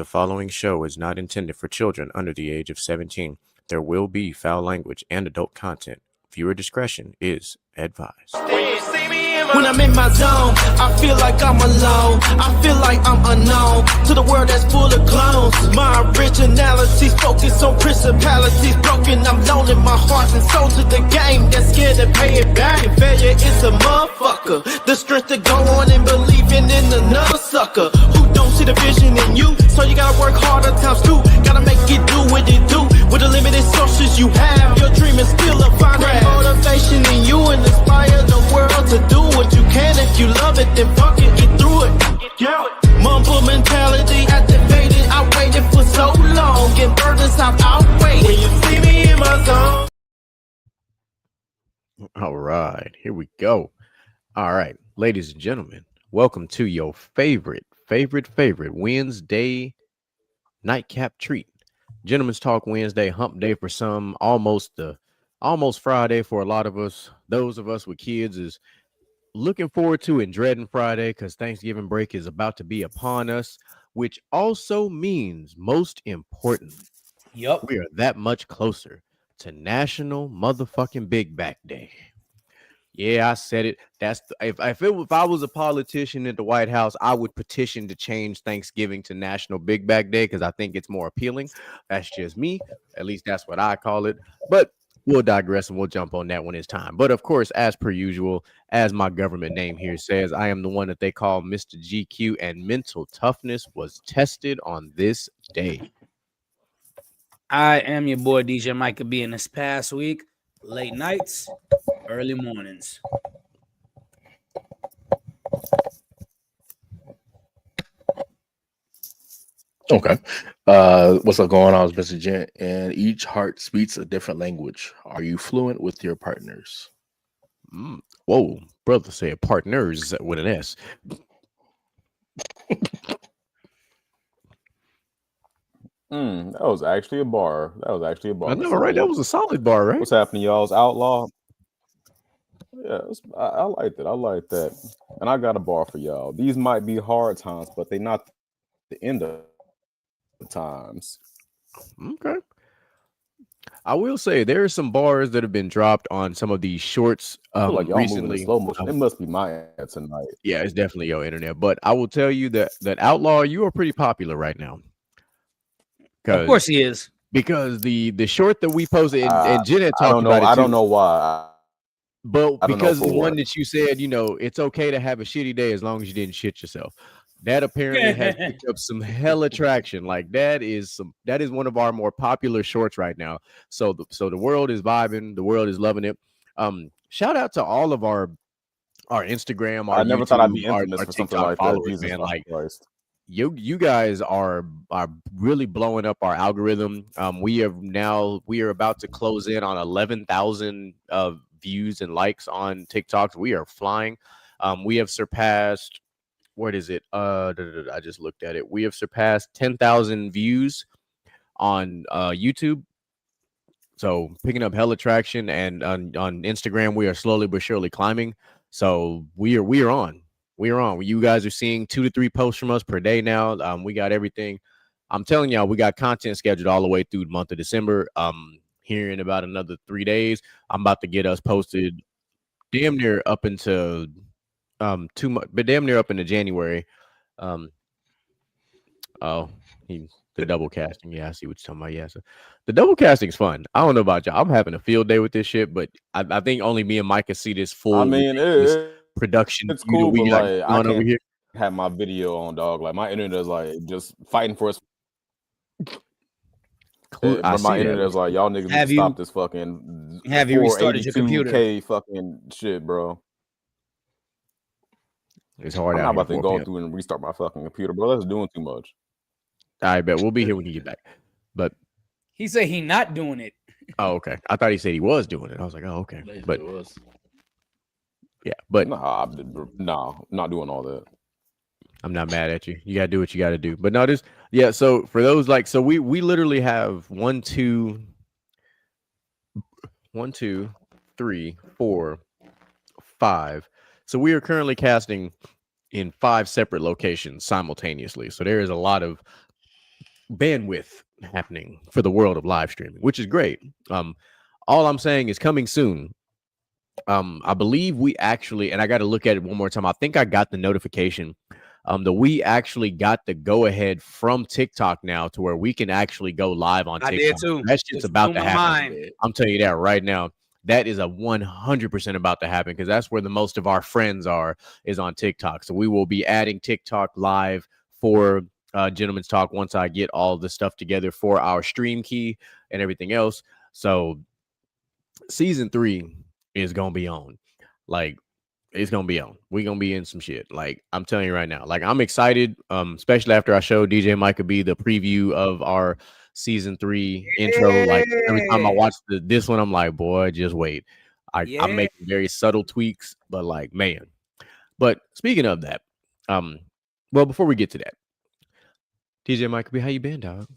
following show is not intended for children under the age of 17. There will be foul language and adult content. Viewer discretion is advised. When I'm in my zone, I feel like I'm alone. I feel like I'm unknown to the world that's full of clones. My originality's focused on principalities broken. I'm loaning my heart and soul to the game that's scared to pay it back. And failure is a motherfucker. The strength to go on and believing in another sucker who don't see the vision in you. So you gotta work harder times two. Gotta make it do what it do with the limited sources you have. Your dream is still a finding motivation in you and inspire the world to do what you can. If you love it, then fuck it, get through it. Yeah. Mumble mentality activated. I waited for so long. Get burdens I've outweighed. When you see me in my zone. All right, here we go. All right, ladies and gentlemen, welcome to your favorite Wednesday nightcap treat. Gentlemen's Talk Wednesday, hump day for some, almost Friday for a lot of us. Those of us with kids is looking forward to and dreading Friday because Thanksgiving break is about to be upon us, which also means, most important, we are that much closer to National Motherfucking Big Back Day. Yeah, I said it. That's if I was a politician at the White House, I would petition to change Thanksgiving to National Big Back Day because I think it's more appealing. That's just me. At least that's what I call it. But we'll digress and we'll jump on that when it's time. But of course, as per usual, as my government name here says, I am the one that they call Mr. GQ, and mental toughness was tested on this day. I am your boy DJ Micah B. In this past week, late nights, early mornings. Okay. What's up going on? It's Mr. Gent, and each heart speaks a different language. Are you fluent with your partners? Whoa, brother said partners with an S. That was actually a bar. I know, right? That was a solid bar, right? What's happening, y'all's outlaw? Yeah, I like that. I like that. And I got a bar for y'all. These might be hard times, but they're not the end of the times. Okay. I will say there are some bars that have been dropped on some of these shorts I feel like y'all moving recently. in slow motion. It must be my ad tonight. Yeah, it's definitely your internet. But I will tell you that Outlaw, you are pretty popular right now. Of course he is. Because the short that we posted, and Jen had talked about it too. I don't know why. But because the one that you said, it's okay to have a shitty day as long as you didn't shit yourself. That apparently has picked up some hella traction. Like that is one of our more popular shorts right now. So the world is vibing, the world is loving it. Shout out to all of our Instagram, our I never YouTube, thought I'd be our infamous for something TikTok like that. followers, Jesus man. Like Christ. you guys are really blowing up our algorithm. We are about to close in on 11,000 views and likes on TikTok. We are flying. We have surpassed, what is it? I just looked at it. We have surpassed 10,000 views on YouTube. So picking up hella traction, and on Instagram we are slowly but surely climbing. So we are on. You guys are seeing 2 to 3 posts from us per day now. We got everything. I'm telling y'all, we got content scheduled all the way through the month of December. Here in about another 3 days, I'm about to get us posted damn near up into damn near up into January. The double casting. Yeah, I see what you're talking about. Yeah, so the double casting is fun. I don't know about y'all. I'm having a field day with this shit, but I think only me and Mike can see this full. I mean, production. It's cool, we but got like, I on over can't here. have my video on, dog. Like my internet is like just fighting for us. My internet is like, y'all niggas need to stop this fucking. Have you restarted your computer? 482K fucking shit, bro. It's hard. I'm not about to go through and restart my fucking computer, bro. That's doing too much. I bet we'll be here when you get back. But he said he not doing it. Oh, okay. I thought he said he was doing it. I was like, oh, okay. But it was. Yeah, but no, not doing all that. I'm not mad at you. You gotta do what you gotta do. But no, so for those we literally have 1, 2, 3, 4, 5. So we are currently casting in 5 separate locations simultaneously. So there is a lot of bandwidth happening for the world of live streaming, which is great. All I'm saying is coming soon. I believe we actually, and I got to look at it one more time. I think I got the notification that we actually got the go ahead from TikTok now to where we can actually go live on I TikTok. did too. That shit's Just about blew to my happen. mind. I'm telling you that right now. That is a 100% about to happen because that's where the most of our friends are, is on TikTok. So we will be adding TikTok live for Gentlemen's Talk once I get all the stuff together for our stream key and everything else. So season 3 is gonna be on. Like, it's gonna be on. We're gonna be in some shit. Like, I'm telling you right now. Like, I'm excited. Especially after I showed DJ Micah B the preview of our season 3 intro. Like, every time I Yeah. watch this one, I'm like, boy, just wait. I'm Yeah. making very subtle tweaks, but like, man. But speaking of that, well, before we get to that, DJ Micah B, how you been, dog?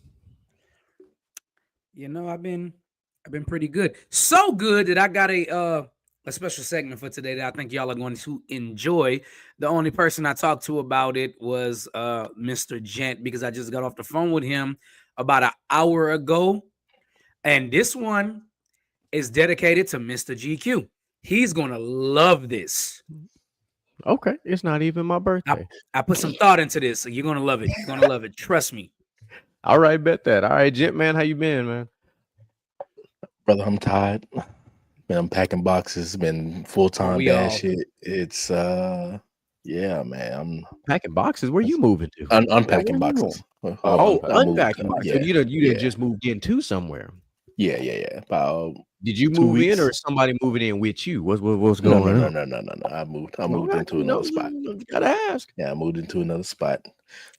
You know, I've been pretty good. So good that I got a special segment for today that I think y'all are going to enjoy. The only person I talked to about it was Mr. Gent, because I just got off the phone with him about an hour ago. And this one is dedicated to Mr. GQ. He's gonna love this. Okay, it's not even my birthday. I put some thought into this, so you're gonna love it. You're gonna love it. Trust me. All right, bet that. All right, Gent, man, how you been, man? Brother, I'm tired. Been unpacking boxes, been full-time we dad all- shit. It's yeah, man. I'm Packing boxes. Where you moving to? unpacking where you boxes. Oh, I moved. unpacking boxes. Yeah, So you didn't yeah. just moved into somewhere. Yeah. About Did you 2 move in, weeks. or is somebody moving in with you? What's no, going on? no. I moved Well, into another spot. You gotta ask. Yeah, I moved into another spot.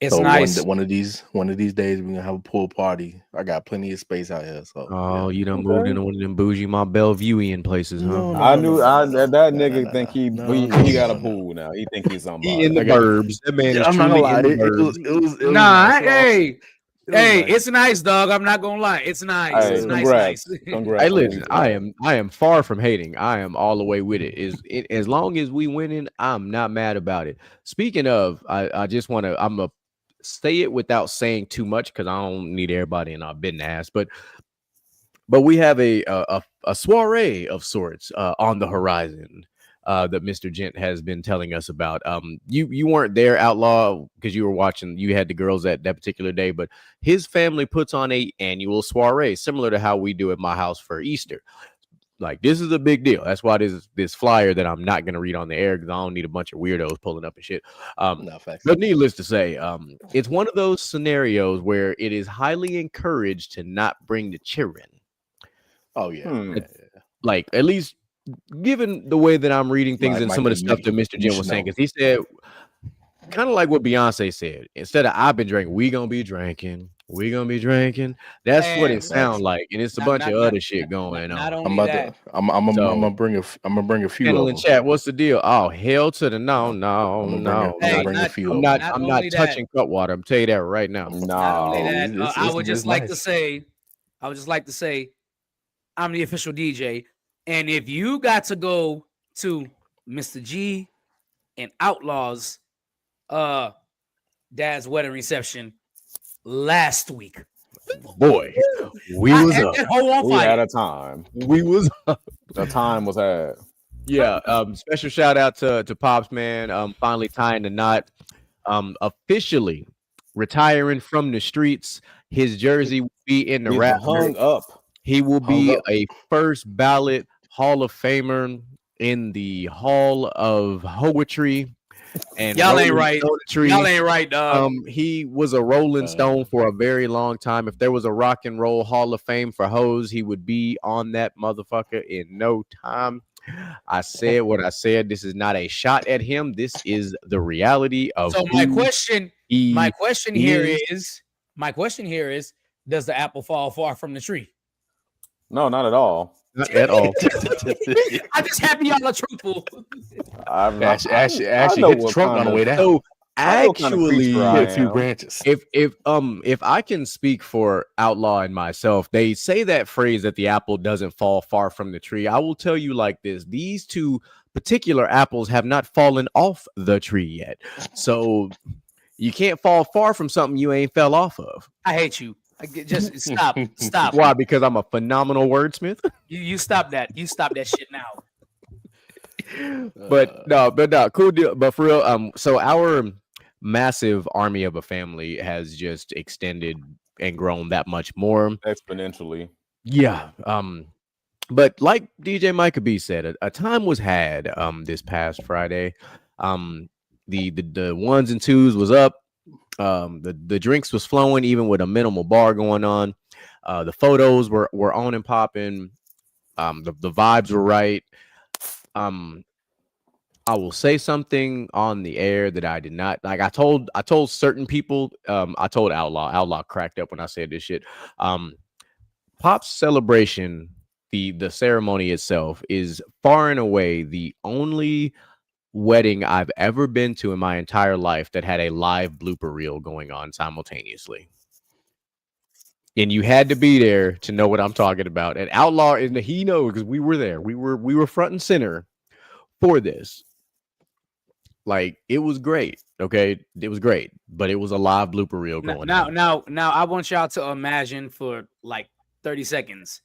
It's So nice. one of these days we're gonna have a pool party. I got plenty of space out here. So Oh, yeah. you done moved into one of them bougie my Bellevueian places, huh? No, I knew that no, nigga no, think he no, he, no, he got a no. pool now. He think he's somebody. He in the I got- burbs. That man is I'm not gonna truly lie. in the It burbs. was Nah, nice. hey, It was nice. it's nice, dog. I'm not gonna lie. It's nice. Hey, It's congrats. nice. Congrats. Hey, on listen, you, I am far from hating. I am all the way with it. As long as we winning, I'm not mad about it. Speaking of, I just want to, I'm a say it without saying too much because I don't need everybody in our business. But we have a soiree of sorts on the horizon that Mr. Gent has been telling us about. You weren't there, Outlaw, because you were watching. You had the girls that particular day, but his family puts on a annual soiree similar to how we do at my house for Easter. Like, this is a big deal. That's why this flyer that I'm not going to read on the air because I don't need a bunch of weirdos pulling up and shit. No, facts. But needless to say, it's one of those scenarios where it is highly encouraged to not bring the children. Oh yeah. Hmm. Like, at least given the way that I'm reading things and Mike, some of the stuff that Mr. Jim was saying, because he said, kind of like what Beyonce said, instead of I've been drinking, we gonna be drinking. That's what And it sounds like, and it's a bunch of other shit going Not on. only that, I'm gonna bring a few Channel of in them. chat, what's the deal? Oh, hell to the no. I'm gonna bring a few. I'm of them. not touching Cutwater. I'm telling you that right now. not only that, it's- I would it's just like to nice. say, I'm the official DJ, and if you got to go to Mr. G and Outlaw's dad's wedding reception last week, Boy, we was up. We had a time. We was up. The time was had. Yeah. Special shout out to Pops, man. Finally tying the knot. Officially retiring from the streets. His jersey will be in the He's rap. hung up. He will be Hung up. a first ballot Hall of Famer in the Hall of Poetry. And Y'all ain't Rolling right. Stonetry. Y'all ain't right, dog. He was a Rolling Stone for a very long time. If there was a rock and roll Hall of Fame for hoes, he would be on that motherfucker in no time. I said what I said. This is not a shot at him. This is the reality of So my question here is. is, does the apple fall far from the tree? No, not at all. Not at all. I'm just happy y'all are truthful. Actually, know hit the what trunk kind on the of- way down. So I know what kind of actually, creature I Hit a few am. branches. if I can speak for Outlaw and myself, they say that phrase that the apple doesn't fall far from the tree. I will tell you like this: these two particular apples have not fallen off the tree yet. So You can't fall far from something you ain't fell off of. I hate you. Just stop. Why? Because I'm a phenomenal wordsmith. You stop that. You stop that shit now. but no, cool deal. But for real, so our massive army of a family has just extended and grown that much more exponentially. Yeah. But like DJ Micah B said, a time was had this past Friday. The ones and twos was up. The drinks was flowing, even with a minimal bar going on. The photos were on and popping. The vibes were right. I will say something on the air that I did not like. I told certain people. I told Outlaw cracked up when I said this shit. Pop's celebration, the ceremony itself, is far and away the only wedding I've ever been to in my entire life that had a live blooper reel going on simultaneously. And you had to be there to know what I'm talking about. And Outlaw, and he knows because we were there. We were front and center for this. Like, it was great. Okay, it was great, but it was a live blooper reel going on. Now, I want y'all to imagine for like 30 seconds.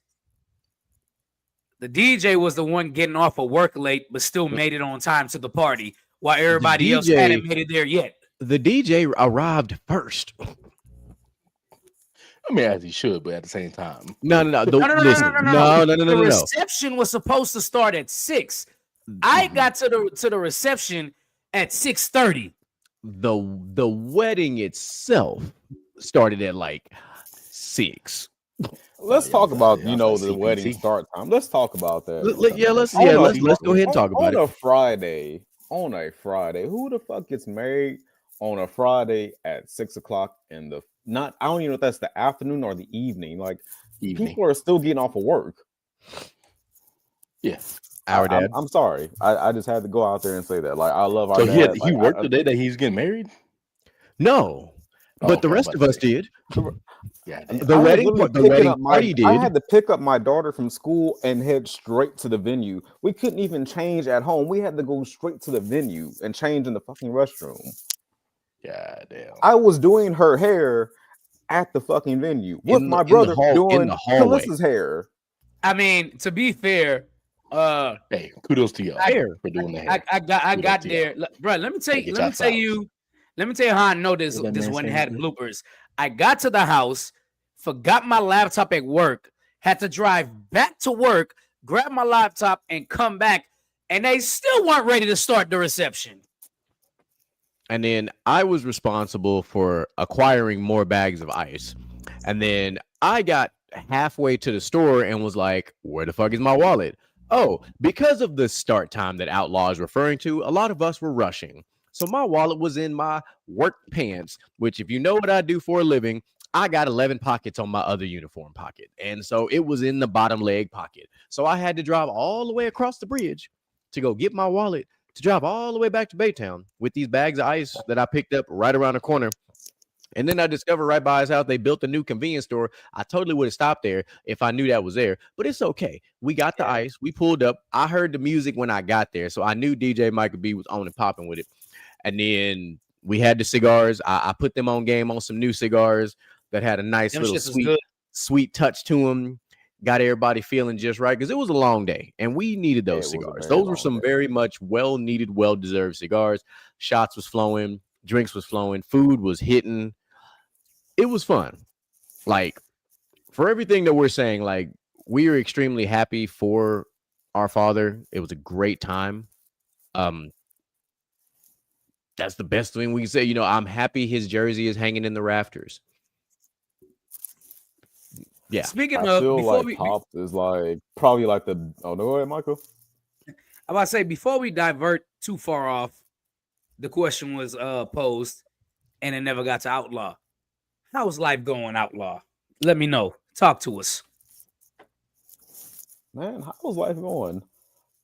The DJ was the one getting off of work late, but still made it on time to the party, while everybody else hadn't made it there yet. The DJ arrived first. I mean, as he should, but at the same time, no. The reception was supposed to start at 6. I got to the reception at 6:30. The wedding itself started at like 6. Let's talk about the wedding start time. Let's talk about that. Let's go ahead and talk about it. On a Friday, who the fuck gets married on a Friday at 6 o'clock in the I don't even know if that's the afternoon or the evening. Like, people are still getting off of work. Yes. Our dad. I'm sorry. I just had to go out there and say that. Like, I love our dad. He worked the day that he's getting married? No. But the rest of us did. Yeah, the wedding party did. I had to pick up my daughter from school and head straight to the venue. We couldn't even change at home. We had to go straight to the venue and change in the fucking restroom. Yeah, damn. I was doing her hair at the fucking venue with my brother doing Kalissa's hair. I mean, to be fair, hey, kudos to y'all for doing the hair. I got there, bro. Let me tell you how I know this one had bloopers. I got to the house, forgot my laptop at work, had to drive back to work, grab my laptop, and come back, and they still weren't ready to start the reception. And then I was responsible for acquiring more bags of ice. And then I got halfway to the store and was like, where the fuck is my wallet? Oh, because of the start time that Outlaw is referring to, a lot of us were rushing. So my wallet was in my work pants, which, if you know what I do for a living, I got 11 pockets on my other uniform pocket. And so it was in the bottom leg pocket. So I had to drive all the way across the bridge to go get my wallet, to drive all the way back to Baytown with these bags of ice that I picked up right around the corner. And then I discovered right by his house, they built a new convenience store. I totally would have stopped there if I knew that was there, but it's okay. We got the ice. We pulled up. I heard the music when I got there, so I knew DJ Michael B was on and popping with it. And then we had the cigars. I put them on game on some new cigars that had a nice little sweet touch to them. Got everybody feeling just right because it was a long day and we needed those cigars. Those were some very much well-needed, well-deserved cigars. Shots was flowing, drinks was flowing, food was hitting. It was fun. Like, for everything that we're saying, like, we are extremely happy for our father. It was a great time. That's the best thing we can say. I'm happy his jersey is hanging in the rafters. Yeah. Speaking I of, feel before like Pop is like probably like the. Oh no, go ahead, Michael. I'm about to say, before we divert too far off, the question was posed, and it never got to Outlaw. How's life going, Outlaw? Let me know. Talk to us, man. How's life going?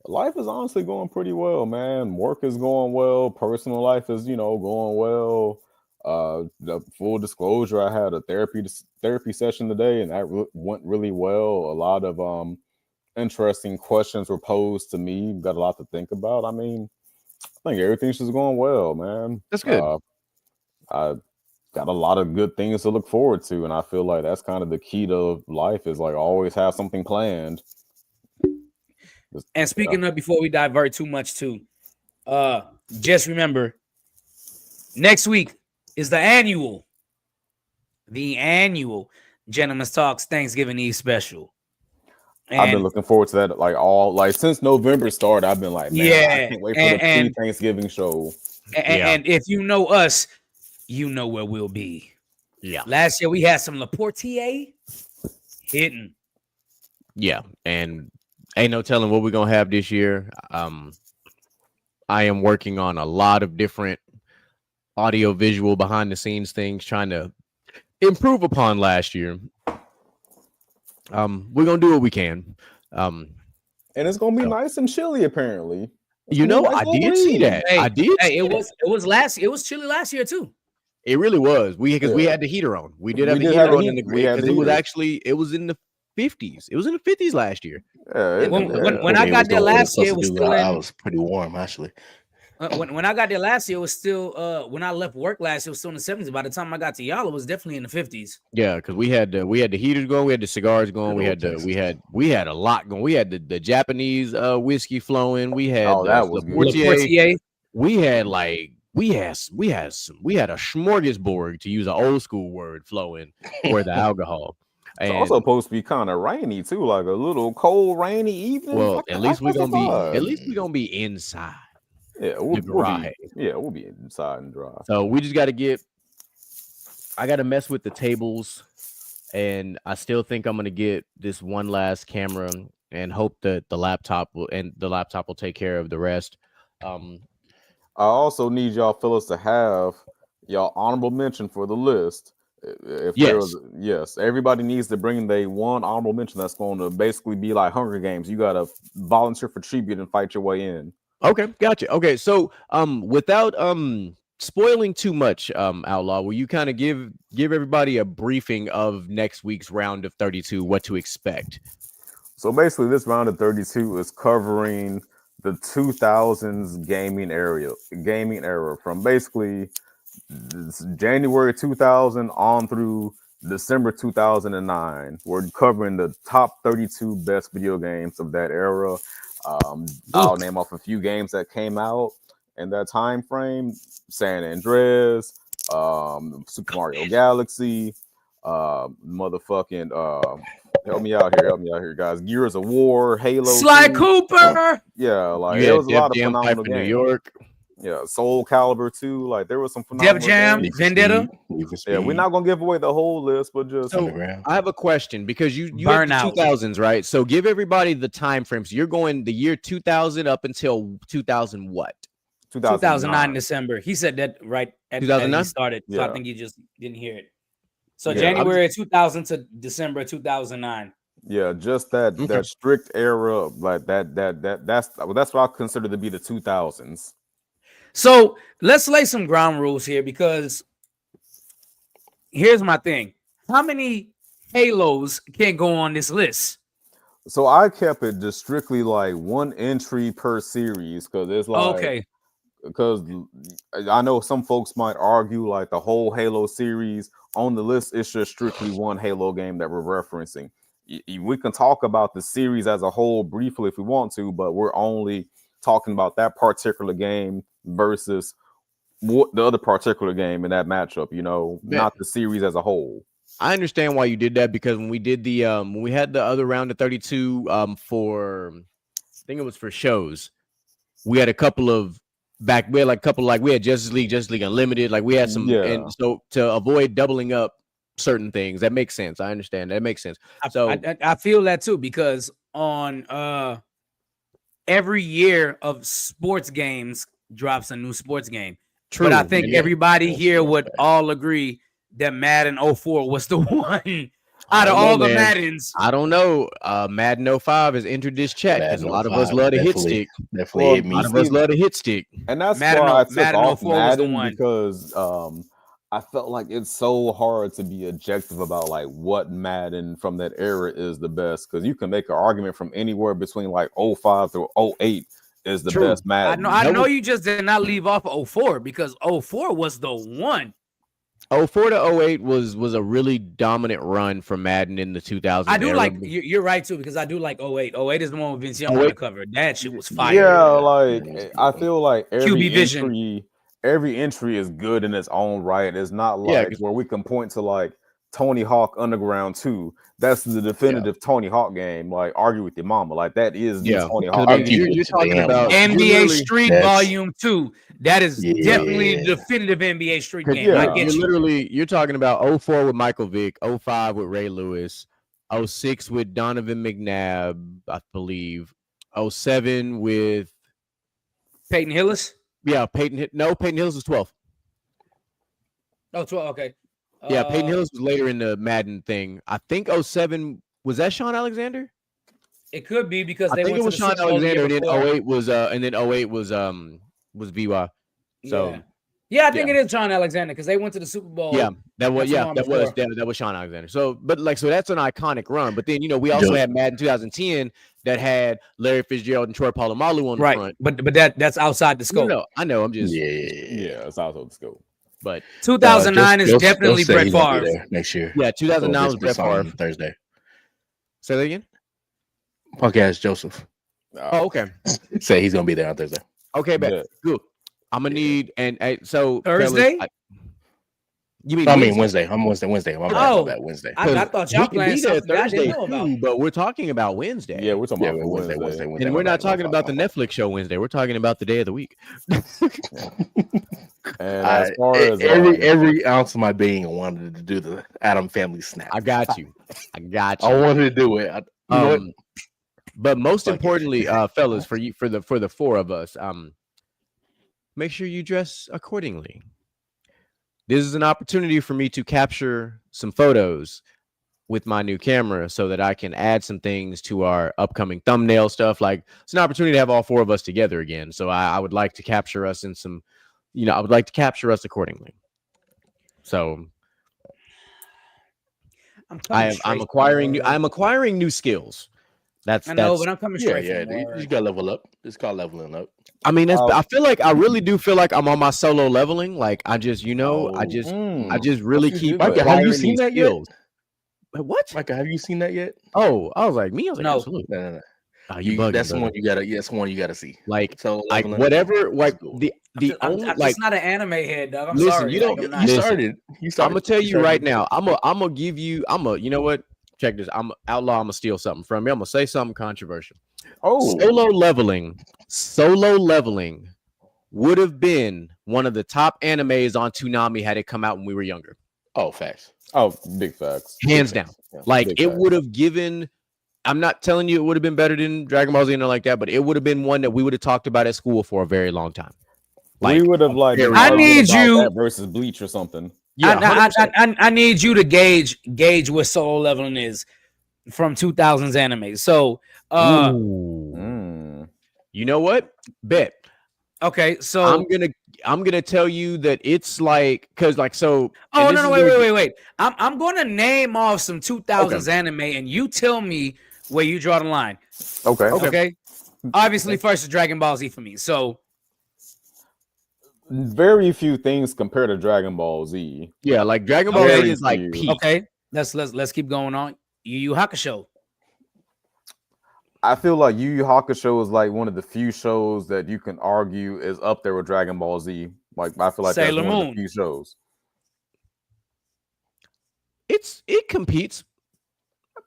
Life is honestly going pretty well, man. Work is going well. Personal life is, going well. The full disclosure, I had a therapy session today, and that went really well. A lot of interesting questions were posed to me. Got a lot to think about. I mean, I think everything's just going well, man. That's good. I got a lot of good things to look forward to, and I feel like that's kind of the key to life is like always have something planned. And speaking of, before we divert too much too, just remember, next week is the annual Gentleman's Talks Thanksgiving Eve special. And I've been looking forward to that like since November started. I've been like, man, I can't wait for the pre-Thanksgiving show. And if you know us, you know where we'll be. Yeah. Last year we had some Laportier hitting. Yeah, and ain't no telling what we're gonna have this year. I am working on a lot of different audio visual behind the scenes things, trying to improve upon last year. We're gonna do what we can. And it's gonna be nice and chilly, apparently. I did see that. Hey, I did. Hey, it was chilly last year too. It really was. We had the heater on. We did have the heater on in the grid because it was in the 50s. It was in the 50s last year. When I got there last year, it was still I was pretty warm actually. When I got there last year, it was still when I left work last year, it was still in the 70s. By the time I got to y'all, it was definitely in the 50s. Yeah, because we had the heaters going, we had the cigars going, we had a lot going. We had the Japanese whiskey flowing. We had that was Laportier. We had a smorgasbord, to use an old school word, flowing for the alcohol. It's also supposed to be kind of rainy too, like a little cold, rainy evening. Well, at least we're gonna be inside. Yeah, we'll be inside and dry. So we just got to I got to mess with the tables, and I still think I'm gonna get this one last camera and hope that the laptop will take care of the rest. I also need y'all fellas to have y'all honorable mention for the list. Yes, everybody needs to bring their one honorable mention that's going to basically be like Hunger Games. You got to volunteer for tribute and fight your way in. Okay, gotcha. Okay, so without spoiling too much, Outlaw, will you kind of give everybody a briefing of next week's round of 32, what to expect? So basically, this round of 32 is covering the 2000s gaming era from basically January 2000 on through December 2009. We're covering the top 32 best video games of that era. I'll name off a few games that came out in that time frame: San Andreas, Super Mario Galaxy, motherfucking help me out here, guys. Gears of War, Halo, Sly Cooper. Like there was a lot of phenomenal games. New York. Yeah, Soul Calibur 2. Like there was some phenomenal Def Jam, games. Vendetta. Yeah, we're not gonna give away the whole list, but just I have a question because you have the 2000s, right? So give everybody the time frames. So you're going the year 2000 up until 2000 what? 2009 December. He said that right at 2009 he started. So I think you just didn't hear it. So January 2000 to December 2009. Yeah, just that strict era, like that's what I consider to be the 2000s. So let's lay some ground rules here, because here's my thing. How many Halos can go on this list? So I kept it just strictly like one entry per series, because it's like because I know some folks might argue like the whole Halo series on the list is just strictly one Halo game that we're referencing. We can talk about the series as a whole briefly if we want to, but we're only talking about that particular game versus the other particular game in that matchup, not the series as a whole. I understand why you did that, because when we did the when we had the other round of 32 for, I think it was for shows, we had a couple of we had Justice League Unlimited, like we had some, and so to avoid doubling up certain things, that makes sense. I understand, that makes sense. So I feel that too, because on every year of sports games drops a new sports game. True. But I think everybody here would all agree that Madden 04 was the one out of all the Maddens. I don't know. Madden 05 has entered this chat because a lot of us love the hit stick. Definitely, a lot of us love the hit stick. And that's why I took off Madden, because I felt like it's so hard to be objective about like what Madden from that era is the best, because you can make an argument from anywhere between like 05 through 08 is the best Madden. I know you just did not leave off 04, because 04 was the one. 04 to 08 was a really dominant run for Madden in the 2000s I do era. like you're right too, because I do like 08. 08 is the one with Vince Young on 08 the cover. That shit was fire. Yeah, Yeah, like that was a good I one. feel like QB Vision. every entry is good in its own right. It's not Yeah, like 'cause- where we can point to like Tony Hawk Underground 2. That's the definitive Tony Hawk game. Like argue with your mama. Like that is the yeah. Tony 'Cause, Hawk I mean, game. you're talking about NBA Street That's- Volume 2. That is definitely Yeah. the definitive NBA Street 'cause game. I yeah, get you. you're talking about 04 with Michael Vick, 05 with Ray Lewis, 06 with Donovan McNabb, I believe, 07 with Peyton Hillis. Peyton Hillis was 12. Oh, 12. Okay. Yeah, Peyton Hillis was later in the Madden thing. I think 07 was that Sean Alexander? It could be because I they think went it was to the Sean Super Bowl the year Alexander, and then before. 08 was was VY. So yeah, I think it is Sean Alexander because they went to the Super Bowl. yeah, that was not too long before. that was Sean Alexander. So that's an iconic run. But then we also had Madden 2010 that had Larry Fitzgerald and Troy Polamalu on the front. But that's outside the scope. No, I know. I'm just it's also the scope. But 2009 is definitely Brett Favre next year. Yeah, 2009 was Brett Favre. Thursday. Say that again. Podcast Joseph. Oh, okay. Say he's gonna be there on Thursday. Okay, bet. Good. I'm gonna need so Thursday. Fellas, you mean? I mean Wednesday. I'm Wednesday. My bad, Wednesday. I thought y'all playing something that I didn't know about. Too, but we're talking about Wednesday. Yeah, we're talking about Wednesday. And we're not talking about the Netflix show Wednesday. We're talking about the day of the week. And as far as every ounce of my being wanted to do the Adam Family snap. I got you. I wanted to do it. But most importantly, fellas, for the four of us, make sure you dress accordingly. This is an opportunity for me to capture some photos with my new camera so that I can add some things to our upcoming thumbnail stuff. Like it's an opportunity to have all four of us together again. So I would like to capture us in some, I would like to capture us accordingly. So I'm acquiring new skills. I know, but I'm coming straight. You just gotta level up. It's called leveling up. I mean, I really do feel like I'm on my solo leveling. Like I just really keep. Have you seen that yet? What? Micah, have you seen that yet? Oh, I was like, no. Absolutely. No. Oh, That's the one you gotta. That's the one you gotta see. Like, so whatever. Like the only I'm like. just not an anime head, dog. I'm listen, sorry. You don't. Like, You started. I'm gonna tell you right now. I'm gonna give you. You know what? Check this. I'm outlaw. I'm gonna steal something from you. I'm gonna say something controversial. Oh, Solo leveling would have been one of the top animes on Toonami had it come out when we were younger. Oh, facts. Oh, big facts. Hands down. Yeah. Like big it facts. Would have given. I'm not telling you it would have been better than Dragon Ball Z or like that, but it would have been one that we would have talked about at school for a very long time. Like we would have I need you versus Bleach or something. Yeah, I need you to gauge what solo leveling is from 2000s anime. So, you know what? Bet. Okay, so I'm gonna tell you that it's like because like so. Oh no, wait. I'm gonna name off some 2000s anime, and you tell me where you draw the line. Okay. Obviously, first is Dragon Ball Z for me. So. Very few things compared to Dragon Ball Z. Yeah, like Dragon Ball Z is like peak. Okay, let's keep going on. Yu Yu Hakusho. I feel like Yu Yu Hakusho is like one of the few shows that you can argue is up there with Dragon Ball Z. Like I feel like Sailor that's one Moon. of the few shows. It competes.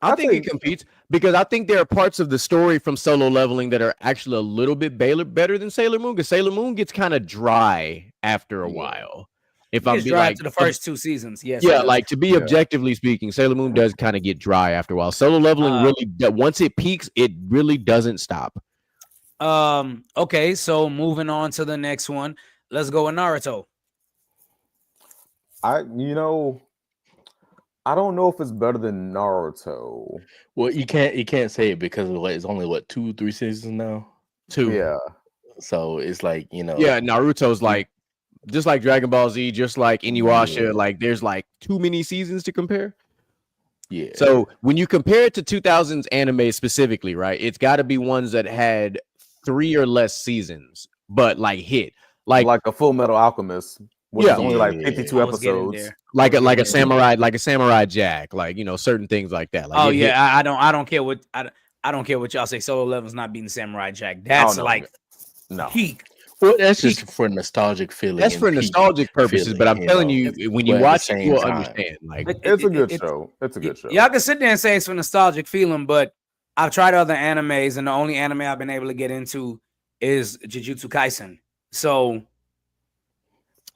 I think it competes because I think there are parts of the story from Solo Leveling that are actually a little bit better than Sailor Moon because Sailor Moon gets kind of dry after a while. If I'm dry to the first two seasons, yes. Yeah, like to be objectively speaking, Sailor Moon does kind of get dry after a while. Solo Leveling really, once it peaks, it really doesn't stop. Okay, so moving on to the next one, let's go with Naruto. I don't know if it's better than Naruto. Well, you can't say it because it's only 2-3 seasons now. 2. Yeah. So it's like Yeah, Naruto's like just like Dragon Ball Z, just like Inuyasha. Like there's like too many seasons to compare. Yeah. So when you compare it to 2000s anime specifically, right? It's got to be ones that had 3 or less seasons, but like hit like a Full Metal Alchemist. which is Yeah. only like Yeah. 52 I was getting episodes. there. like a Yeah. samurai jack, like certain things like that. Like Oh it hit. yeah, I don't care what I don't care what y'all say. Solo Level's not beating Samurai Jack. Oh That's no, like no. peak. Well, that's Peak. just for nostalgic feeling. That's and for peak nostalgic purposes, but I'm feeling, telling know. you, when you But at the watch it, you same will time, understand. Like It's a good It's- show. It's a good show. Y'all can sit there and say it's for nostalgic feeling, but I've tried other animes, and the only anime I've been able to get into is Jujutsu Kaisen. So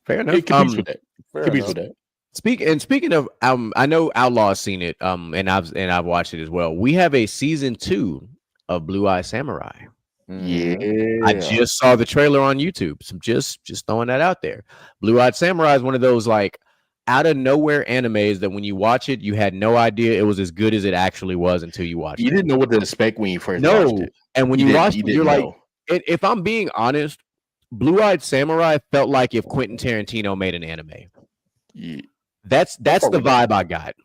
fair enough. it competes with that. Fair Competes enough. with that. Speaking of, I know Outlaw's seen it, and I've watched it as well. We have a season 2 of Blue Eye Samurai. Mhm. Yeah. I just saw the trailer on YouTube. So just throwing that out there. Blue Eyed Samurai is one of those like out of nowhere animes that when you watch it, you had no idea it was as good as it actually was until you watched You it. didn't know what to expect when you first watched No, it. and when You you didn't- watched you it, you're didn't like, know. if I'm being honest, Blue Eyed Samurai felt like if Quentin Tarantino made an anime. Yeah. That's the with that. vibe I got.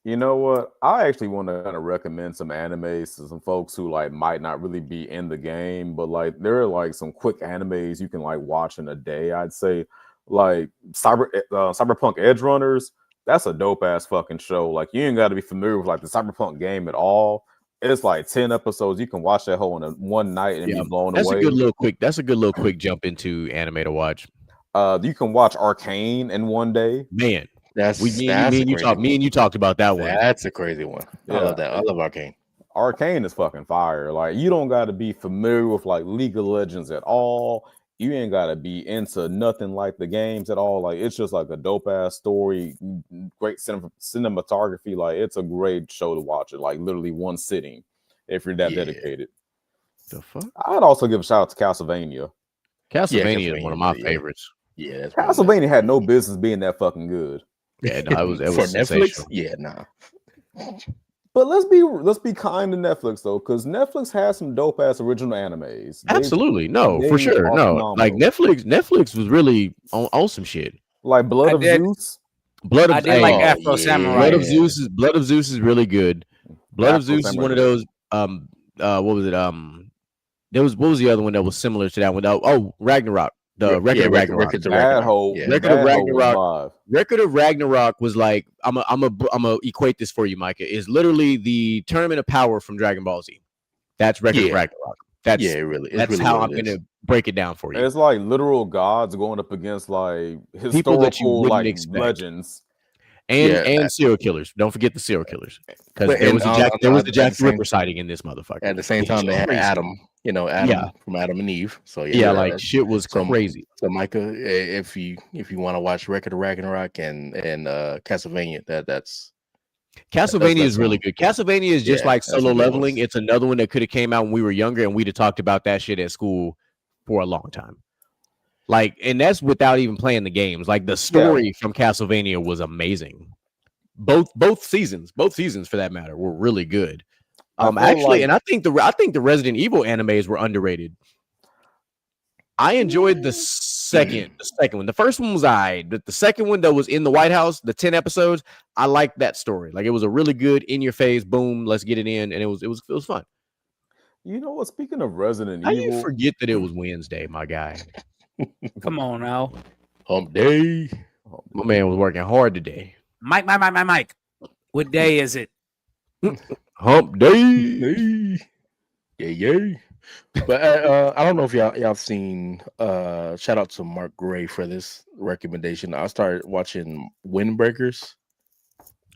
You know what? I actually want to kind of recommend some animes to some folks who like might not really be in the game, but like there are like some quick animes you can like watch in a day. I'd say like Cyberpunk Edge Runners. That's a dope ass fucking show. Like you ain't got to be familiar with like the Cyberpunk game at all. It's like 10 episodes. You can watch that whole in one night and Yeah, be blown That's away. a good little quick jump into anime to watch. You can watch Arcane in one day. Man, That's me a and you crazy talked. one. Me and you talked about that one. That's a crazy one. I Yeah. love that. I love Arcane. Arcane is fucking fire. Like you don't got to be familiar with like League of Legends at all. You ain't got to be into nothing like the games at all. Like it's just like a dope ass story, great cinematography. Like it's a great show to watch it. Like literally one sitting if you're that Yeah. dedicated. The fuck? I'd also give a shout out to Castlevania. Castlevania is one of my yeah. favorites. Yeah, that's Castlevania had no business being that fucking good. Yeah, no, it was for Netflix. sensational. Yeah, nah. But let's be kind to Netflix though, because Netflix has some dope ass original animes. Absolutely, no, for they sure, are no. Like phenomenal. Netflix was really on some shit. Like Blood I of did. Zeus. Blood of I did like hey, Afro yeah. Samurai. Blood of Zeus is really good. Blood of Afro Zeus is one of Samurai. those. What was it? What was the other one that was similar to that one? Oh, Ragnarok. The Record of Ragnarok. Records of Bad Ragnarok. hole. Yeah. Record of Bad hole was Ragnarok. live. Record of Ragnarok was like I'm a equate this for you, Micah. Is literally the Tournament of Power from Dragon Ball Z. That's Record of Yeah. Ragnarok. That's Yeah, it really. It's that's really how what I'm it is. gonna break it down for you. It's like literal gods going up against like People that you historical wouldn't like expect. legends. And serial killers. Don't forget the serial killers, because But- there and was a on- Jack. There was on- the at Jack the the same- Ripper sighting in this motherfucker. At the same It's time, they had crazy. Adam. Adam from Adam and Eve. So Yeah, like that's- shit was so- crazy. So Micah, if you want to watch Record of Ragnarok and Castlevania, that's Castlevania is really good. Castlevania is just Yeah, like that's Solo some good Leveling. ones. It's another one that could have came out when we were younger, and we'd have talked about that shit at school for a long time. Like, and that's without even playing the games. Like the story from Castlevania was amazing. Both seasons for that matter were really good. I feel Actually, like- and I think the Resident Evil animes were underrated. I enjoyed the second one. The first one was but the second one that was in the White House, the 10 episodes, I liked that story. Like it was a really good in your face, boom, let's get it in, and it was fun. You know what? Speaking of Resident How Evil, you forget that it was Wednesday, my guy? Come on now, Hump Day. My man was working hard today. Mike. What day is it? Hump day. Yeah. But I don't know if y'all seen. Shout out to Mark Gray for this recommendation. I started watching Windbreakers.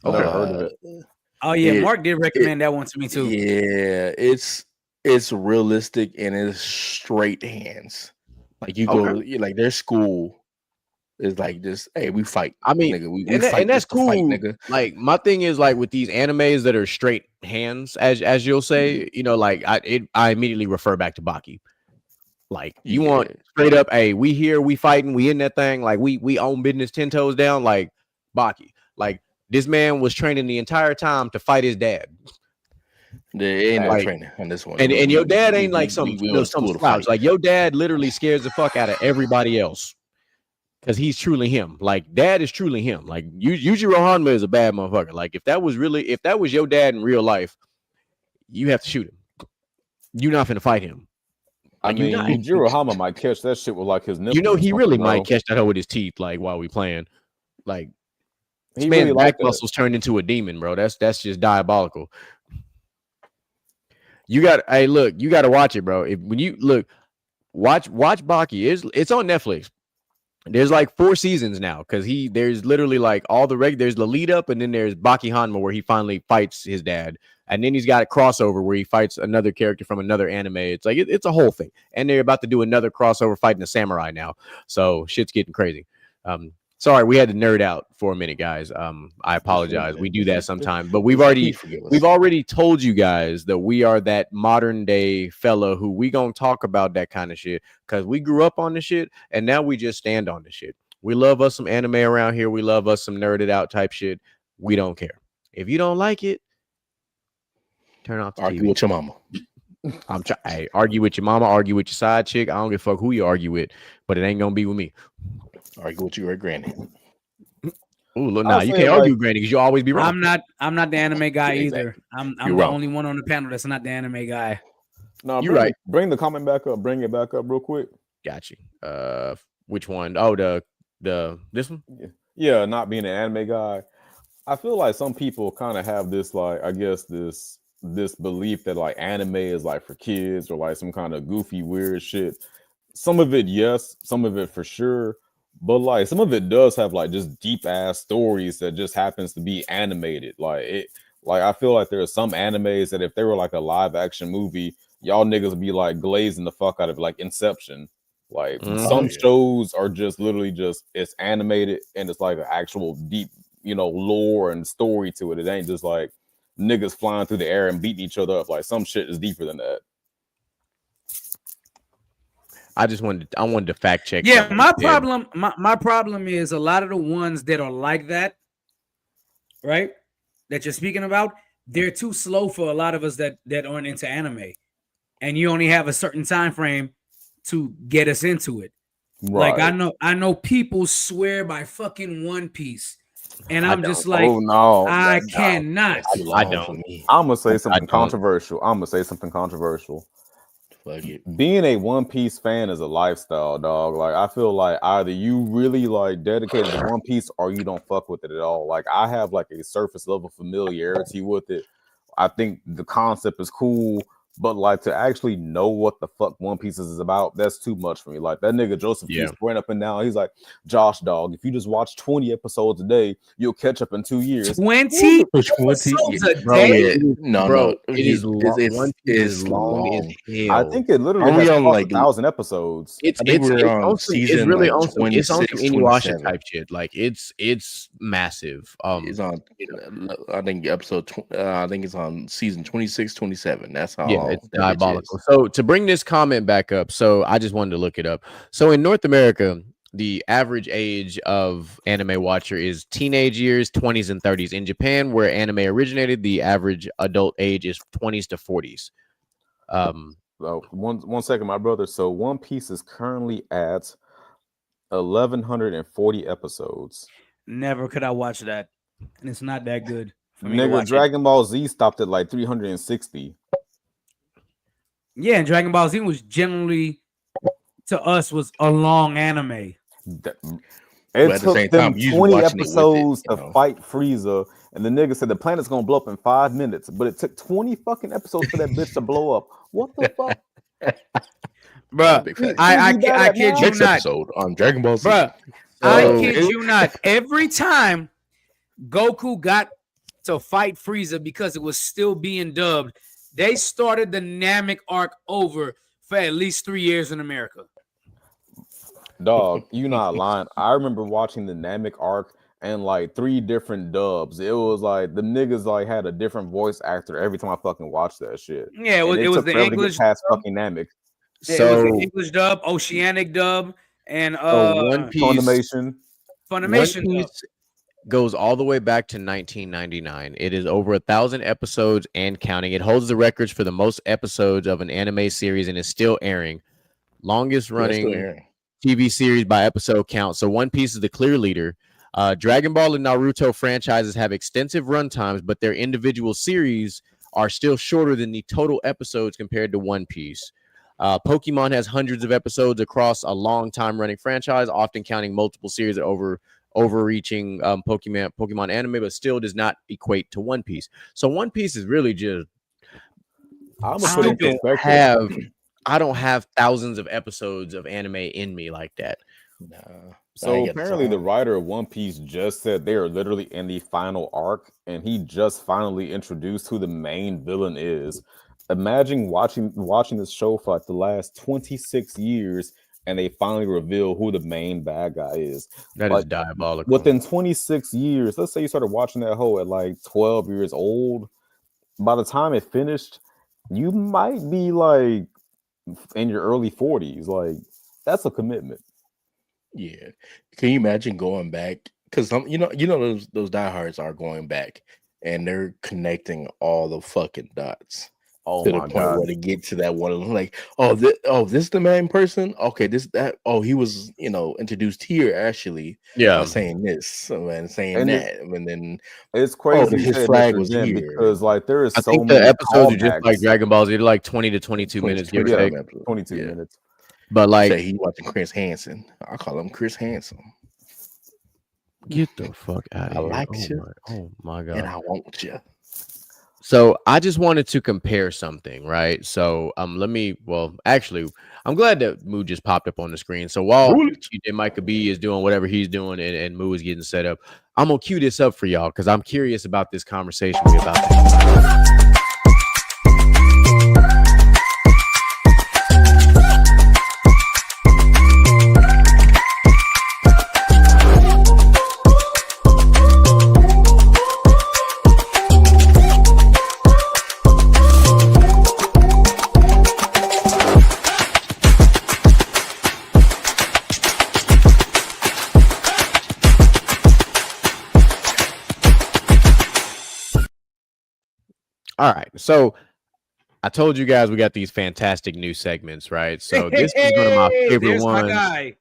I've never heard of it. Oh yeah, It- Mark did recommend that one to me too. Yeah, it's realistic and it's straight hands. Like you go, like their school is like this. Hey, we fight. I mean, nigga, we and fight that's just to fight, cool. nigga. Like my thing is like with these animes that are straight hands, as you'll say, like I immediately refer back to Baki. Like you want straight up, hey, we here, we fighting, we in that thing, like we own business 10 toes down, like Baki. Like this man was training the entire time to fight his dad. There ain't no Like, training on this one. And your dad ain't like some we went to some school to slouch. fight. Like your dad literally scares the fuck out of everybody else. Because he's truly him. Like dad is truly him. Like Yujiro Hanma is a bad motherfucker. Like if that was your dad in real life, you have to shoot him. You're not finna fight him. I Like, mean, Yujiro Hama might catch that shit with like his nipples. you know, he really bro. might catch that hoe with his teeth, like while we playing. Like, this He man's really back like that. muscles turned into a demon, bro. That's just diabolical. You got, hey, look, you got to watch it, bro. When you look, watch Baki. It's on Netflix. There's like 4 seasons now because there's literally like all the there's the lead up, and then there's Baki Hanma where he finally fights his dad, and then he's got a crossover where he fights another character from another anime. It's like it's a whole thing, and they're about to do another crossover fighting a samurai now, so shit's getting crazy. Sorry, we had to nerd out for a minute, guys. I apologize. We do that sometimes, but we've already told you guys that we are that modern day fella who we gonna talk about that kind of shit because we grew up on the shit and now we just stand on the shit. We love us some anime around here. We love us some nerded out type shit. We don't care. If you don't like it, turn off the Argue TV. with your mama. Hey, argue with your mama, argue with your side chick. I don't give a fuck who you argue with, but it ain't gonna be with me. Argue with your granny. Ooh, look, nah, you can't argue with granny because you'll always be wrong. I'm not the anime guy Yeah, either. I'm the only one on the panel that's not the anime guy. No, you're right. Bring the comment back up. Bring it back up real quick. Got you. Which one? Oh, this one? Yeah, not being an anime guy. I feel like some people kind of have this, like, I guess this belief that like anime is like for kids or like some kind of goofy weird shit. Some of it, yes, some of it for sure. But like some of it does have like just deep ass stories that just happens to be animated. Like I feel like there are some animes that if they were like a live action movie, y'all niggas would be like glazing the fuck out of it, like Inception. Like some shows are just literally just it's animated and it's like an actual deep, lore and story to it. It ain't just like niggas flying through the air and beating each other up. Like some shit is deeper than that. I wanted to fact check. Yeah, my problem is a lot of the ones that are like that, right? That you're speaking about, they're too slow for a lot of us that aren't into anime, and you only have a certain time frame to get us into it. Right. Like I know people swear by fucking One Piece, and I'm just like, oh no, I cannot. I don't. I'm gonna say something controversial. Being a One Piece fan is a lifestyle, dog. Like I feel like either you really like dedicated to One Piece or you don't fuck with it at all. Like I have like a surface level familiarity with it. I think the concept is cool, but like to actually know what the fuck One Piece is about, that's too much for me. Like that nigga Joseph keeps spraying up and down. He's like, Josh, dog, if you just watch 20 episodes a day, you'll catch up in 2 years. 20 episodes a day? No, it's long as hell. I think it literally has like 1,000 episodes. It's really on some Inuyasha type shit. Like it's massive. It's on. I think it's on season 26, 27. That's how. Yeah, it's diabolical. So to bring this comment back up, so I just wanted to look it up. So in North America, the average age of anime watcher is teenage years, 20s and 30s. In Japan, where anime originated, the average adult age is 20s to 40s. One second, my brother. So One Piece is currently at 1,140 episodes. Never could I watch that, and it's not that good. Nigga, Dragon Ball Z stopped at like 360. Yeah, and Dragon Ball Z was generally to us was a long anime. It took them 20 episodes to fight Frieza, and the nigga said the planet's gonna blow up in 5 minutes, but it took 20 fucking episodes for that bitch to blow up. What the fuck? Bruh, I kid you not. Episode on Dragon Ball Z. Bruh, I kid you not. Every time Goku got to fight Frieza because it was still being dubbed, they started the Namek arc over for at least 3 years in America. Dog, you not lying. I remember watching the Namek arc and like 3 different dubs. It was like the niggas like had a different voice actor every time I fucking watched that shit. Yeah, it was the English past fucking Namek. Yeah, so it was the English dub, Oceanic dub, and One Piece Funimation. One Piece goes all the way back to 1999. It is over 1,000 episodes and counting. It holds the records for the most episodes of an anime series and is still airing. Longest running TV series by episode count. So One Piece is the clear leader. Dragon Ball and Naruto franchises have extensive runtimes, but their individual series are still shorter than the total episodes compared to One Piece. Pokemon has hundreds of episodes across a long time running franchise, often counting multiple series overreaching Pokemon anime, but still does not equate to One Piece. So One Piece is really just I'm gonna put it in don't perspective. have I don't have thousands of episodes of anime in me like that. Nah, I So ain't got the apparently, the time. writer of One Piece just said they are literally in the final arc, and he just finally introduced who the main villain is. Imagine watching this show for like the last 26 years, and they finally reveal who the main bad guy is. That is Like diabolical. within 26 years, let's say you started watching that whole at like 12 years old. By the time it finished, you might be like in your early 40s. Like that's a commitment. Yeah, can you imagine going back? Because those diehards are going back, and they're connecting all the fucking dots Oh to the my point god. where they get to that one. Like, this the main person. Okay, he was introduced here actually by Yeah, saying this and saying And that, and then it's crazy you his say flag Mr. was Zen here. because like there is I so think the many episodes are just like callbacks. Dragon Ball Z. They're like 20 to 22 minutes, give or Yeah, take. 22 Yeah. minutes. But like, Say he watching Chris Hansen. I call him Chris Hansen. get the fuck out of I here! like you, Oh my and god! I want you. So I just wanted to compare something, right? So actually, I'm glad that Moo just popped up on the screen. So while TJ Micah B is doing whatever he's doing and Moo is getting set up, I'm gonna cue this up for y'all because I'm curious about this conversation we about to have. All right, so I told you guys we got these fantastic new segments, right? So this is one of my favorite There's my ones. guy.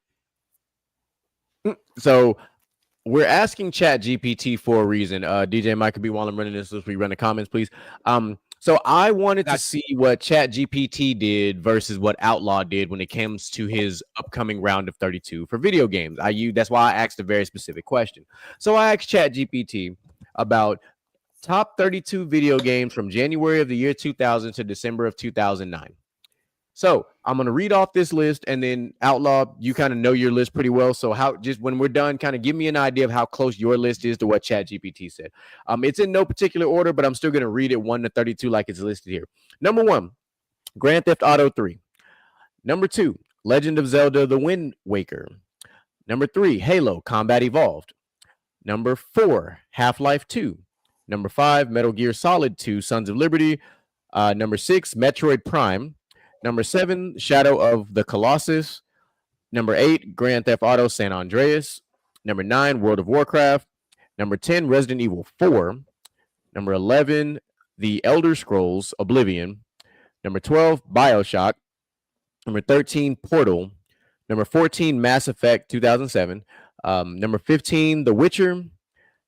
So we're asking Chat GPT for a reason. DJ Mike could be while I'm running this. Let's run the comments, please. So I wanted to see what Chat GPT did versus what Outlaw did when it comes to his upcoming round of 32 for video games. That's why I asked a very specific question. So I asked Chat GPT about top 32 video games from January of the year 2000 to December of 2009. So I'm going to read off this list, and then Outlaw, you kind of know your list pretty well. So just when we're done, kind of give me an idea of how close your list is to what ChatGPT said. It's in no particular order, but I'm still going to read it 1 to 32 like it's listed here. Number 1, Grand Theft Auto 3. Number 2, Legend of Zelda: The Wind Waker. Number 3, Halo Combat Evolved. Number 4, Half-Life 2. Number 5, Metal Gear Solid 2: Sons of Liberty. Number 6, Metroid Prime. Number 7, Shadow of the Colossus. Number 8, Grand Theft Auto San Andreas. Number 9, World of Warcraft. Number 10, Resident Evil 4. Number 11, The Elder Scrolls Oblivion. Number 12, BioShock. Number 13, Portal. Number 14, Mass Effect 2007. Number 15, The Witcher.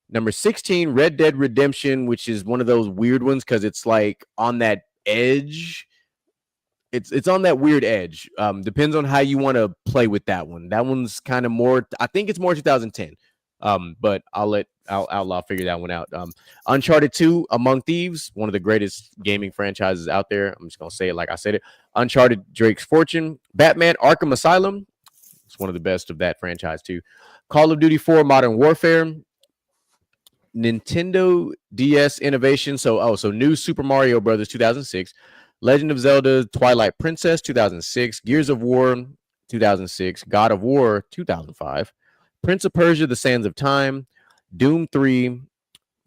Number 16, Red Dead Redemption, which is one of those weird ones because it's like on that edge. It's on that weird edge. Depends on how you want to play with that one. That one's kind of more. I think it's more 2010. But I'll let Outlaw figure that one out. Uncharted 2: Among Thieves, one of the greatest gaming franchises out there. I'm just gonna say it like I said it. Uncharted: Drake's Fortune. Batman: Arkham Asylum. It's one of the best of that franchise too. Call of Duty 4: Modern Warfare. Nintendo DS Innovation. So new Super Mario Brothers 2006. Legend of Zelda Twilight Princess 2006, Gears of War 2006, God of War 2005, Prince of Persia: The Sands of Time, Doom 3,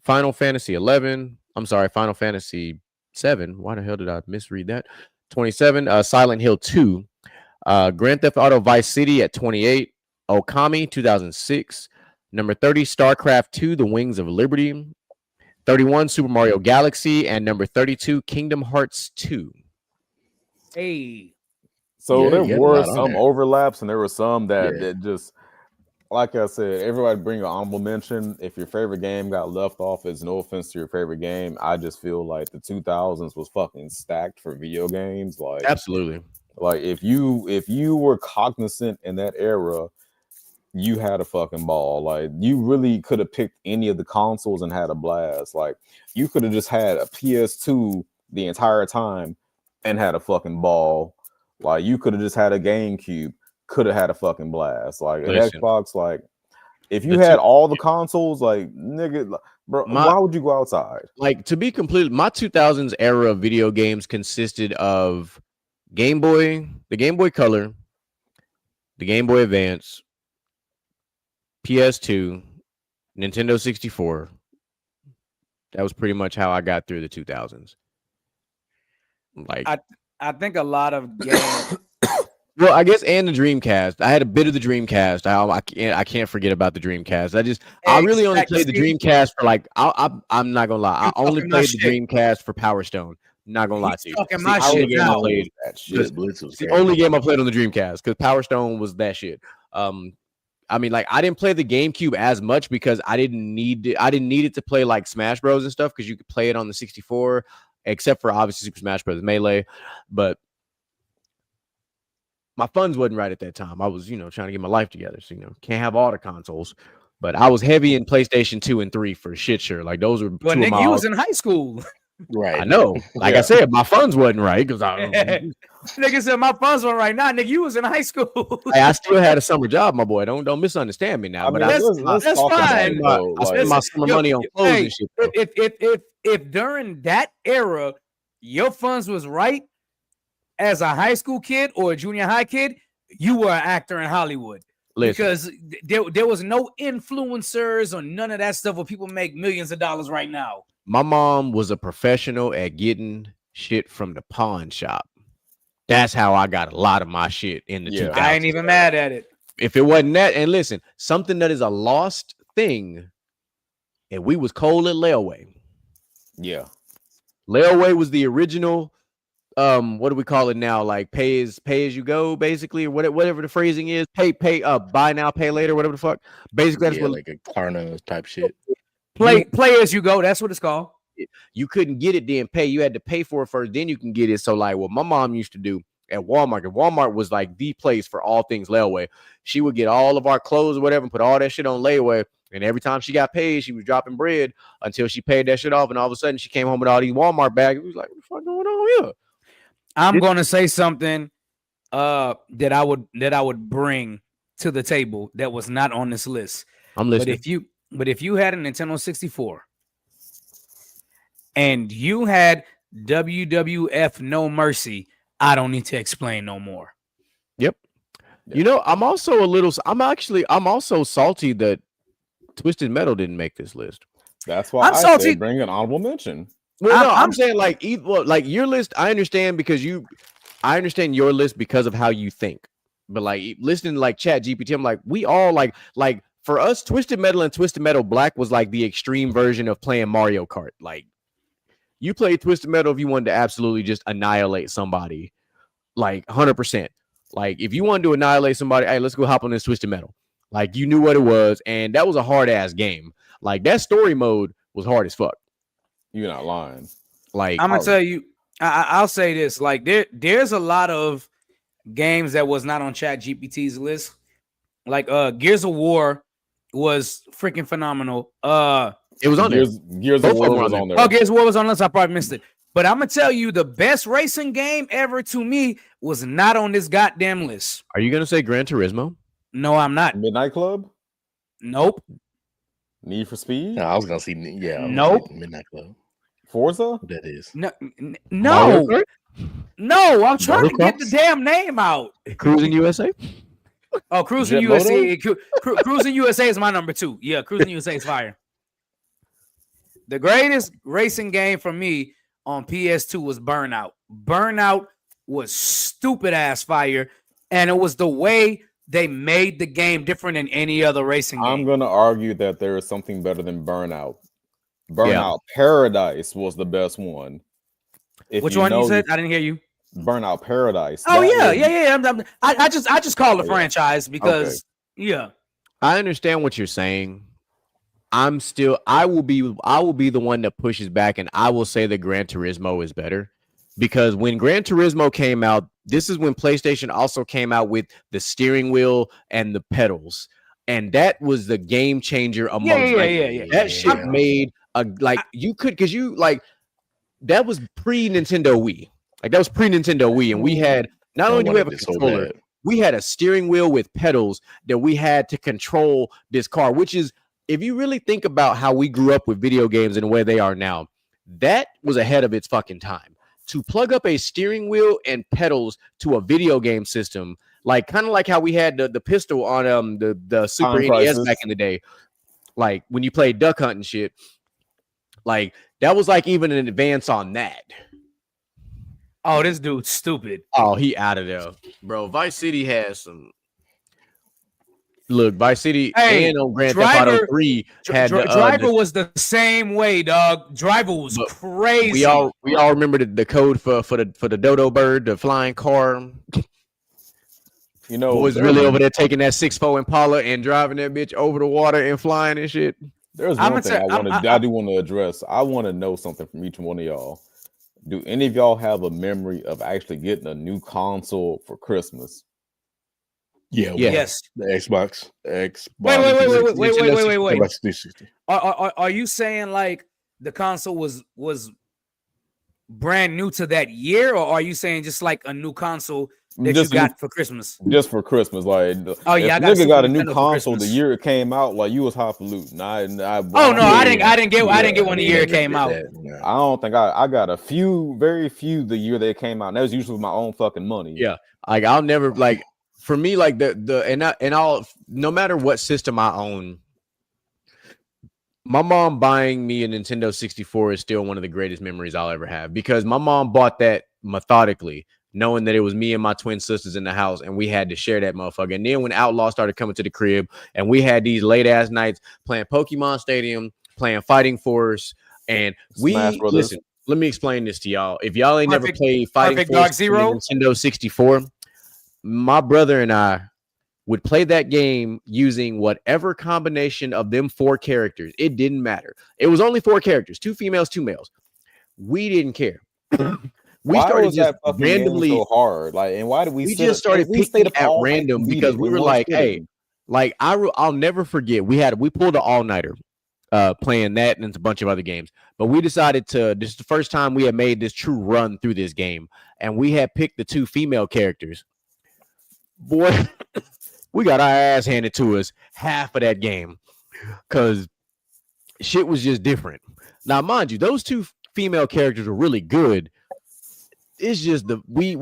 Final Fantasy 11. I'm sorry, Final Fantasy 7. Why the hell did I misread that? 27, Silent Hill 2, Grand Theft Auto Vice City at 28, Okami 2006, number 30, StarCraft 2: The Wings of Liberty, 31, Super Mario Galaxy, and number 32, Kingdom Hearts 2. Hey. So there you had a were lot on some there. overlaps, and there were some that, Yeah. that just, like I said, everybody bring an honorable mention. If your favorite game got left off, it's no offense to your favorite game. I just feel like the 2000s was fucking stacked for video games. Like Absolutely. Like if you were cognizant in that era, you had a fucking ball. Like you really could have picked any of the consoles and had a blast. Like you could have just had a PS2 the entire time and had a fucking ball. Like you could have just had a GameCube, could have had a fucking blast. Like an Listen, Xbox, like if you the had two, all the consoles, like nigga, bro, my why would you go outside? like to be complete, my 2000s era of video games consisted of Game Boy, the Game Boy Color, the Game Boy Advance, PS2, Nintendo 64. That was pretty much how I got through the 2000s. Like, I think a lot of games. well, I guess, and the Dreamcast. I had a bit of the Dreamcast. I can't forget about the Dreamcast. I really only played the Dreamcast for like. I'm not gonna lie. I only played the Dreamcast for Power Stone. Not gonna lie to you. Talking my shit now. That shit. Blitz was the only game I played on the Dreamcast because Power Stone was that shit. I mean, like I didn't play the GameCube as much because I didn't need it to play like Smash Bros and stuff because you could play it on the 64, except for obviously Super Smash Bros. Melee. But my funds wasn't right at that time. I was, trying to get my life together. So, can't have all the consoles. But I was heavy in PlayStation 2 and 3 for shit sure. Like those were But Nick, you was in high school. Right. I know. Like I said, my funds wasn't right because Nigga said my funds weren't right now. Nigga, you was in high school. I still had a summer job, my boy. Don't misunderstand me now. I But mean, that's talk about fine. it, though. I spent my summer money on clothes and shit. If during that era your funds was right as a high school kid or a junior high kid, you were an actor in Hollywood. Listen, Because there was no influencers or none of that stuff where people make millions of dollars right now. my mom was a professional at getting shit from the pawn shop. That's how I got a lot of my shit in the 2000s. I ain't even mad at it. If it wasn't that, and listen, something that is a lost thing, and we was cold at layaway. Yeah. Layaway was the original. What do we call it now? Like pay as you go, basically, or whatever the phrasing is. Buy now, pay later, whatever the fuck. Basically, that's what like a Klarna type shit. Play as you go. That's what it's called. You couldn't get it then pay. You had to pay for it first, then you can get it. So like what my mom used to do at Walmart, and Walmart was like the place for all things layaway. She would get all of our clothes or whatever and put all that shit on layaway. And every time she got paid, she was dropping bread until she paid that shit off. And all of a sudden she came home with all these Walmart bags. It was like, what the fuck going on here? I'm gonna say something that I would bring to the table that was not on this list. I'm listening. But if you had a Nintendo 64 and you had WWF No Mercy, I don't need to explain no more. Yep. I'm also salty that Twisted Metal didn't make this list. That's why I'm I salty. said bring an honorable mention. Well, no, I'm saying like your list. I understand because I understand your list because of how you think. But like listening to like Chat GPT, I'm like, we all like for us, Twisted Metal and Twisted Metal Black was like the extreme version of playing Mario Kart. Like you play Twisted Metal if you wanted to absolutely just annihilate somebody, like 100%. Like if you wanted to annihilate somebody, hey, let's go hop on this Twisted Metal. Like you knew what it was, and that was a hard ass game. Like that story mode was hard as fuck. You're not lying. Like I'm gonna tell you, I'll say this: like there's a lot of games that was not on Chat GPT's list. Like Gears of War was freaking phenomenal. It was on Gears of War was on there. Oh, Gears of War was on the list. I probably missed it. But I'm gonna tell you, the best racing game ever to me was not on this goddamn list. Are you gonna say Gran Turismo? No, I'm not. Midnight Club? Nope. Need for Speed? No, I was gonna see. Yeah. Nope. Midnight Club. Forza? That is. No. Mario No. I'm trying to get the damn name out. Cruising USA? Oh, Cruising USA. Cruising USA is my number 2. Yeah, Cruising USA is fire. The greatest racing game for me on PS2 was Burnout. Burnout was stupid ass fire, and it was the way they made the game different than any other racing game. I'm gonna argue that there is something better than Burnout. Burnout Paradise was the best one. Which one you said? I didn't hear you. Burnout Paradise. Oh yeah. I just call it a franchise because yeah. I understand what you're saying. I will be the one that pushes back, and I will say that Gran Turismo is better because when Gran Turismo came out, this is when PlayStation also came out with the steering wheel and the pedals. And that was the game changer amongst that shit made a like you could because you like that was pre-Nintendo Wii. Like that was pre-Nintendo Wii, and we had not only do we have a controller, we had a steering wheel with pedals that we had to control this car, which is if you really think about how we grew up with video games and where they are now, that was ahead of its fucking time. To plug up a steering wheel and pedals to a video game system, like kind of like how we had the pistol on the Super NES back in the day, like when you played Duck Hunt and shit, like that was like even an advance on that. Oh, this dude's stupid. Oh, he out of there, bro. Vice City has some. Look, Vice City and on Grand Theft Auto 3 had Driver was the same way, dog. Driver was crazy. We all remember the code for the dodo bird, the flying car. You know, was really over there taking that 6.4 Impala and driving that bitch over the water and flying and shit. There's one thing I do want to address. I want to know something from each one of y'all. Do any of y'all have a memory of actually getting a new console for Christmas? Yeah. Yes. The Xbox. Wait. Are you saying like the console was brand new to that year, or are you saying just like a new console that you got for Christmas? Just for Christmas, like I got a new console the year it came out. Like you was highfalutin. I didn't get one the year it came out. I don't think I got very few the year they came out. And that was usually my own fucking money. Yeah, like I'll never like. For me, like no matter what system I own, my mom buying me a Nintendo 64 is still one of the greatest memories I'll ever have because my mom bought that methodically, knowing that it was me and my twin sisters in the house and we had to share that motherfucker. And then when Outlaw started coming to the crib and we had these late ass nights playing Pokemon Stadium, playing Fighting Force, and listen, let me explain this to y'all. If y'all ain't never played Fighting Force on Nintendo 64, my brother and I would play that game using whatever combination of them 4 characters. It didn't matter. It was only 4 characters, 2 females, 2 males. We didn't care. We started just randomly so hard. Like, and why did we just started picking at random because we were like, hey, like I'll never forget. We pulled an all-nighter playing that and a bunch of other games. But we decided this is the first time we had made this true run through this game. And we had picked the 2 female characters. Boy, we got our ass handed to us half of that game because shit was just different. Now, mind you, those 2 female characters were really good. It's just me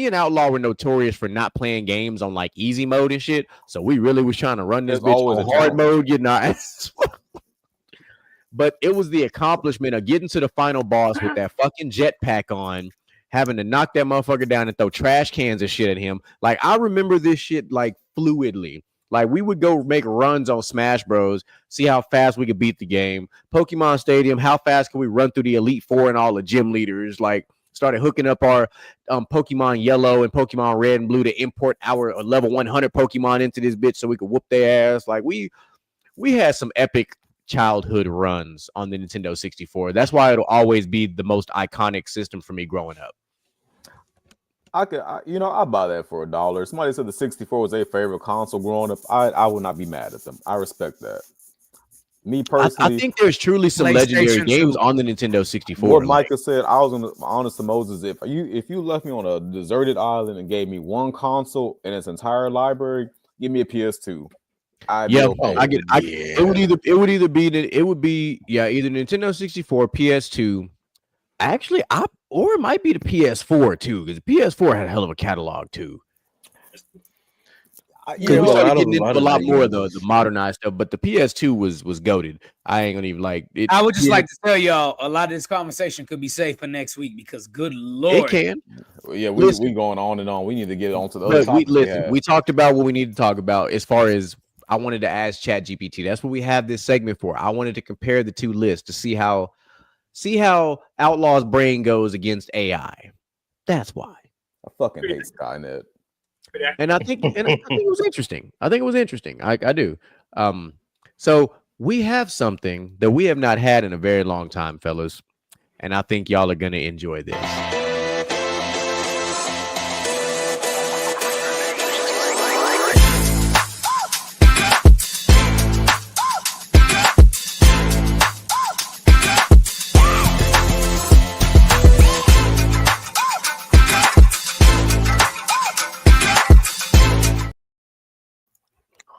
and Outlaw were notorious for not playing games on like easy mode and shit. So we really was trying to run this bitch on hard mode, getting our ass. But it was the accomplishment of getting to the final boss with that fucking jetpack on, having to knock that motherfucker down and throw trash cans and shit at him. Like, I remember this shit, like, fluidly. Like, we would go make runs on Smash Bros., see how fast we could beat the game. Pokemon Stadium, how fast can we run through the Elite Four and all the gym leaders? Like, started hooking up our Pokemon Yellow and Pokemon Red and Blue to import our level 100 Pokemon into this bitch so we could whoop their ass. Like, we had some epic childhood runs on the Nintendo 64. That's why it'll always be the most iconic system for me growing up. I buy that for $1. Somebody said the 64 was their favorite console growing up. I would not be mad at them. I respect that. Me personally, I think there's truly some legendary games on the Nintendo 64. What Micah said, I was gonna honest to Moses. If you left me on a deserted island and gave me one console and its entire library, give me a PS2. It would either be either Nintendo 64, PS2. Actually, or it might be the PS4 too, because the PS4 had a hell of a catalog too. We started getting into a lot more of the modernized stuff, but the PS2 was goated. I ain't gonna even like it. I would just like to tell y'all a lot of this conversation could be saved for next week because good Lord. It can. Yeah, we going on and on. We need to get on to the other topics. We talked about what we need to talk about as far as I wanted to ask ChatGPT. That's what we have this segment for. I wanted to compare the 2 lists to see how Outlaw's brain goes against AI. That's why. I fucking hate Skynet. And I think it was interesting. I do. So we have something that we have not had in a very long time, fellas. And I think y'all are going to enjoy this.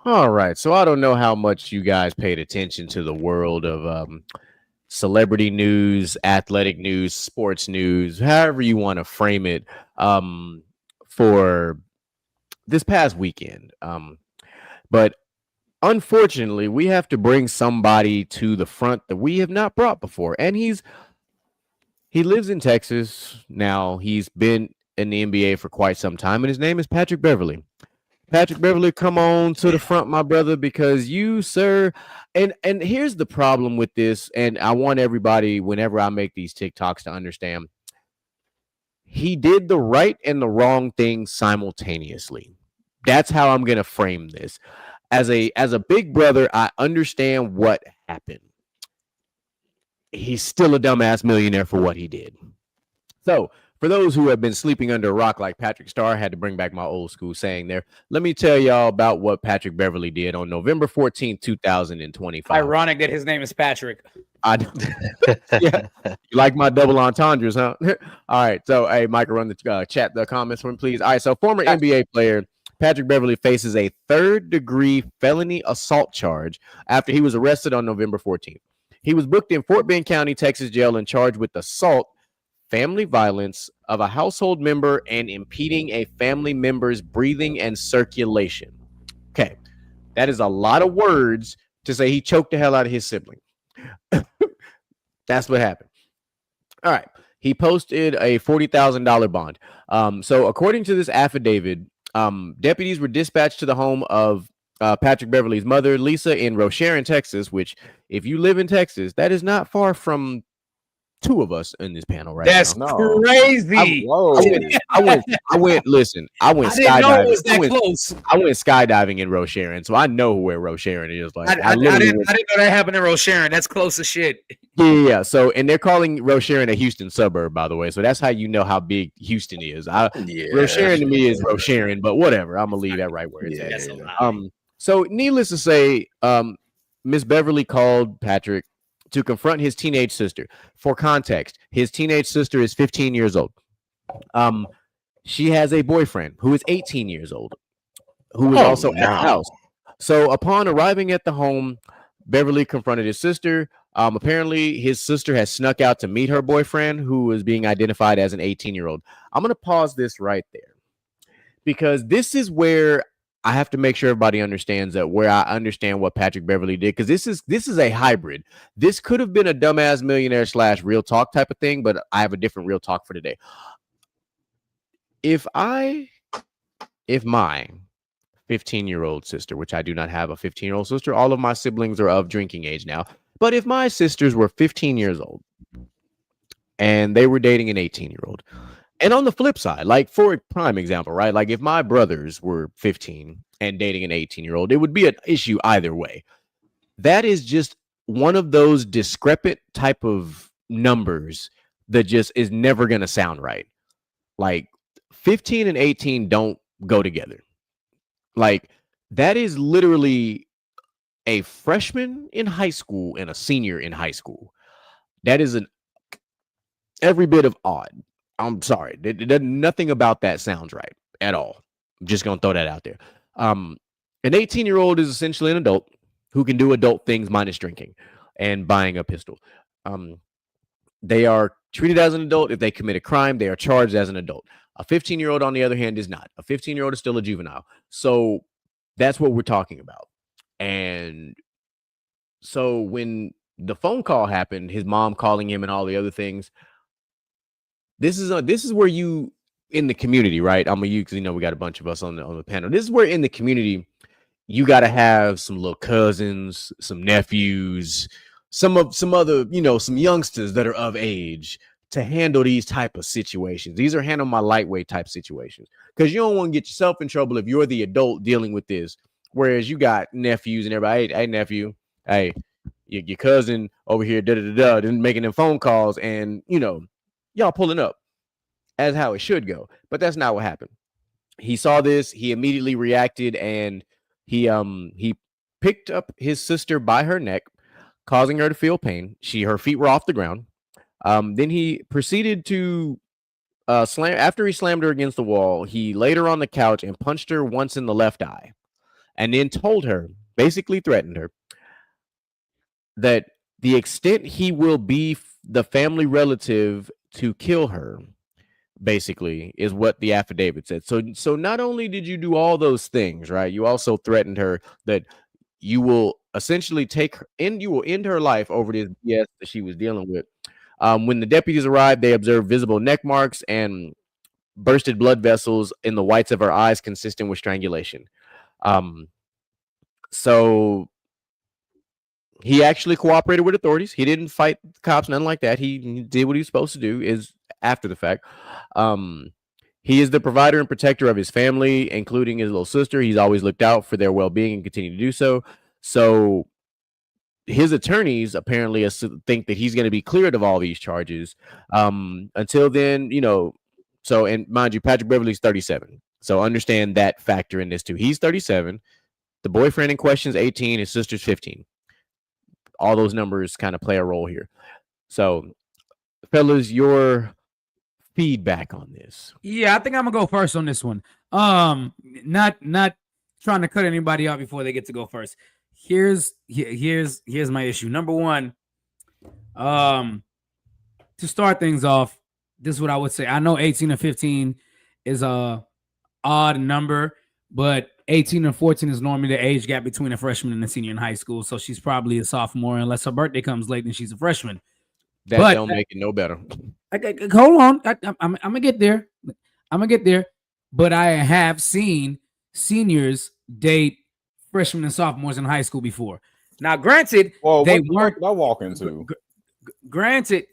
All right. So I don't know how much you guys paid attention to the world of celebrity news, athletic news, sports news, however you want to frame it, for this past weekend. But unfortunately, we have to bring somebody to the front that we have not brought before. And he lives in Texas now. He's been in the NBA for quite some time, and his name is Patrick Beverly. Patrick Beverly, come on to the front, my brother, because you, sir, and here's the problem with this, and I want everybody, whenever I make these TikToks, to understand he did the right and the wrong thing simultaneously. That's how I'm gonna frame this. As a big brother, I understand what happened. He's still a dumbass millionaire for what he did. So, for those who have been sleeping under a rock like Patrick Starr, I had to bring back my old school saying there. Let me tell y'all about what Patrick Beverly did on November 14th, 2025. Ironic that his name is Patrick. Yeah, you like my double entendres, huh? All right. So, hey, Michael, run the chat, the comments for me, please. All right. So, former NBA player Patrick Beverly faces a third-degree felony assault charge after he was arrested on November 14th. He was booked in Fort Bend County, Texas jail and charged with assault, family violence of a household member, and impeding a family member's breathing and circulation. Okay, that is a lot of words to say he choked the hell out of his sibling. That's what happened. All right, he posted a $40,000 bond. So according to this affidavit, deputies were dispatched to the home of Patrick Beverly's mother, Lisa, in Rocheron, Texas, which, if you live in Texas, that is not far from two of us in this panel right That's now. crazy. I went. Listen, I went I didn't know it was skydiving. that close. I went skydiving in Rocheron, so I know where Rocheron is. Like, I didn't know that happened in Rocheron. That's close as shit. Yeah. So, and they're calling Rocheron a Houston suburb, by the way. So that's how you know how big Houston is. Rocheron to me is Rocheron, but whatever. I'm gonna leave that right where it's at. So, needless to say, Miss Beverly called Patrick to confront his teenage sister. For context, his teenage sister is 15 years old. She has a boyfriend who is 18 years old, who is also at the house. So upon arriving at the home, Beverly confronted his sister. Apparently, his sister has snuck out to meet her boyfriend, who is being identified as an 18-year-old. I'm going to pause this right there, because this is where I have to make sure everybody understands that, where I understand what Patrick Beverly did, because this is a hybrid. This could have been a dumbass millionaire / real talk type of thing, but I have a different real talk for today. If my 15-year-old sister, which I do not have a 15-year-old sister, all of my siblings are of drinking age now, but if my sisters were 15 years old and they were dating an 18-year-old, and on the flip side, like for a prime example, right? Like if my brothers were 15 and dating an 18-year-old, it would be an issue either way. That is just one of those discrepant type of numbers that just is never going to sound right. Like 15 and 18 don't go together. Like that is literally a freshman in high school and a senior in high school. That is every bit of odd. I'm sorry. Nothing about that sounds right at all. I'm just going to throw that out there. An 18-year-old is essentially an adult who can do adult things minus drinking and buying a pistol. They are treated as an adult. If they commit a crime, they are charged as an adult. A 15-year-old, on the other hand, is not. A 15-year-old is still a juvenile. So that's what we're talking about. And so when the phone call happened, his mom calling him and all the other things, this is where you in the community, right? I'm gonna use, because we got a bunch of us on the panel. This is where in the community you got to have some little cousins, some nephews, some other, some youngsters that are of age to handle these type of situations. These are handle my lightweight type situations, because you don't want to get yourself in trouble if you're the adult dealing with this. Whereas you got nephews and everybody, hey nephew, hey, your cousin over here, making them phone calls, and y'all pulling up as how it should go. But that's not what happened. He saw this, he immediately reacted, and he picked up his sister by her neck, causing her to feel pain. Her feet were off the ground. Then he proceeded to slam. After he slammed her against the wall, he laid her on the couch and punched her once in the left eye. and then told her, basically threatened her, that the extent he will be the family relative to kill her, basically, is what the affidavit said. So not only did you do all those things, right? You also threatened her that you will essentially take her and you will end her life over this BS that she was dealing with. When the deputies arrived, they observed visible neck marks and bursted blood vessels in the whites of her eyes, consistent with strangulation. So he actually cooperated with authorities. He didn't fight the cops, nothing like that. He did what he was supposed to do. Is after the fact. He is the provider and protector of his family, including his little sister. He's always looked out for their well-being and continue to do so. So his attorneys apparently think that he's going to be cleared of all these charges. Until then, so, and mind you, Patrick Beverly's 37. So understand that factor in this too. He's 37. The boyfriend in question is 18. His sister's 15. All those numbers kind of play a role here. So, fellas, your feedback on this? Yeah, I think I'm gonna go first on this one. Not trying to cut anybody out before they get to go first. Here's my issue. Number one, to start things off, this is what I would say. I know 18 and 15 is a odd number, but 18 and 14 is normally the age gap between a freshman and a senior in high school. So she's probably a sophomore, unless her birthday comes late and she's a freshman. That don't make it no better. Hold on. I'm going to get there. But I have seen seniors date freshmen and sophomores in high school before. Now, granted, they weren't. I walk into. Granted,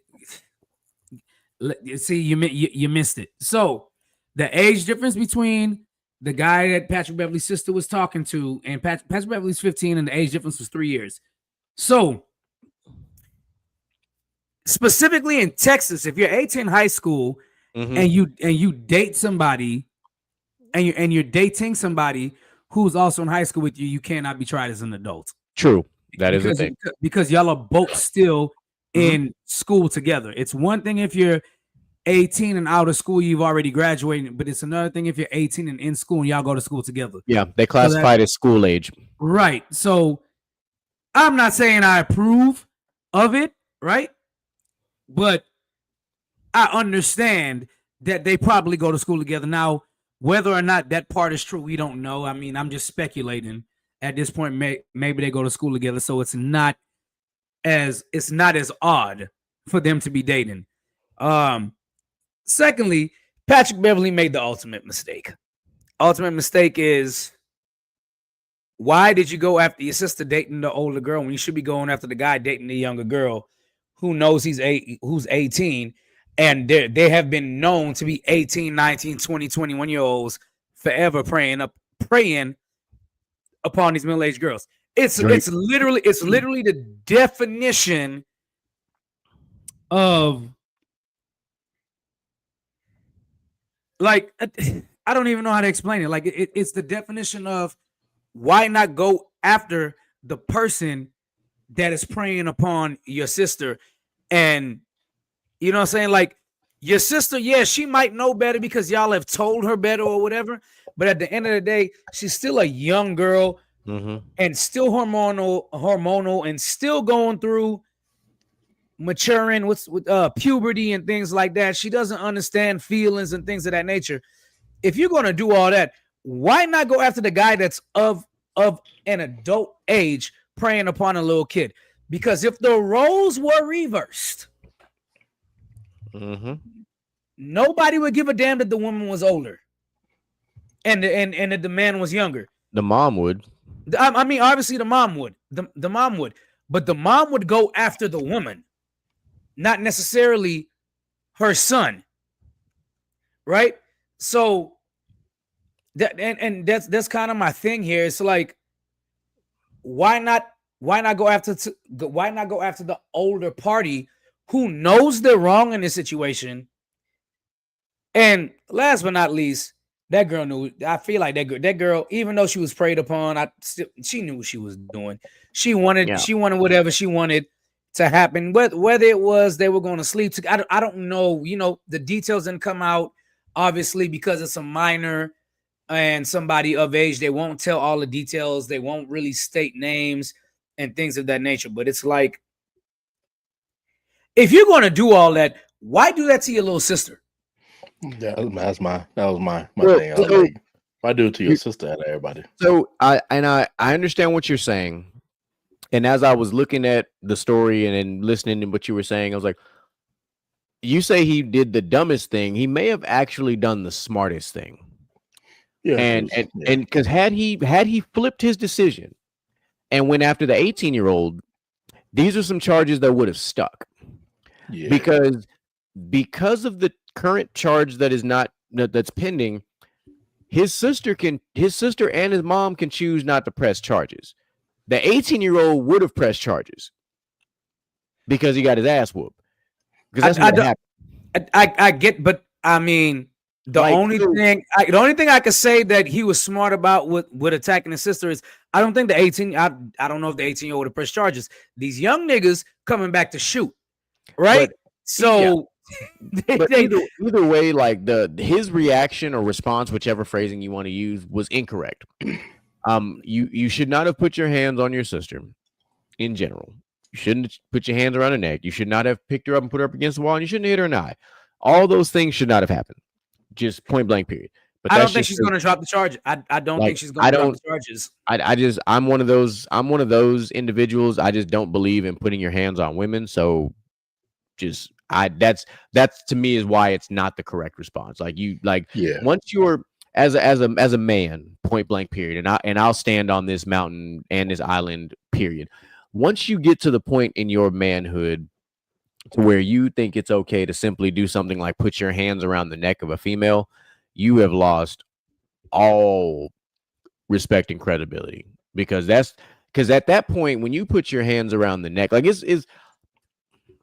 see, you missed it. So the age difference between the guy that Patrick Beverly's sister was talking to and Patrick Beverly's 15, and the age difference was 3 years. So specifically in Texas, if you're 18 in high school and you date somebody and you're dating somebody who's also in high school with you, you cannot be tried as an adult. True. That is a thing. Because y'all are both still in school together. It's one thing if you're 18 and out of school, you've already graduated, but it's another thing if you're 18 and in school and y'all go to school together. Yeah, they classify it as school age. Right. So I'm not saying I approve of it, right? But I understand that they probably go to school together. Now, whether or not that part is true, we don't know. I mean, I'm just speculating at this point. Maybe they go to school together, so it's not as odd for them to be dating. Secondly, Patrick Beverly made the ultimate mistake. Ultimate mistake is, why did you go after your sister dating the older girl when you should be going after the guy dating the younger girl who knows who's 18, and they have been known to be 18, 19, 20, 21-year-olds forever preying upon these middle-aged girls. It's literally the definition of, like, I don't even know how to explain it. Like, it's the definition of, why not go after the person that is preying upon your sister? And you know what I'm saying? Like, your sister, yeah, she might know better because y'all have told her better or whatever. But at the end of the day, she's still a young girl and still hormonal and still going through maturing with puberty and things like that. She doesn't understand feelings and things of that nature. If you're going to do all that, why not go after the guy that's of an adult age preying upon a little kid? Because if the roles were reversed, nobody would give a damn that the woman was older and that the man was younger. The mom would. I mean, obviously the mom would. The mom would. But the mom would go after the woman, not necessarily her son. Right? So that's kind of my thing here. It's like, why not go after the older party who knows they're wrong in this situation? And last but not least, that girl knew. I feel like that girl, even though she was preyed upon, she knew what she was doing. She wanted whatever she wanted to happen. Whether it was they were going to sleep together, I don't know. You know, the details didn't come out, obviously, because it's a minor and somebody of age, they won't tell all the details. They won't really state names and things of that nature. But it's like, if you're going to do all that, why do that to your little sister? Yeah, that was my Well, thing. I was so- like, why do it to your sister out of everybody? So I understand what you're saying, and as I was looking at the story and then listening to what you were saying, I was like, you say he did the dumbest thing. He may have actually done the smartest thing. Yeah, And because had he flipped his decision and went after the 18-year-old, these are some charges that would have stuck. yeah, Because of the current charge that's pending, his sister and his mom can choose not to press charges. The 18-year-old would have pressed charges because he got his ass whooped. Because that's what happened. I get, but I mean, the only thing I could say that he was smart about with attacking his sister is, I don't think the 18. I don't know if the 18-year-old would have pressed charges. These young niggas coming back to shoot, right? But either way, like his reaction or response, whichever phrasing you want to use, was incorrect. You should not have put your hands on your sister. In general, you shouldn't put your hands around her neck. You should not have picked her up and put her up against the wall, and you shouldn't hit her in the eye. All those things should not have happened. Just point blank, period. But I don't think she's going to drop the charge. I don't think she's going to drop the charges. I'm one of those individuals. I just don't believe in putting your hands on women. So that's to me is why it's not the correct response. Once you're as a man, point blank, period. And I'll stand on this mountain and this island, period. Once you get to the point in your manhood to where you think it's okay to simply do something like put your hands around the neck of a female, you have lost all respect and credibility, because at that point, when you put your hands around the neck, like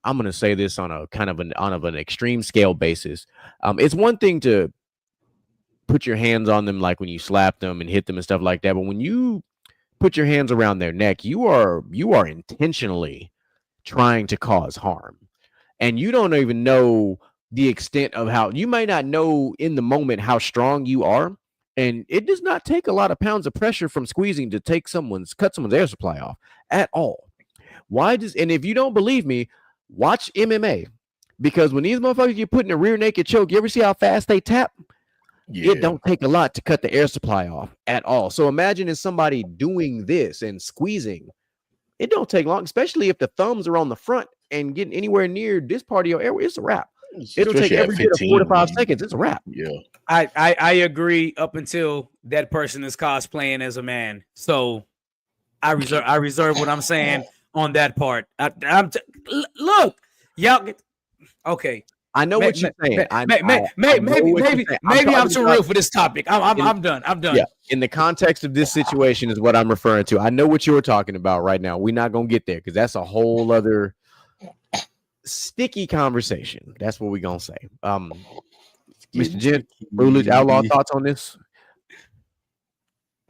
I'm going to say this on a kind of an extreme scale basis. It's one thing to put your hands on them, like when you slap them and hit them and stuff like that. But when you put your hands around their neck, you are intentionally trying to cause harm. And you don't even know the extent of how you might not know in the moment how strong you are. And it does not take a lot of pounds of pressure from squeezing to cut someone's air supply off at all. And if you don't believe me, watch MMA, because when these motherfuckers get put in a rear naked choke, you ever see how fast they tap? Yeah. It don't take a lot to cut the air supply off at all. So imagine if somebody doing this and squeezing, it don't take long, especially if the thumbs are on the front and getting anywhere near this part of your airway, it's a wrap. It'll take every bit of 4 to 5 seconds. It's a wrap. Yeah. I agree up until that person is cosplaying as a man. So I reserve what I'm saying on that part. Look, y'all. Okay. I know what you're saying. Maybe I'm too real for this topic. I'm done. Yeah. In the context of this situation is what I'm referring to. I know what you're talking about right now. We're not gonna get there because that's a whole other sticky conversation. That's what we're gonna say. Mr. Jen, Rulage Outlaw, thoughts on this?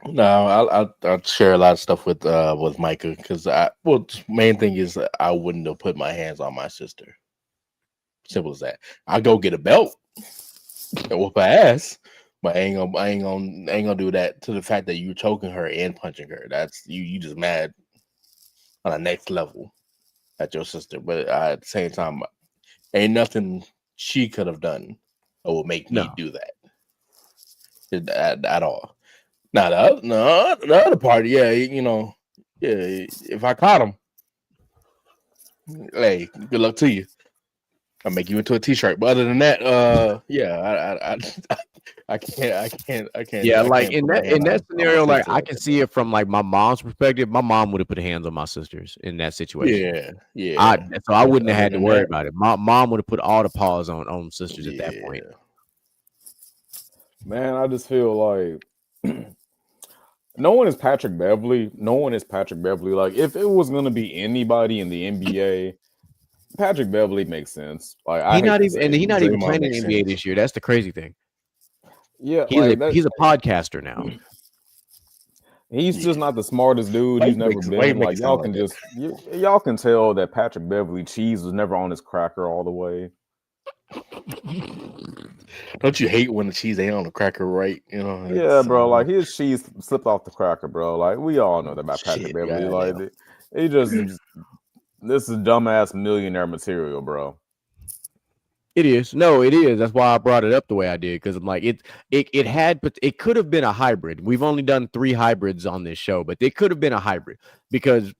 No, I'll share a lot of stuff with Micah, because main thing is I wouldn't have put my hands on my sister. Simple as that. I go get a belt and whoop her ass, but I ain't gonna do that to the fact that you choking her and punching her. That's you just mad on the next level at your sister. But at the same time, ain't nothing she could have done that would make me do that at all. Now the other part, if I caught him, hey, good luck to you. I'll make you into a t-shirt. But other than that, I can't. Yeah, like in that scenario, like I can see it from like my mom's perspective. My mom would have put hands on my sisters in that situation. Yeah. So I wouldn't have had to worry about it. My mom would have put all the paws on sisters at that point. Man, I just feel like no one is Patrick Beverly. Like, if it was gonna be anybody in the NBA, Patrick Beverly makes sense. Like, he's not even playing in the NBA this year. That's the crazy thing. Yeah, he's a podcaster now. He's just not the smartest dude. He's never been. Like, y'all can tell that Patrick Beverly cheese was never on his cracker all the way. Don't you hate when the cheese ain't on the cracker right? You know. Yeah, bro. Like his cheese slipped off the cracker, bro. Like we all know that about Patrick Shit, Beverly. goddamn. Like he just this is dumbass millionaire material, bro. It is. No, it is. That's why I brought it up the way I did, because I'm like, it had, but it could have been a hybrid. We've only done 3 hybrids on this show, but it could have been a hybrid because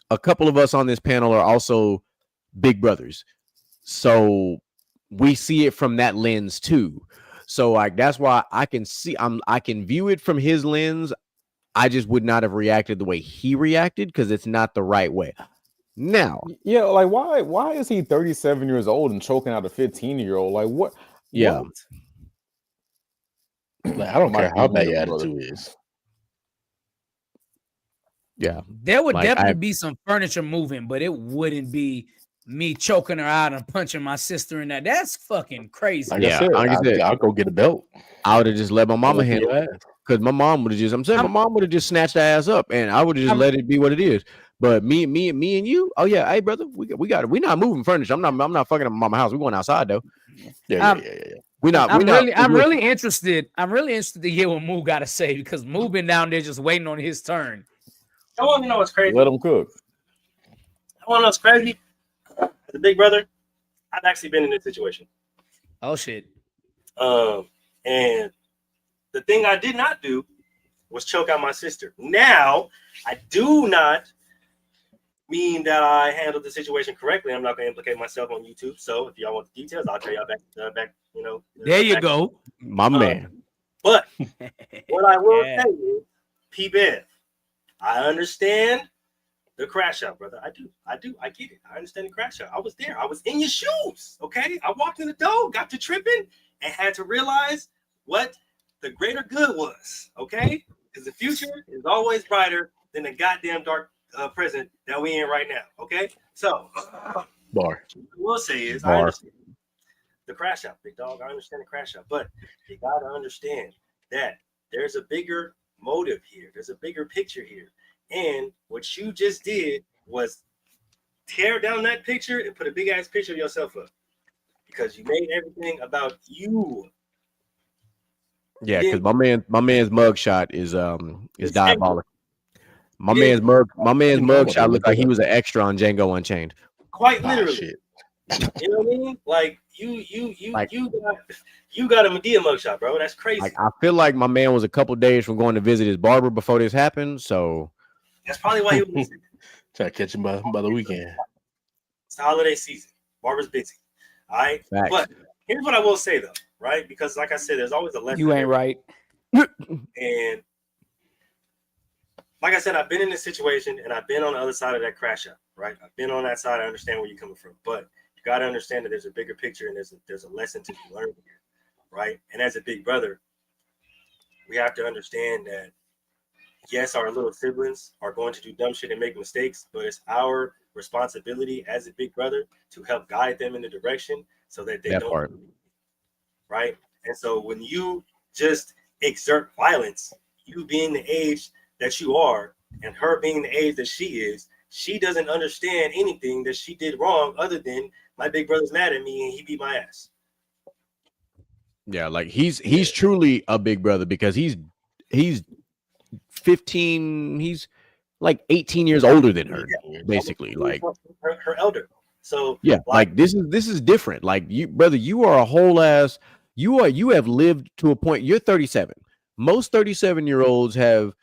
a couple of us on this panel are also big brothers. So we see it from that lens too. So like that's why I can I can view it from his lens. I just would not have reacted the way he reacted because it's not the right way. Now, yeah, like why is he 37 years old and choking out a 15-year-old? Like what? Yeah. What? Like, I don't care how bad your attitude is. Yeah, there would definitely be some furniture moving, but it wouldn't be me choking her out and punching my sister in that. That's fucking crazy. Like I said, I'll go get a belt. I would have just let my mama handle it because my mom would have just. I'm saying my mom would have just snatched the ass up, and I would have just let it be what it is. But me and you, oh yeah, hey brother, we got it. We're not moving furniture. I'm not fucking up my mama's house. We're going outside though. Yeah. I'm really interested. I'm really interested to hear what Moo got to say because Moo been down there just waiting on his turn. I want to know what's crazy. Let him cook. I want to know what's crazy. As a big brother, I've actually been in this situation. Oh shit. And the thing I did not do was choke out my sister. Now, I do not mean that I handled the situation correctly. I'm not going to implicate myself on YouTube. So if y'all want the details, I'll tell y'all back. You know. There you go, my man. But what I will say is, P-Bev, I understand the crash out, brother. I do. I get it. I understand the crash out. I was there. I was in your shoes. Okay. I walked in the door, got to tripping, and had to realize what the greater good was. Okay. Because the future is always brighter than the goddamn dark present that we in right now. Okay. So, Bar. what I will say is, I understand the crash out, big dog. I understand the crash out, but you got to understand that there's a bigger motive here. There's a bigger picture here. And what you just did was tear down that picture and put a big ass picture of yourself up because you made everything about you. Yeah, because my man's mugshot is diabolical. My man's mugshot looked like he was an extra on Django Unchained. Quite literally. You know what I mean? Like you got a Medea mugshot, bro. That's crazy. Like, I feel like my man was a couple days from going to visit his barber before this happened. So that's probably why he was trying to catch him by the weekend. It's the holiday season. Barber's busy. All right. Facts. But here's what I will say though, right? Because like I said, there's always a lesson. You ain't right. And like I said, I've been in this situation and I've been on the other side of that crash out, right? I've been on that side. I understand where you're coming from, but you got to understand that there's a bigger picture and there's a lesson to be learned here, right? And as a big brother, we have to understand that yes, our little siblings are going to do dumb shit and make mistakes, but it's our responsibility as a big brother to help guide them in the direction so that they don't, right? And so when you just exert violence, you being the age that you are and her being the age that she is, she doesn't understand anything that she did wrong other than my big brother's mad at me and he beat my ass. Yeah, like he's truly a big brother because he's 15, he's like 18 years older than her, basically. Like her elder. So yeah, like this is different. Like you, brother, you are a whole ass. You have lived to a point. You're 37. Most 37-year-olds have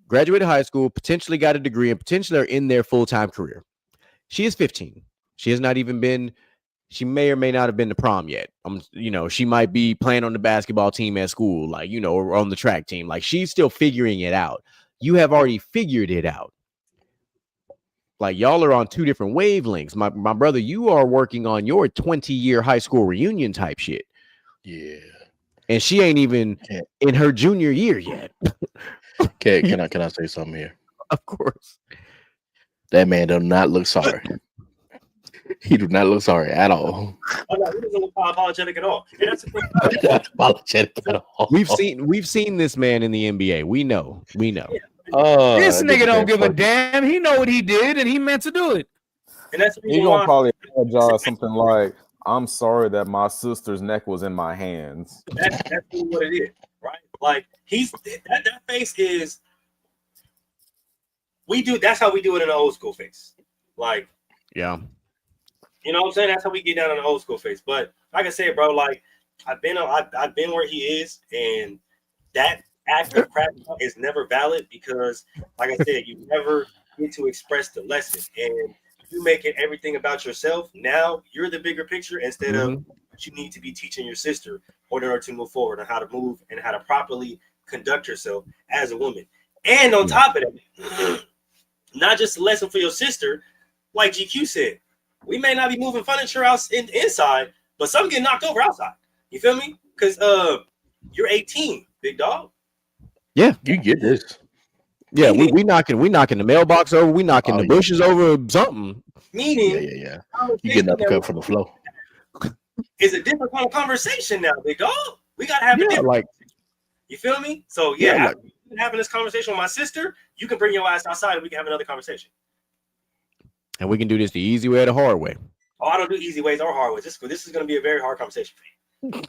graduated high school, potentially got a degree, and potentially are in their full-time career. She is 15. She has not even been. She may or may not have been to prom yet. She might be playing on the basketball team at school, like, or on the track team. Like, she's still figuring it out. You have already figured it out. Like, y'all are on two different wavelengths. My brother, you are working on your 20-year high school reunion type shit. Yeah. And she ain't even in her junior year yet. Okay, can I say something here? Of course. That man does not look sorry. He do not look sorry at all. Oh, no, he doesn't look apologetic at all. And that's the thing. Not apologetic at all. We've seen this man in the NBA. We know. Yeah. This nigga don't give a damn. He know what he did and he meant to do it. And that's the He reason gonna why probably apologize something like, I'm sorry that my sister's neck was in my hands. That's really what it is, right? Like that face is. That's how we do it in the old school face. Like, Yeah. you know what I'm saying? That's how we get down on the old school face. But like I said, bro, like I've been where he is, and that act of crap is never valid because, like I said, you never get to express the lesson. And you making everything about yourself. Now you're the bigger picture instead of what you need to be teaching your sister in order to move forward on how to move and how to properly conduct yourself as a woman. And on top of that, not just a lesson for your sister, like GQ said, we may not be moving furniture inside, but some get knocked over outside. You feel me? Because you're 18, big dog. Yeah, you get this. Yeah, we knocking the mailbox over, we knocking the bushes over, something. Meaning, yeah. You getting up cut from the flow. It's a different kind of conversation now, big dog. We gotta have a different. Like, you feel me? So having this conversation with my sister, you can bring your ass outside and we can have another conversation. And we can do this the easy way or the hard way. Oh, I don't do easy ways or hard ways. This is going to be a very hard conversation for you.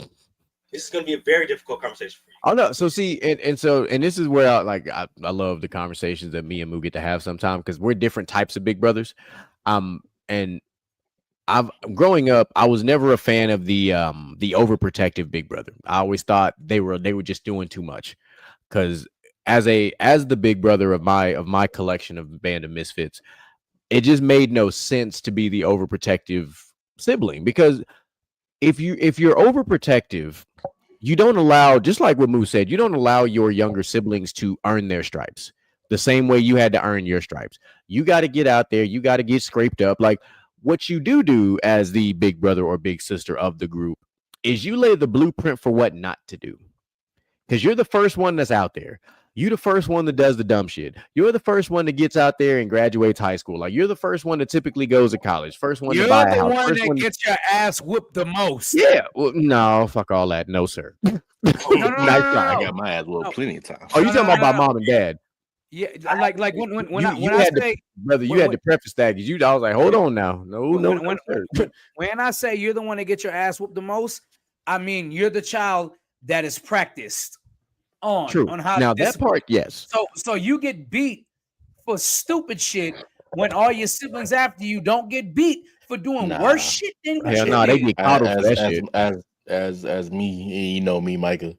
This is going to be a very difficult conversation for you. Oh no, so see, and this is where I love the conversations that me and Moo get to have sometimes because we're different types of big brothers. And growing up, I was never a fan of the overprotective big brother. I always thought they were just doing too much. Because as the big brother of my collection of Band of Misfits, it just made no sense to be the overprotective sibling. Because if you're overprotective, you don't allow, just like what Moo said, you don't allow your younger siblings to earn their stripes the same way you had to earn your stripes. You got to get out there, you got to get scraped up. Like what you do as the big brother or big sister of the group is you lay the blueprint for what not to do. Because you're the first one that's out there. You're the first one that does the dumb shit. You're the first one that gets out there and graduates high school. Like you're the first one that typically goes to college. First one to buy a house. You're the one first that one gets your ass whooped the most. Yeah. Well, no, fuck all that. No, sir. No. I got my ass whooped plenty of times. Oh, you talking about mom and dad? Yeah, like when I had say, brother, you had to preface that because I was like, hold on now. When I say you're the one that gets your ass whooped the most, I mean you're the child that is practiced on how now to that part, yes. So you get beat for stupid shit when all your siblings after you don't get beat for doing worse shit than you. No, they get coddled for that shit. As me, you know me, Micah.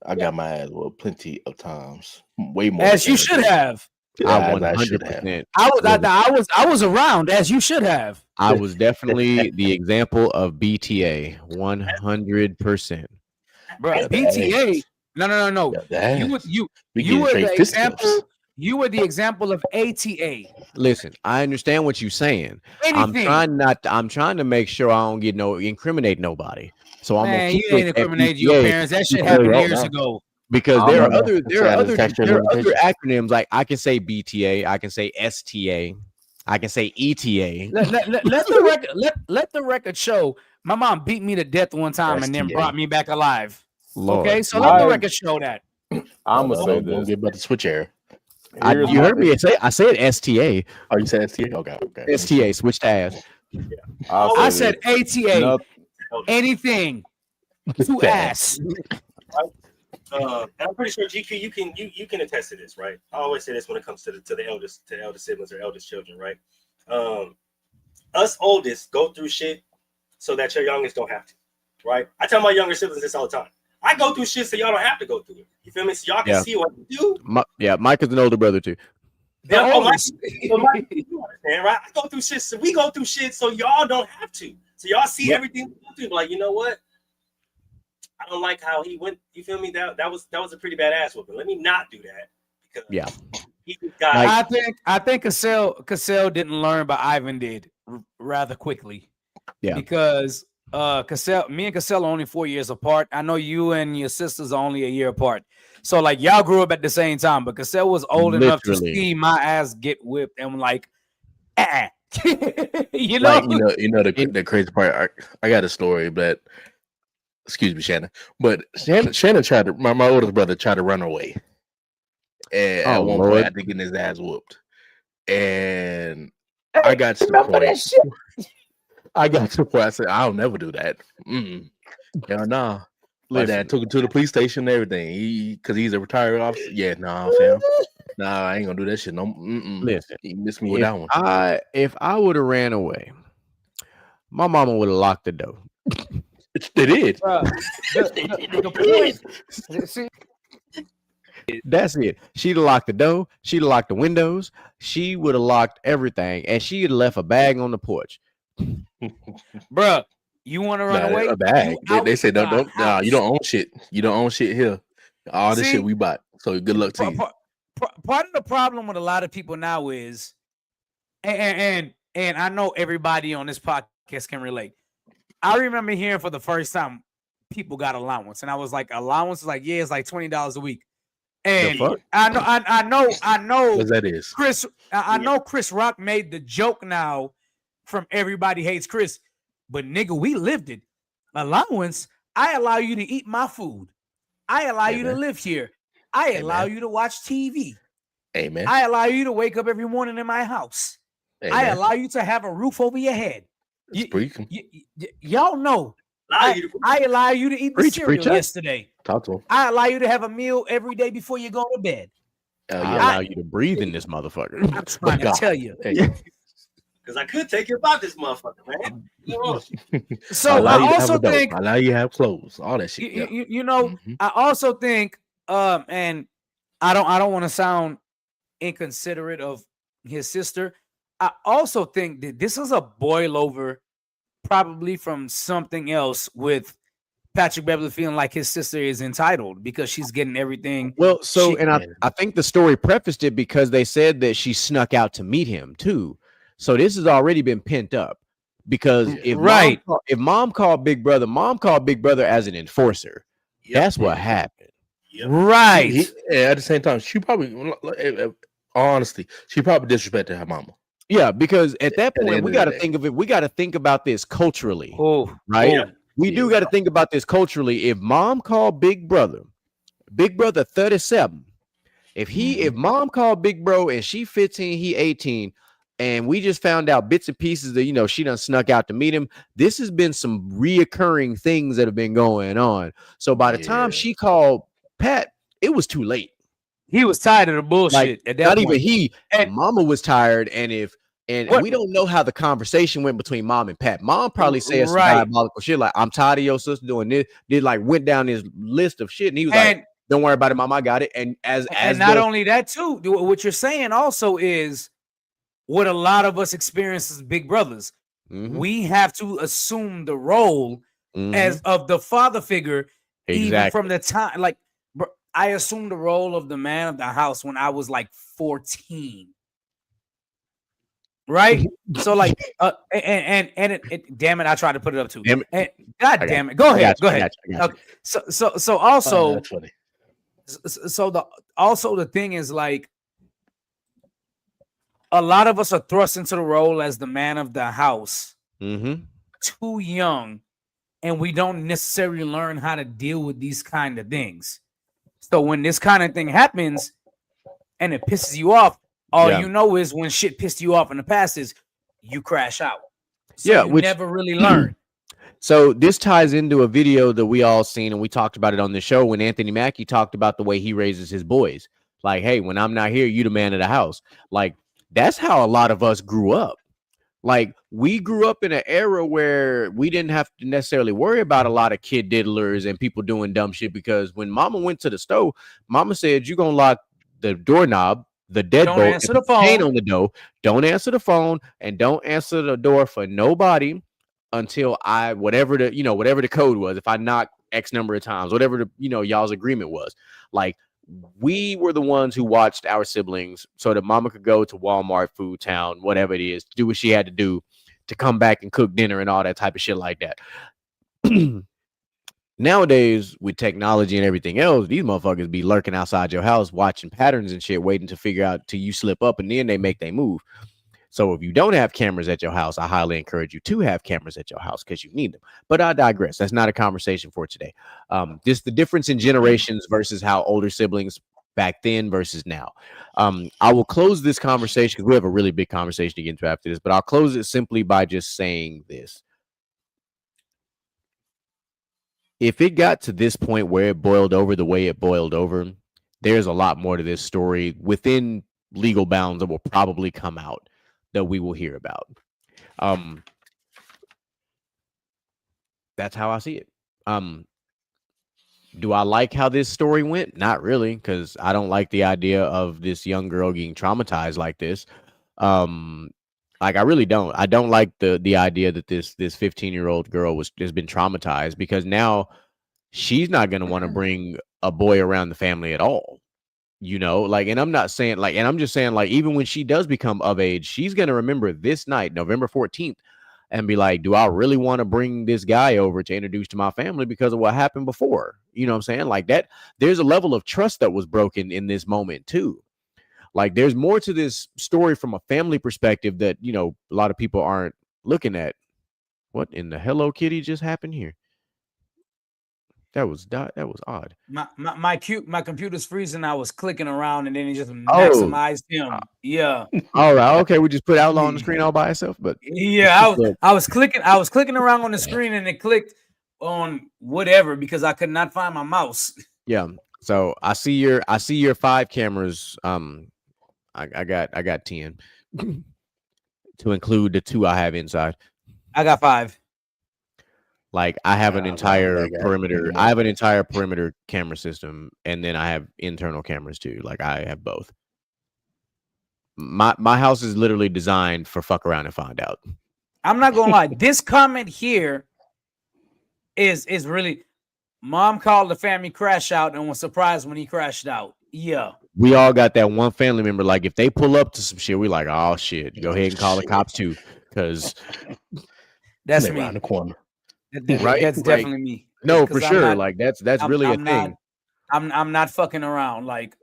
I got my ass whooped plenty of times, way more. As you should have. I 100%. I was around, as you should have. I was definitely the example of BTA, 100%. Bro, BTA. No. You were the example. You were the example of ATA. Listen, I understand what you're saying. Anything. I'm trying to make sure I don't incriminate nobody. So I'm gonna keep you ain't incriminating your parents. That shit happened years ago. Because there are other acronyms. Like I can say BTA, I can say STA, I can say ETA. Let the record show. My mom beat me to death one time and then brought me back alive. Lord. Okay, so let the record show that. I'm gonna say this. Don't get about the switch error. You heard me say. I said STA. Oh, you said STA? Okay. STA. Switch to ass. I said ATA. Anything to ass. And I'm pretty sure GQ, you can attest to this, right? I always say this when it comes to the eldest siblings or eldest children, right? Us oldest go through shit so that your youngest don't have to, right? I tell my younger siblings this all the time. I go through shit so y'all don't have to go through it. You feel me? So y'all can see what you do. Mike is an older brother too. You understand, right? I go through shit, so we go through shit so y'all don't have to. So y'all see everything we go through. Like, you know what? I don't like how he went. You feel me? That was a pretty bad ass whooping. Let me not do that because he got. I think Cassell didn't learn, but Ivan did rather quickly. Yeah, because me and Cassell are only 4 years apart. I know you and your sisters are only a year apart. So like y'all grew up at the same time, but Cassell was old enough to see my ass get whipped and like, you know, the crazy part. I got a story, but. Excuse me, Shannon. But Shannon tried to. My oldest brother tried to run away, and at one point after getting his ass whooped, and I got to the point. I got to the point. I said, I'll never do that. Hell nah. My Listen, dad took him to the police station and everything. Because he's a retired officer. Yeah, nah, fam. Nah, I ain't gonna do that shit. No, listen. he missed me with that one. If I would have ran away, my mama would have locked the door. They did. The point. See, That's it. She'd have locked the door. She'd have locked the windows. She would have locked everything, and she'd have left a bag on the porch. bruh, you want to run away? A bag. You They say out the don't. Nah, you house. don't own shit. You don't own shit here. All this See? shit we bought. So good luck to you. Part of the problem with a lot of people now is, and I know everybody on this podcast can relate. I remember hearing for the first time people got allowance, and I was like, allowance is like, yeah, it's like $20 a week. And fuck? I know What that is. Chris. I know Chris Rock made the joke now from Everybody Hates Chris, but nigga, we lived it. Allowance. I allow you to eat my food. I allow you to live here. I allow you to watch TV. Amen. I allow you to wake up every morning in my house. Amen. I allow you to have a roof over your head. Y'all know. I allow you to eat the cereal yesterday. Talk to him. I allow you to have a meal every day before you go to bed. I allow you to breathe in this motherfucker. I'm trying to tell you. Because I could take you about this motherfucker, man. You know? So I also think I allow you to have clothes, all that shit. You know, I also think, and I don't want to sound inconsiderate of his sister. I also think that this is a boil over, probably from something else, with Patrick Beverly feeling like his sister is entitled because she's getting everything. Well, so I think the story prefaced it because they said that she snuck out to meet him too. So this has already been pent up because if mom called Big Brother as an enforcer. That's what happened. Right. At the same time, she probably, honestly, she probably disrespected her mama. Yeah, because at that point, we got to think of it. We got to think about this culturally, right? We do got to think about this culturally. If mom called Big Brother 37, if mom called Big Bro and she 15, he 18, and we just found out bits and pieces that she done snuck out to meet him. This has been some reoccurring things that have been going on. So by the time she called Pat, it was too late. He was tired of the bullshit. At that not point. Even he. And mama was tired. And we don't know how the conversation went between mom and Pat. Mom probably said some diabolical shit like, "I'm tired of your sister doing this." Did like went down this list of shit, and he was like, "Don't worry about it, mom. I got it." And not only that too, what you're saying also is what a lot of us experience as big brothers. We have to assume the role as of the father figure, even from the time like. I assumed the role of the man of the house when I was like 14. Right? So like damn it, I tried to put it up too. And God damn it. Go ahead. Okay. So also that's funny. So the thing is like a lot of us are thrust into the role as the man of the house too young, and we don't necessarily learn how to deal with these kind of things. So when this kind of thing happens and it pisses you off, all you know is when shit pissed you off in the past is you crash out. So you never really learn. So this ties into a video that we all seen, and we talked about it on the show when Anthony Mackie talked about the way he raises his boys. Like, hey, when I'm not here, you the man of the house. Like, that's how a lot of us grew up. Like, we grew up in an era where we didn't have to necessarily worry about a lot of kid diddlers and people doing dumb shit, because when mama went to the stove, mama said, you're going to lock the doorknob, the deadbolt, don't answer the phone on the door. Don't answer the phone and don't answer the door for nobody until whatever the code was. If I knock X number of times, whatever the, y'all's agreement was. Like, we were the ones who watched our siblings so that mama could go to Walmart, Food Town, whatever it is, do what she had to do to come back and cook dinner and all that type of shit like that. Nowadays, with technology and everything else, these motherfuckers be lurking outside your house, watching patterns and shit, waiting to figure out till you slip up, and then they make their move. So if you don't have cameras at your house, I highly encourage you to have cameras at your house because you need them. But I digress. That's not a conversation for today. Just the difference in generations versus how older siblings back then versus now. I will close this conversation because we have a really big conversation to get into after this, but I'll close it simply by just saying this. If it got to this point where it boiled over the way it boiled over, there's a lot more to this story within legal bounds that will probably come out that we will hear about. That's how I see it. Do I like how this story went? Not really, because I don't like the idea of this young girl getting traumatized like this. Like I really don't. I don't like the idea that this 15-year-old girl has been traumatized, because now she's not going to want to bring a boy around the family at all. You know, like, and I'm not saying like, and I'm just saying like, even when she does become of age, she's going to remember this night, November 14th, and be like, do I really want to bring this guy over to introduce to my family because of what happened before? You know what I'm saying? Like that, there's a level of trust that was broken in this moment too. Like there's more to this story from a family perspective that, you know, a lot of people aren't looking at. What in the Hello Kitty just happened here? That was odd. My computer's freezing. I was clicking around and then it just maximized him. Yeah. All right. Okay. We just put Outlaw on the screen all by itself, but yeah, I was clicking around on the screen and it clicked on whatever because I could not find my mouse. Yeah. So I see your 5 cameras. I got 10 to include the 2 I have inside. I got 5. Like I have an entire perimeter. I have an entire perimeter camera system, and then I have internal cameras too. Like I have both. My house is literally designed for fuck around and find out. I'm not gonna lie. This comment here is really. Mom called the family crash out and was surprised when he crashed out. Yeah. We all got that one family member. Like if they pull up to some shit, we like, oh shit, go ahead and call the cops too, because that's me around the corner. Right? That's Like, definitely me. No, for sure. Like that's really a thing. I'm not fucking around. Like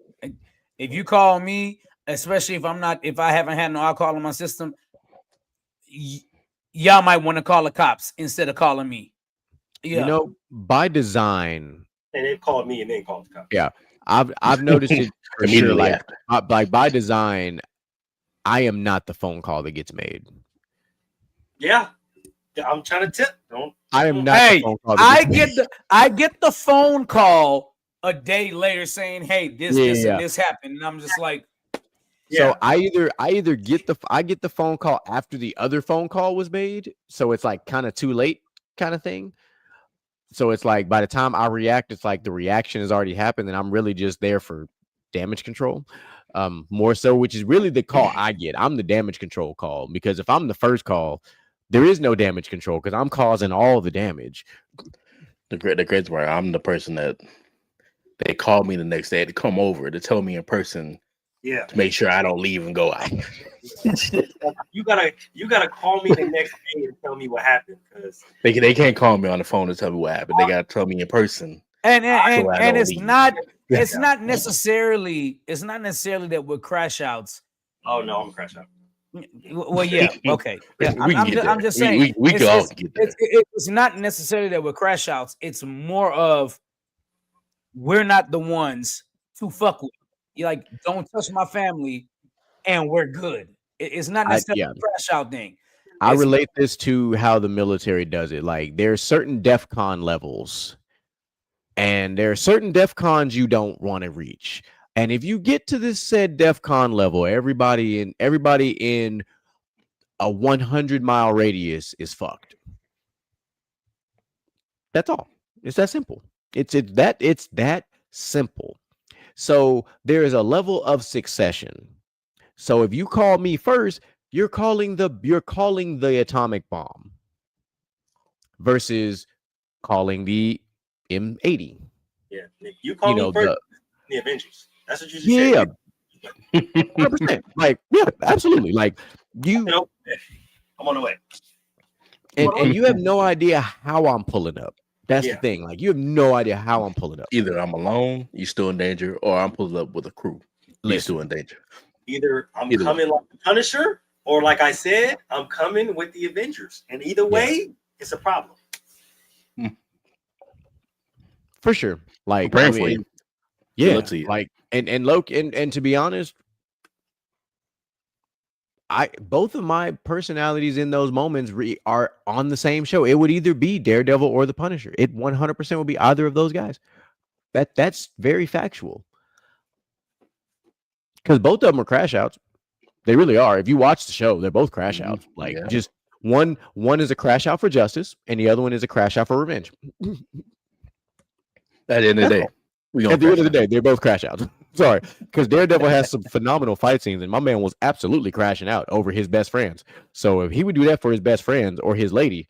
if you call me, especially if I haven't had no alcohol in my system, y'all might want to call the cops instead of calling me. Yeah. You know, by design. And they called me and then called the cops. Yeah. I've noticed it for sure. Like by design, I am not the phone call that gets made. Yeah. I'm trying to tip. I am not. Hey, the phone call I get the phone call a day later saying, "Hey, this and this happened," and I'm just like, So I either get the phone call after the other phone call was made, so it's like kind of too late, kind of thing. So it's like by the time I react, it's like the reaction has already happened, and I'm really just there for damage control. More so, which is really the call I get. I'm the damage control call, because if I'm the first call, there is no damage control because I'm causing all the damage. The crazy part, I'm the person that they call me the next day to come over to tell me in person, to make sure I don't leave and go out. You gotta call me the next day and tell me what happened, because they can't call me on the phone to tell me what happened. They gotta tell me in person. And it's not necessarily that we're crash outs. Oh no, I'm a crash out. Well, yeah, okay. Yeah, I'm just saying we can all get there. It's not necessarily that we're crash outs. It's more of we're not the ones to fuck with. You like, don't touch my family, and we're good. It's not necessarily a crash out thing. I relate this to how the military does it. Like there are certain DEFCON levels, and there are certain DEFCONs you don't want to reach. And if you get to this said DEFCON level, everybody in a 100-mile radius is fucked. That's all. It's that simple. It's that simple. So there is a level of succession. So if you call me first, you're calling the atomic bomb versus calling the M80. Yeah, you call me first, the Avengers. That's what you just said. Yeah, 100%. Like, yeah, absolutely. Like you know, I'm on the way. And you have no idea how I'm pulling up. That's the thing. Like, you have no idea how I'm pulling up. Either I'm alone, you're still in danger, or I'm pulling up with a crew. You're still in danger. Either I'm coming like the Punisher, or like I said, I'm coming with the Avengers. And either way, it's a problem. For sure. Like, I'm praying for you. Yeah, you. like And Loki, and to be honest, both of my personalities in those moments are on the same show. It would either be Daredevil or the Punisher. It 100% would be either of those guys. That's very factual. Because both of them are crash outs. They really are. If you watch the show, they're both crash outs. Like just one is a crash out for justice, and the other one is a crash out for revenge. At the end of the day, at the end of the day, they're both crash outs. Sorry, because Daredevil has some phenomenal fight scenes, and my man was absolutely crashing out over his best friends. So if he would do that for his best friends or his lady,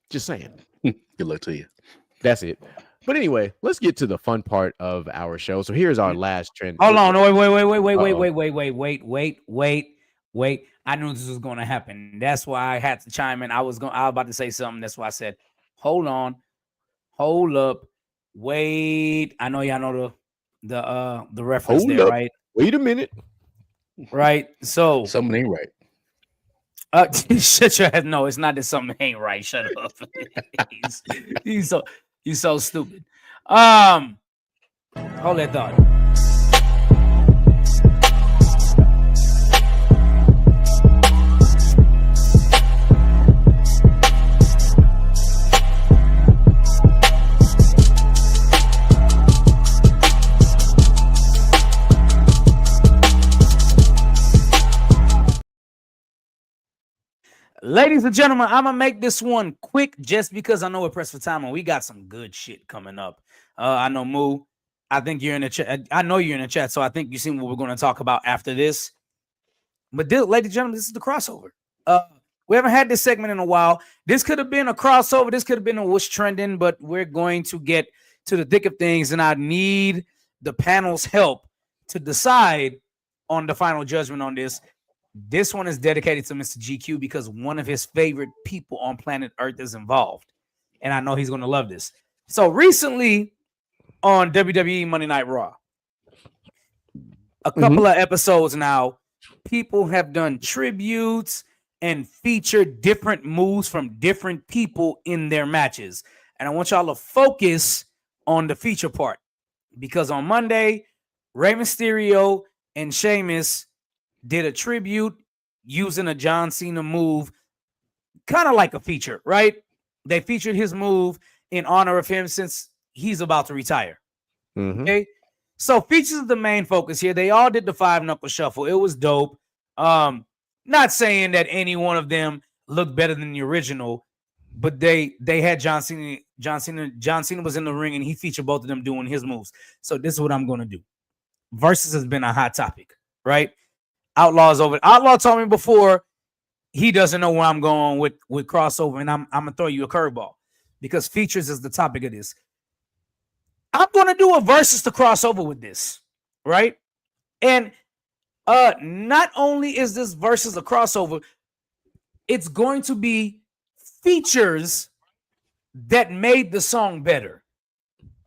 just saying. Good luck to you. That's it. But anyway, let's get to the fun part of our show. So here's our last trend. Hold on, wait. I knew this was going to happen. That's why I had to chime in. I was about to say something. That's why I said, hold on, hold up, wait. I know y'all know the reference there, right? Wait a minute. Right. So something ain't right. Shut your head. No, it's not that something ain't right. Shut up. He's so stupid. Hold that thought. Ladies and gentlemen, I'm gonna make this one quick just because I know we're pressed for time and we got some good shit coming up. I know Moo, I think you're in the chat. I know you're in the chat, so I think you've seen what we're going to talk about after this. But ladies and gentlemen, this is the crossover. We haven't had this segment in a while. This could have been a crossover. This could have been a what's trending, but we're going to get to the thick of things, and I need the panel's help to decide on the final judgment on this. This one is dedicated to Mr. GQ because one of his favorite people on planet Earth is involved. And I know he's going to love this. So recently on WWE Monday Night Raw, a couple of episodes now, people have done tributes and featured different moves from different people in their matches. And I want y'all to focus on the feature part because on Monday, Rey Mysterio and Sheamus did a tribute using a John Cena move, kind of like a feature, right? They featured his move in honor of him since he's about to retire. Okay, so features is the main focus here. They all did the 5-knuckle shuffle. It was dope. Not saying that any one of them looked better than the original, but they had John Cena. John Cena was in the ring and he featured both of them doing his moves. So this is what I'm going to do. Versus has been a hot topic, right? Outlaw's over. Outlaw told me before he doesn't know where I'm going with crossover, and I'm gonna throw you a curveball because features is the topic of this. I'm gonna do a versus to crossover with this, right? And not only is this versus a crossover, it's going to be features that made the song better,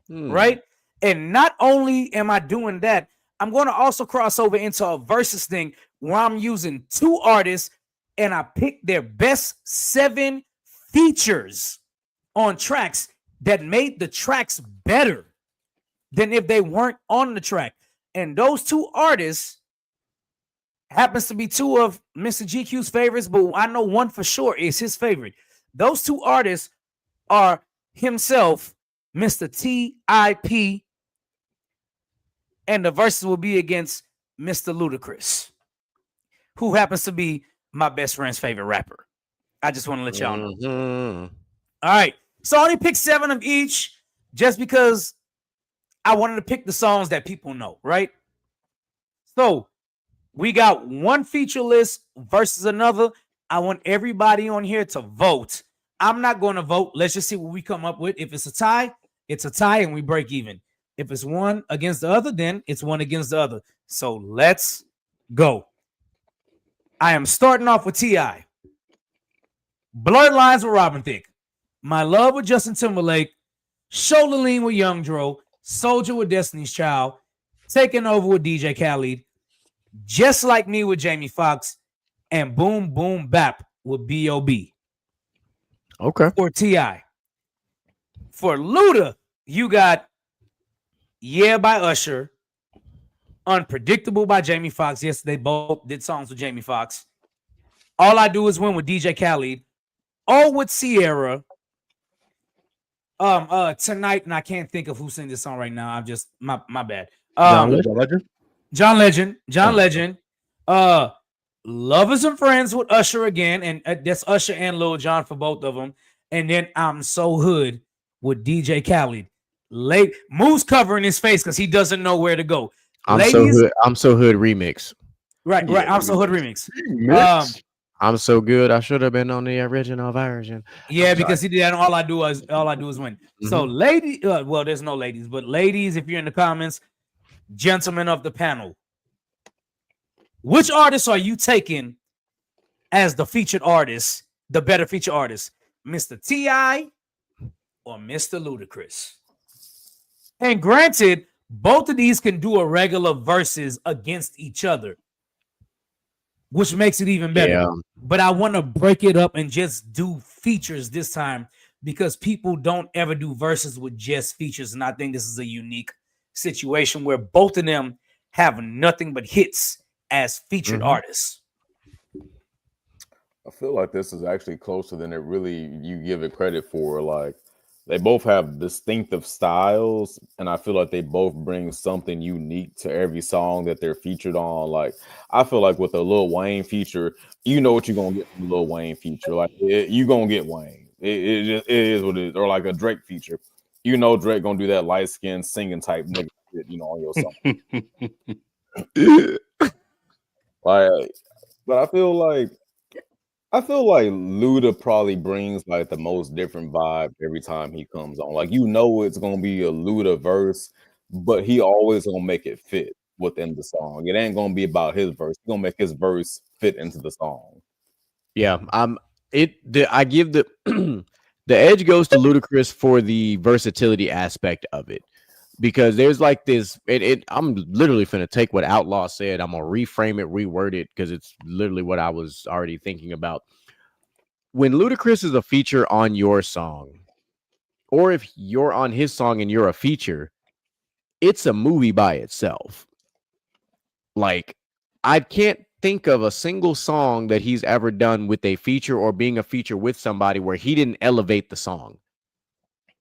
right? And not only am I doing that, I'm going to also cross over into a versus thing where I'm using two artists and I pick their best 7 features on tracks that made the tracks better than if they weren't on the track. And those 2 artists happens to be 2 of Mr. GQ's favorites, but I know one for sure is his favorite. Those 2 artists are himself, Mr. T.I.P., and the verses will be against Mr. Ludacris, who happens to be my best friend's favorite rapper. I just want to let y'all know. All right. So I only picked 7 of each just because I wanted to pick the songs that people know, right? So we got one feature list versus another. I want everybody on here to vote. I'm not going to vote. Let's just see what we come up with. If it's a tie, it's a tie and we break even. If it's one against the other, then it's one against the other. So let's go. I am starting off with T.I. Blurred Lines with Robin Thicke. My Love with Justin Timberlake. Shoulder Lean with Young Dro. Soldier with Destiny's Child. Taking Over with DJ Khaled. Just Like Me with Jamie Foxx. And Boom Boom Bap with B.O.B. Okay. For T.I. For Luda, you got Yeah by Usher, Unpredictable by Jamie Foxx. Yes, they both did songs with Jamie Foxx. All I Do Is Win with DJ Khaled. Oh, with Sierra. Tonight, and I can't think of who sings this song right now. I'm just my bad. John Legend. John Legend. John Oh. Legend. Lovers and Friends with Usher again, and that's Usher and Lil Jon for both of them. And then I'm So Hood with DJ Khaled. Late Moose covering his face because he doesn't know where to go. I'm Ladies, so hood remix. right. I'm So Hood remix. Mix. I'm so good. I should have been on the original version. Yeah, because he did that. And all I do is win. So, lady, well, there's no ladies, but ladies, if you're in the comments, gentlemen of the panel, which artists are you taking as the featured artist, the better featured artist, Mr. T.I. or Mr. Ludacris? And granted, both of these can do a regular verses against each other, which makes it even better. Yeah. But I want to break it up and just do features this time because people don't ever do verses with just features. And I think this is a unique situation where both of them have nothing but hits as featured artists. I feel like this is actually closer than it really you give it credit for. Like they both have distinctive styles, and I feel like they both bring something unique to every song that they're featured on. Like I feel like with a Lil Wayne feature, you know what you're gonna get from Lil Wayne feature. Like you gonna get Wayne. It just it is what it is. Or like a Drake feature, you know Drake gonna do that light skin singing type nigga shit, you know, on your song. Like, but I feel like Luda probably brings like the most different vibe every time he comes on. Like you know it's gonna be a Luda verse, but he always gonna make it fit within the song. It ain't gonna be about his verse. He's gonna make his verse fit into the song. Yeah. I give the the edge goes to Ludacris for the versatility aspect of it. Because there's like this, I'm literally finna take what Outlaw said. I'm gonna reframe it, reword it, because it's literally what I was already thinking about. When Ludacris is a feature on your song, or if you're on his song and you're a feature, it's a movie by itself. Like, I can't think of a single song that he's ever done with a feature or being a feature with somebody where he didn't elevate the song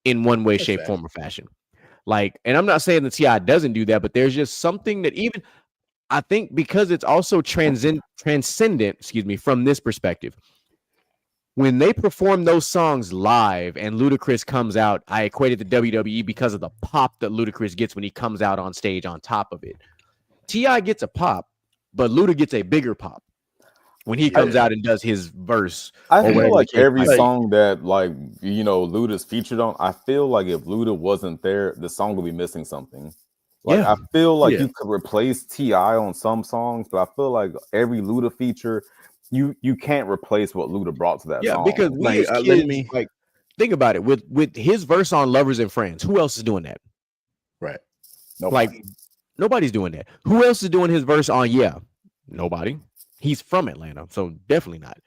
in one way, shape, form, or fashion. Like, and I'm not saying that T.I. doesn't do that, but there's just something that even I think because it's also transcendent, from this perspective. When they perform those songs live and Ludacris comes out, I equate it to WWE because of the pop that Ludacris gets when he comes out on stage on top of it. T.I. gets a pop, but Luda gets a bigger pop when he comes out and does his verse. I feel like every song that like Luda's featured on, I feel like if Luda wasn't there, the song would be missing something. Like I feel like you could replace T.I. on some songs, but I feel like every Luda feature, you can't replace what Luda brought to that song. Because we as kids, like think about it with his verse on Lovers and Friends, who else is doing that? Right. Nobody. Like nobody's doing that. Who else is doing his verse on Nobody. He's from Atlanta, so definitely not.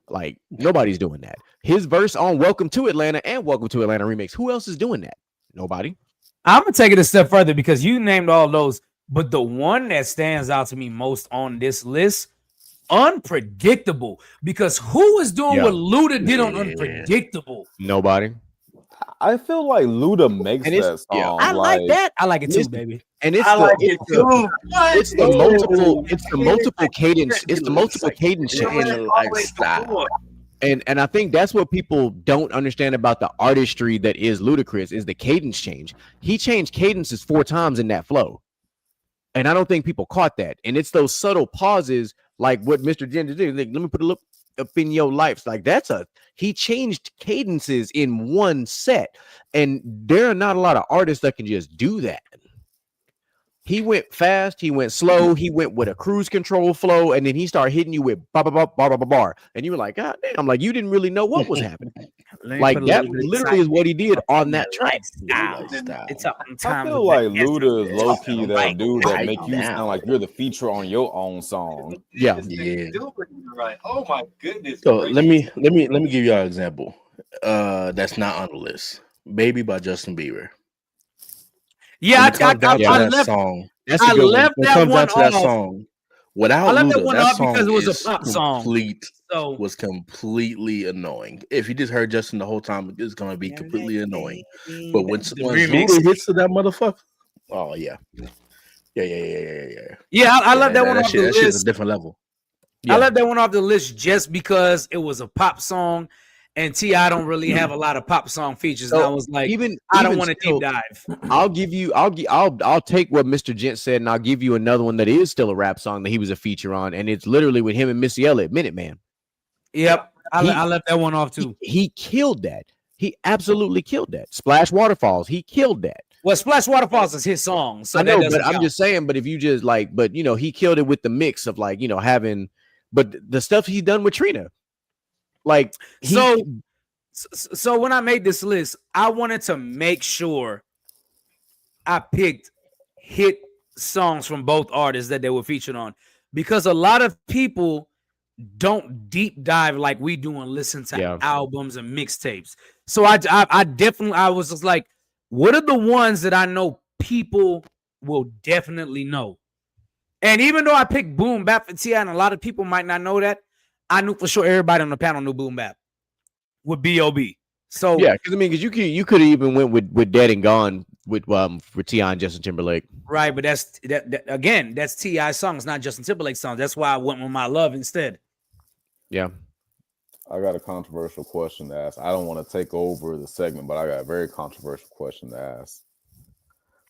Like nobody's doing that. His verse on Welcome to Atlanta and Welcome to Atlanta remix. Who else is doing that? Nobody. I'm gonna take it a step further because you named all those, but the one that stands out to me most on this list, Unpredictable. Because who is doing what Luda did on Unpredictable? Nobody. I feel like Luda makes that song. Yeah, I like that. I like it too, baby. And it's the multiple cadence. It's the multiple cadence. And I think that's what people don't understand about the artistry that is Ludacris is the cadence change. He changed cadences 4 times in that flow. And I don't think people caught that. And it's those subtle pauses like what Mr. Ginger did. Like, let me put a look up in your life. Like he changed cadences in one set. And there are not a lot of artists that can just do that. He went fast, he went slow, he went with a cruise control flow, and then he started hitting you with bar. And you were like, God damn, like you didn't really know what was happening. Like that literally is what he did on that track. It's up in time. I feel like Luda is low key that dude that make you sound like you're the feature on your own song. Yeah. Right. Oh my goodness. So let me give you an example. That's not on the list. Baby by Justin Bieber. Yeah, When it comes down to I that left. song, That's a I good one. left when it that comes one down to that off. song, I without left that Luda, one that off song because it was a is pop song. complete. So Was completely annoying. If you just heard Justin the whole time, it's gonna be completely annoying. But when the Luda remix. hits to that motherfucker, oh yeah, Yeah, I left that That, one that off shit, the that shit's a list. different level. I left that one off the list just because it was a pop song, and T.I. don't really have a lot of pop song features. So and I was like, even I don't even want to still, deep dive. I'll take what Mr. Gent said, and I'll give you another one that is still a rap song that he was a feature on, and it's literally with him and Missy Elliott, Minute Man. Yep, I He- left that one off too. He killed that. He absolutely killed that. Splash Waterfalls, he killed that. Well, Splash Waterfalls is his song, so I that know, doesn't but I'm count. just saying. But if you just like, but you know, he killed it with the mix of like, you know, having, but the stuff he done with Trina, like, So when I made this list, I wanted to make sure I picked hit songs from both artists that they were featured on, because a lot of people don't deep dive like we do and listen to albums and mixtapes. So I definitely, I was just like, what are the ones that I know people will definitely know? And even though I picked Boom Bap for T.I., and a lot of people might not know that, I knew for sure everybody on the panel knew Boom Bap with B.O.B. So yeah, because I mean, because you could have even went with Dead and Gone with for T.I. and Justin Timberlake, right? But that's again, that's T.I. songs, not Justin Timberlake songs. That's why I went with My Love instead. Yeah. I got a controversial question to ask. I don't want to take over the segment, but I got a very controversial question to ask.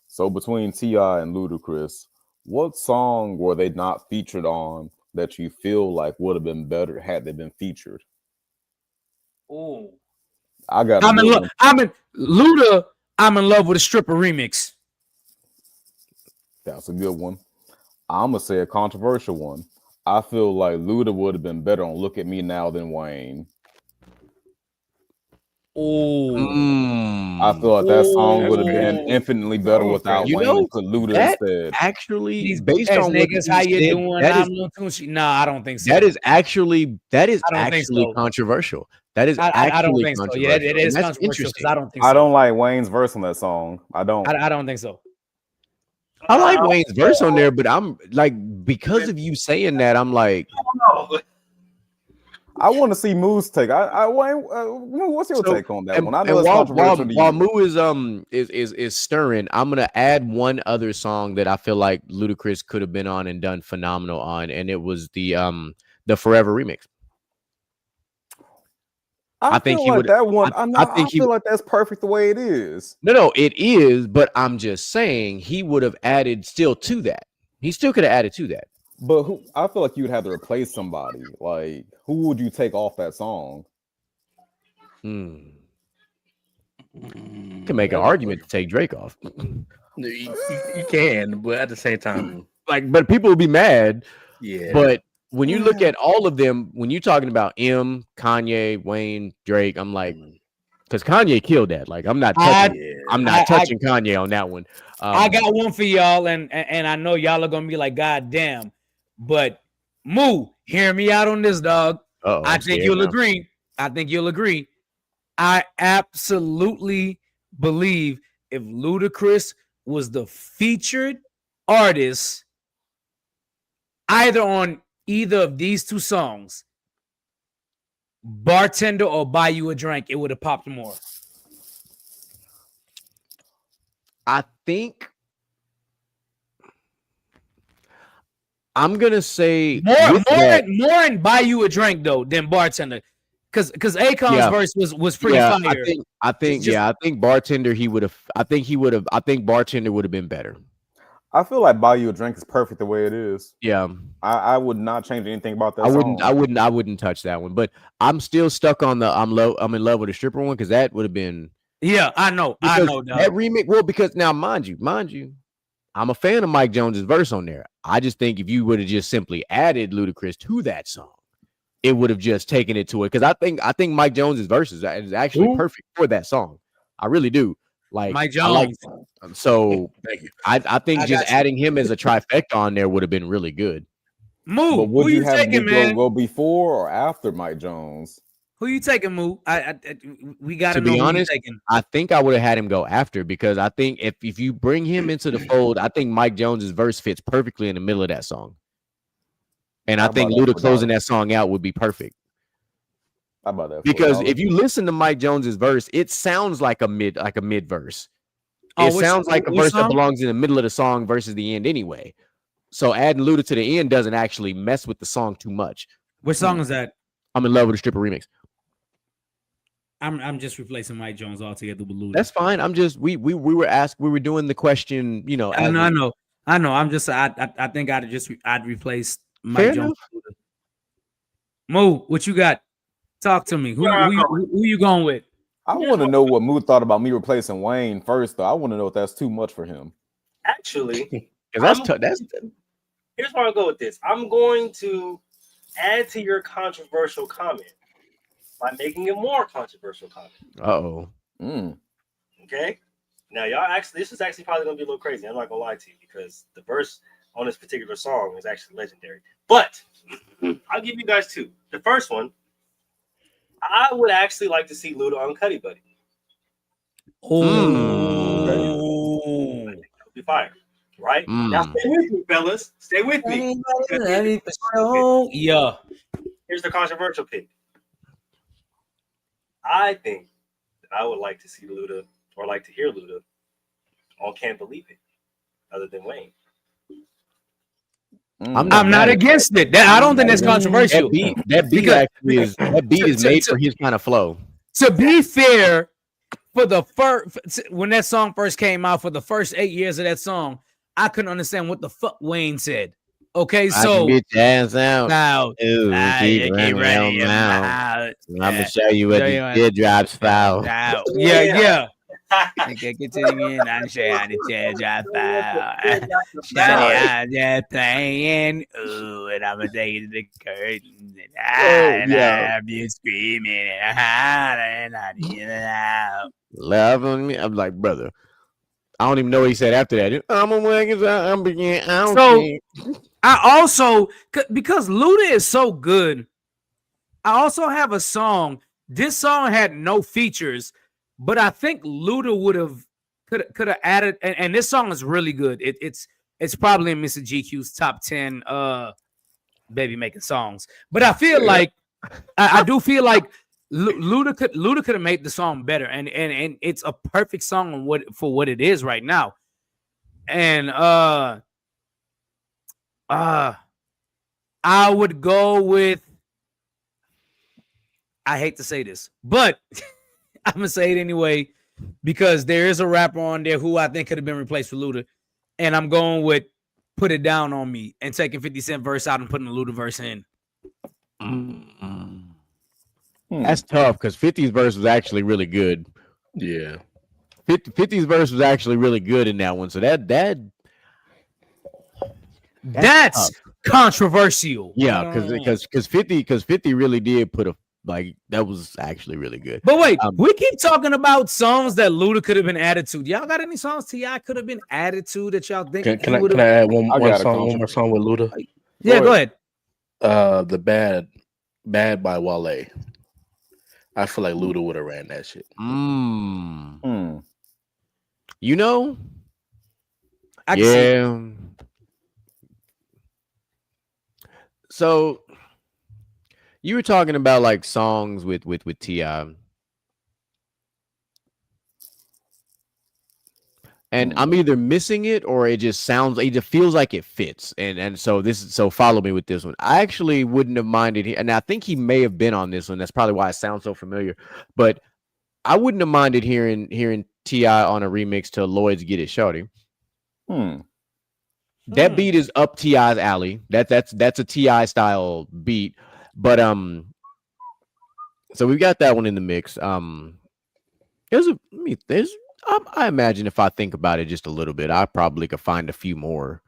So between T.I. and Ludacris, what song were they not featured on that you feel like would have been better had they been featured? Oh, I got. I'm in Luda. I'm in love with a stripper remix. That's a good one. I'm gonna say a controversial one. I feel like Luda would have been better on "Look at Me Now" than Wayne. I feel like that song would have been infinitely better without You Wayne know, and put Luda that instead. actually, These based ass on what niggas, you how you said, doing? that I'm is Lil Tunechi. No, I don't think so. that is actually I don't think so. controversial. That is I don't actually think so. controversial. Yeah, it is and that's controversial because interesting. I don't think so. I don't like Wayne's verse on that song. I don't. I don't think so. I like Wayne's verse on there, but I'm like, because of you saying that, I'm like, I want to see Moo's take. Wayne, what's your take on that one? I know it's controversial to while you. Moo is stirring, I'm gonna add one other song that I feel like Ludacris could have been on and done phenomenal on, and it was the Forever remix. I think he like would. that one. I feel would, like that's perfect the way it is. No, it is, but I'm just saying he would have added still to that. He still could have added to that. But I feel like you'd have to replace somebody. Like, who would you take off that song? You can make an argument to take Drake off. You can, but at the same time, but people will be mad. Yeah. But when you look at all of them, when you're talking about M, Kanye, Wayne, Drake, I'm like, because Kanye killed that. Like, I'm not touching Kanye on that one. I got one for y'all, and I know y'all are gonna be like, God damn. But Moo, hear me out on this, dog. I think you'll agree. I absolutely believe if Ludacris was the featured artist either on either of these two songs, Bartender or Buy You a Drink, it would have popped more. I think I'm gonna say more and Buy You a Drink though than Bartender, because Akon's verse was pretty fire. I think Bartender I think Bartender would have been better. I feel like Buy You a Drink is perfect the way it is. Yeah, I would not change anything about that. I wouldn't touch that one. But I'm still stuck on the I'm in love with a stripper one, because that would have been. Yeah, I know. Dog. That remix. Well, because now, mind you, I'm a fan of Mike Jones's verse on there. I just think if you would have just simply added Ludacris to that song, it would have just taken it to it. Because I think Mike Jones's verse is actually perfect for that song. I really do. Like Mike Jones. So thank you. I think just adding him as a trifecta on there would have been really good. Move. But would who you taking, man? Go before or after Mike Jones? Who you taking, Moo? We got To to know be who you honest, taking. I think I would have had him go after, because I think if you bring him into the fold, I think Mike Jones's verse fits perfectly in the middle of that song. And I How think about that Luda for a closing dollar? that song out would be perfect. How about that for a Because dollar? if you listen to Mike Jones's verse, it sounds like a mid verse. Oh, It sounds like a which verse that song? belongs in the middle of the song versus the end anyway. So adding Luda to the end doesn't actually mess with the song too much. Which song is that? I'm in love with the stripper remix. I'm just replacing Mike Jones altogether with Luda. That's fine. I'm just we were doing the question, you know, I as know. I'm just I think I'd replace Mike fair Jones enough. with Luda. Mo, what you got? Talk to me. Who you going with? I want to know what Mood thought about me replacing Wayne first, though. I want to know if that's too much for him. Actually, Because that's here's where I'll go with this. I'm going to add to your controversial comment by making a more controversial comment. uh-oh. Okay. Now, y'all this is actually probably gonna be a little crazy. I'm not gonna lie to you, because the verse on this particular song is actually legendary. But I'll give you guys two. The first one, I would actually like to see Luda on Cuddy Buddy. Oh, That would be fire, right? Now, stay with me, fellas. Stay with me. yeah. Here's the controversial pick. I think that I would like to see Luda, or like to hear Luda on Can't Believe It, other than Wayne. I'm not against it. I don't think that's controversial. That beat is made for his kind of flow. To be fair, for the first when that song first came out, for the first 8 years of that song, I couldn't understand what the fuck Wayne said. Okay, so get your ass out. now Ooh, keep running your mouth. I'm gonna show you what the teardrops fall. Yeah. I can continue in. I'm sure how the teardrops fall. Shiny eyes just playing. Ooh, and I'm gonna take you to the curtains and I have you screaming and hollering out. Love on me. I'm like, brother. I don't even know what he said after that. I'm a wagon. I'm beginning. So I also, because Luda is so good, I also have a song. This song had no features, but I think Luda could have added, and this song is really good. It's probably in Mr. GQ's top 10 baby making songs. But I feel like I do feel like Luda could have made the song better, and it's a perfect song for what it is right now. And I would go with, I hate to say this, but I'm gonna say it anyway, because there is a rapper on there who I think could have been replaced with Luda, and I'm going with Put It Down on Me and taking 50 Cent verse out and putting the Luda verse in. That's tough, because 50's verse was actually really good. Yeah. 50's verse was actually really good in that one. So that's controversial. Yeah, because 50 really did put that was actually really good. But wait, we keep talking about songs that Luda could have been added to. Y'all got any songs T.I. could have been added to that y'all think? Can I add one more song with Luda? Yeah, go ahead. The Bad by Wale. I feel like Luda would have ran that shit. You know, I can see. So you were talking about like songs with T.I. And I'm either missing it or it just feels like it fits. And so follow me with this one. I actually wouldn't have minded, and I think he may have been on this one. That's probably why it sounds so familiar. But I wouldn't have minded hearing T.I. on a remix to Lloyd's Get It Shorty. That beat is up T.I.'s alley. That's a T.I. style beat. But so we've got that one in the mix. I imagine if I think about it just a little bit, I probably could find a few more.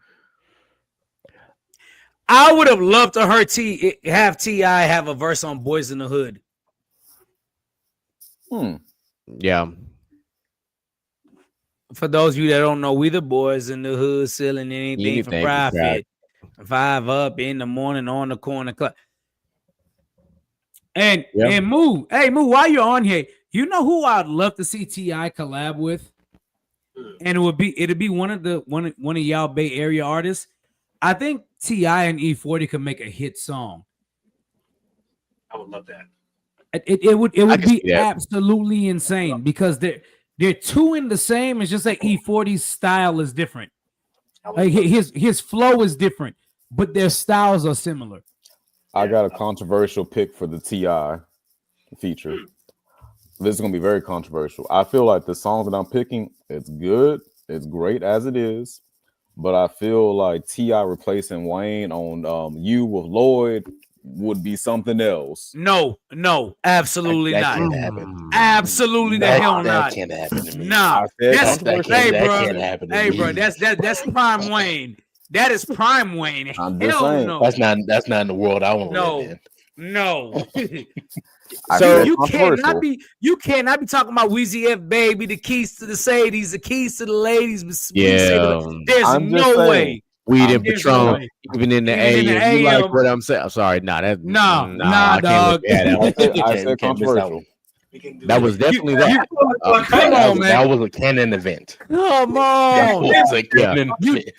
I would have loved to have T.I. have a verse on Boys in the Hood. Yeah. For those of you that don't know, we the boys in the hood selling anything for profit. 5 up in the morning on the corner club. And Moo, hey Moo, while you're on here, you know who I'd love to see T.I. collab with, and it'd be one of y'all Bay Area artists. I think T.I. and E40 could make a hit song. I would love that. It would be absolutely insane because they're two in the same. It's just like E40's style is different. Like his flow is different, but their styles are similar. I got a controversial pick for the T.I. feature. This is going to be very controversial. I feel like the song that I'm picking, it's good. It's great as it is. But I feel like T.I. replacing Wayne on You with Lloyd would be something else. No, absolutely that not. Can't happen. Absolutely the hell not. That can't happen to me. Nah. That can't happen to me. Bro, that's prime Wayne. That is prime Wayne. I'm just saying. No. That's not in the world I want to live in. No. So you cannot be talking about Weezy F baby, the keys to the Sadies, the keys to the ladies. There's no way. Weed and Patron, even in the AM. You like what I'm saying? I'm sorry, nah, dog. I said controversial. That was definitely that. Come on, man. That was a canon event. Come on.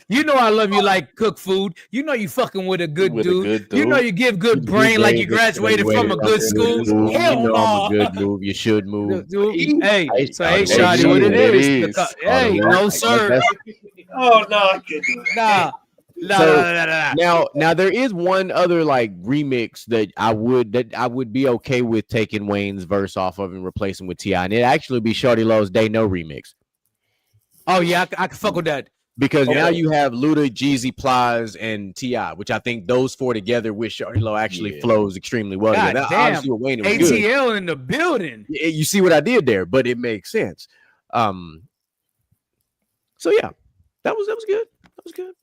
You know I love you like cook food. You know you fucking with a good dude. You know you give good brain like you graduated from a good school. Hell no. I'm a good move. You should move. Hey, Shotty, what it is. Hey, no, sir. Oh, no, I can't do it. Nah. Now there is one other like remix that I would be okay with taking Wayne's verse off of and replacing with T.I. and it actually be Shorty Low's They Know remix. Oh yeah, I can fuck with that because now you have Luda, Jeezy, Plies, and T.I., which I think those four together with Shorty Low actually flows extremely well. God now, damn. obviously with Wayne, it was ATL good. In the building. You see what I did there, but it makes sense. So yeah, that was good. That was good.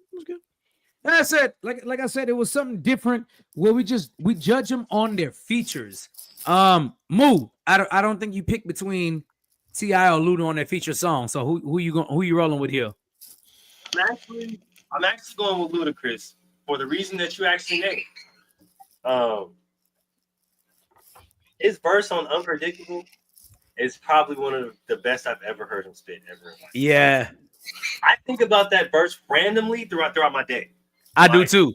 Like I said, like I said, it was something different where we judge them on their features. Moo, I don't think you pick between T.I. or Luda on their feature song. So who you rolling with here? I'm actually going with Ludacris for the reason that you actually named. His verse on Unpredictable is probably one of the best I've ever heard him spit ever. Yeah. I think about that verse randomly throughout my day. I do too.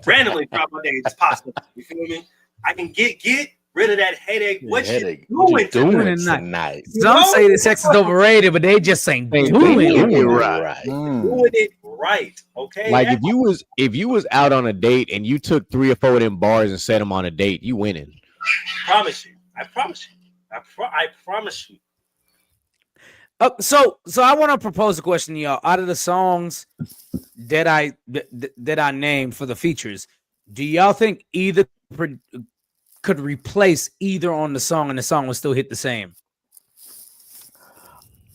Randomly throughout my day, it's possible. You feel me? I can get rid of that headache. What you doing tonight? Some say that sex is overrated, but they just ain't doing it right. Doing it right. Okay. Like if you was out on a date and you took 3 or 4 of them bars and set them on a date, you winning. I promise you. I promise you. So I want to propose a question to y'all. Out of the songs that I named for the features, do y'all think either could replace either on the song and the song would still hit the same?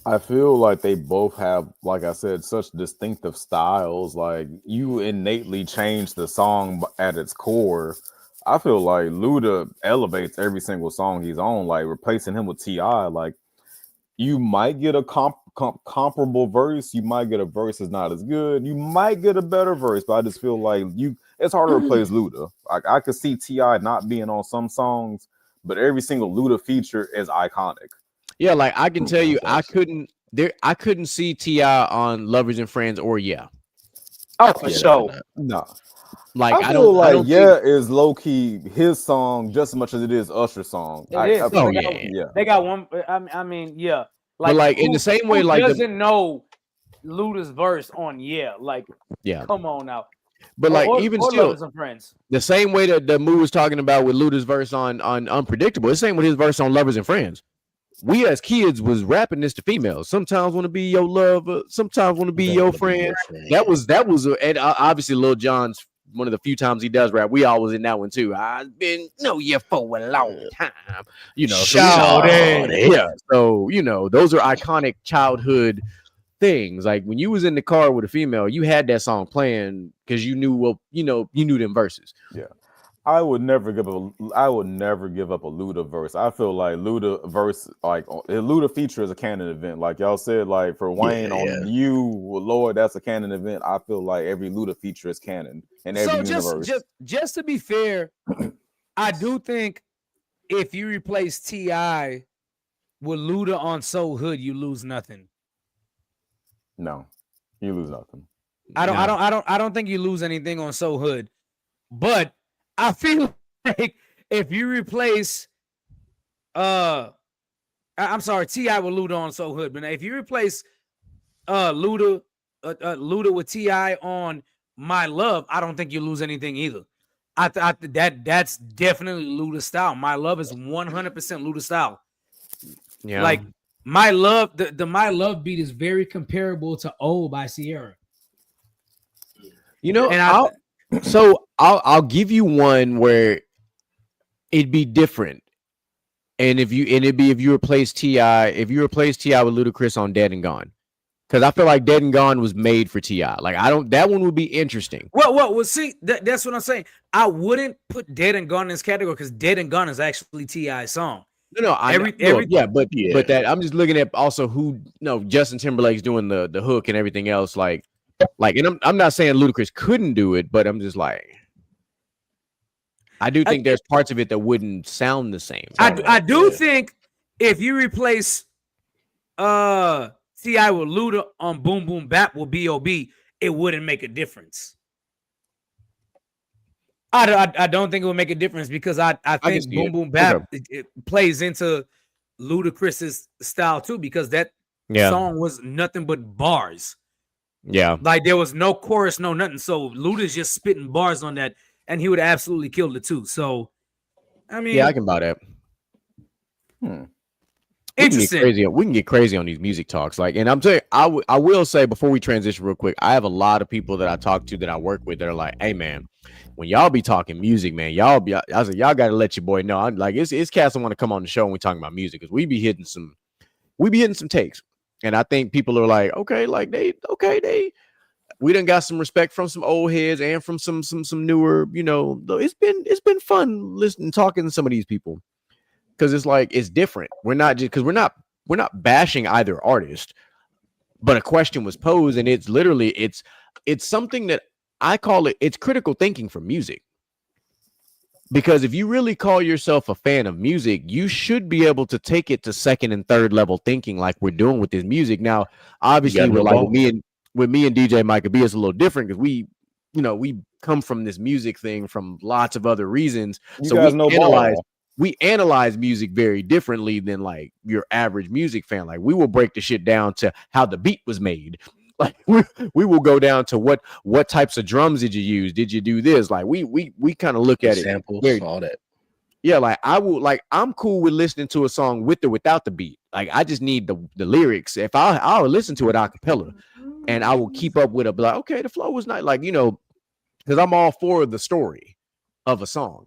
I feel like they both have, like I said, such distinctive styles. Like you innately change the song at its core. I feel like Luda elevates every single song he's on. Like replacing him with T.I., like you might get a comparable verse. You might get a verse that's not as good. You might get a better verse, but I just feel like it's hard to replace Luda. Like I could see T.I. not being on some songs, but every single Luda feature is iconic. Yeah, like I can tell you, I couldn't see T.I. on Lovers and Friends or Yeah. Oh, for sure. No. Like I feel like is low key his song just as much as it is Usher's song. They got one. I mean, yeah. Like, but like in the same way, like doesn't know Luda's verse on come on now. But like even still, Friends. The same way that the Moo was talking about with Luda's verse on Unpredictable, the same with his verse on Lovers and Friends. We as kids was rapping this to females. Sometimes want to be your lover, sometimes want to be your friend. That was and obviously Lil Jon's one of the few times he does rap. We all was in that one too. I've been know you for a long time, you know. Yeah. So those are iconic childhood things. Like when you was in the car with a female, you had that song playing because you knew you knew them verses. Yeah. I would never give up a Luda verse. I feel like Luda verse, like a Luda feature is a canon event. Like y'all said, like for Wayne on You, Lord, that's a canon event. I feel like every Luda feature is canon in every universe. Just to be fair, I do think if you replace T.I. with Luda on Soul Hood, you lose nothing. No, you lose nothing. I don't think you lose anything on Soul Hood. But I feel like if you replace I'm sorry, T.I. with Luda on Soul Hood, but if you replace Luda with T.I. on My Love, I don't think you lose anything either. That's definitely Luda style. My Love is 100% Luda style. Yeah. Like My Love, the My Love beat is very comparable to Oh by Sierra. You know, And I'll give you one where it'd be different. And if you replace T.I. with Ludacris on Dead and Gone. Because I feel like Dead and Gone was made for T.I. Like that one would be interesting. Well, see, that's what I'm saying. I wouldn't put Dead and Gone in this category because Dead and Gone is actually T.I.'s song. No, but that I'm just looking at also who Justin Timberlake's doing the hook and everything else. Like, and I'm not saying Ludacris couldn't do it, but I'm just like, I do think there's parts of it that wouldn't sound the same. I do think if you replace T.I. with Luda on Boom Boom Bap with B.O.B., it wouldn't make a difference. I don't think it would make a difference because I think Boom Boom Bap it plays into Ludacris's style too because that song was nothing but bars. Yeah. Like there was no chorus, no nothing. So Luda's just spitting bars on that and he would have absolutely killed it too. So, I mean. Yeah, I can buy that. Interesting. We can get crazy on these music talks. Like, and I'm saying, I will say before we transition real quick, I have a lot of people that I talk to that I work with that are like, hey man, when y'all be talking music, man, y'all got to let your boy know. I'm like, it's cats that want to come on the show when we talking about music because we be hitting some takes. And I think people are like, we done got some respect from some old heads and from some newer, it's been fun listening, talking to some of these people. Because it's like it's different. We're not bashing either artist, but a question was posed, and it's literally it's something that I call it's critical thinking for music. Because if you really call yourself a fan of music, you should be able to take it to second and third level thinking, like we're doing with this music. Now, obviously, with me and DJ Micah B, it's a little different because we come from this music thing from lots of other reasons. We analyze music very differently than like your average music fan. Like we will break the shit down to how the beat was made. Like we will go down to what types of drums did you use? Did you do this? Like we kind of look at samples, it. All that. Yeah, like I'm cool with listening to a song with or without the beat. Like I just need the lyrics. If I'll listen to it a cappella and I will keep up with it, like, okay, the flow was not like, because I'm all for the story of a song.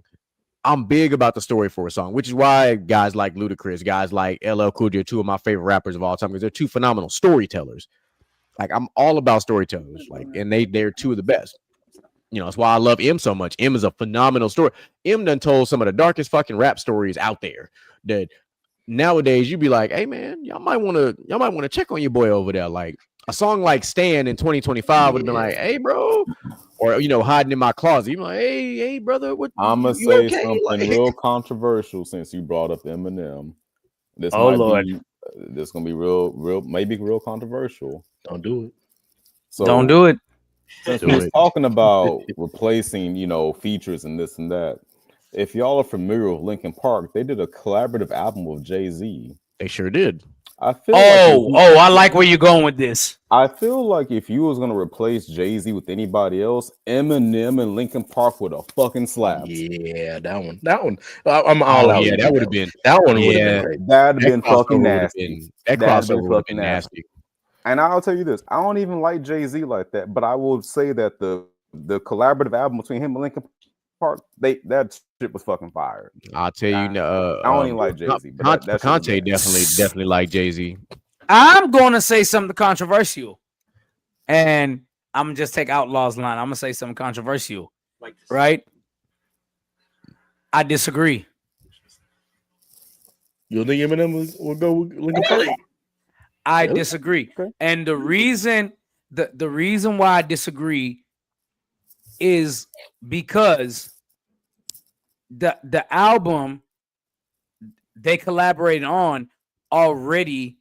I'm big about the story for a song, which is why guys like Ludacris, guys like LL Cool J are two of my favorite rappers of all time because they're two phenomenal storytellers. Like I'm all about storytellers, like, and they're two of the best. That's why I love M so much. M is a phenomenal story. M done told some of the darkest fucking rap stories out there that nowadays you'd be like, hey man, y'all might want to check on your boy over there. Like a song like Stan in 2025 would have been like, hey bro. Or hiding in my closet. You're like, hey, brother, what? I'm gonna say something real controversial since you brought up Eminem. This gonna be real, maybe real controversial. Don't do it. So don't do it. Since we're talking about replacing, features and this and that. If y'all are familiar with Linkin Park, they did a collaborative album with Jay-Z. They sure did. I feel I like where you're going with this. I feel like if you was gonna replace Jay-Z with anybody else, Eminem and Linkin Park would have fucking slapped. Yeah, that one. I'm all out. Yeah, that would have been. That one would have been great. That'd have been fucking nasty. That crossover would have been nasty. And I'll tell you this: I don't even like Jay-Z like that, but I will say that the collaborative album between him and Linkin Park, that shit was fucking fire. I'll tell you, I don't even like Jay-Z, but Conte definitely like Jay-Z. I'm gonna say something controversial, and I'm gonna just take Outlaw's line. I'm gonna say something controversial, right? I disagree. You don't think Eminem will go with Linkin Park? I disagree, and the reason why I disagree is because the album they collaborated on already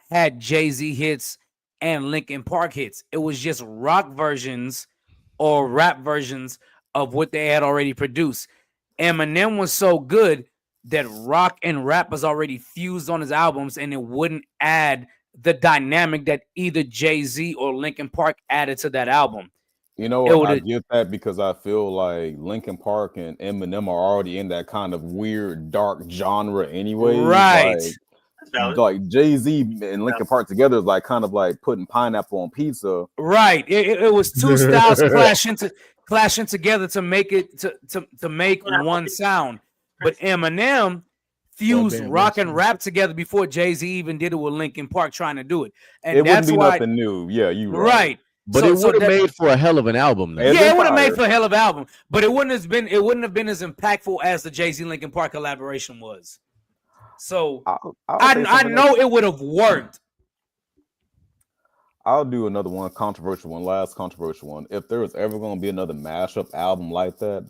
had Jay-Z hits and Linkin Park hits. It was just rock versions or rap versions of what they had already produced. Eminem was so good that rock and rap was already fused on his albums, and it wouldn't add the dynamic that either Jay-Z or Linkin Park added to that album. You know, I get that because I feel like Linkin Park and Eminem are already in that kind of weird, dark genre anyway. Right. Like Jay-Z and Linkin Park together is like kind of like putting pineapple on pizza. Right. It was two styles clashing together to make it to make one sound. But Eminem fused rock and rap together before Jay-Z even did it with Linkin Park trying to do it. And it that's wouldn't be why nothing new. Yeah, you right. But it would have made for a hell of an album, though. Yeah, it would have made for a hell of an album. But it wouldn't have been as impactful as the Jay-Z Linkin Park collaboration was. So I know it would have worked. I'll do another one, last controversial one. If there was ever going to be another mashup album like that,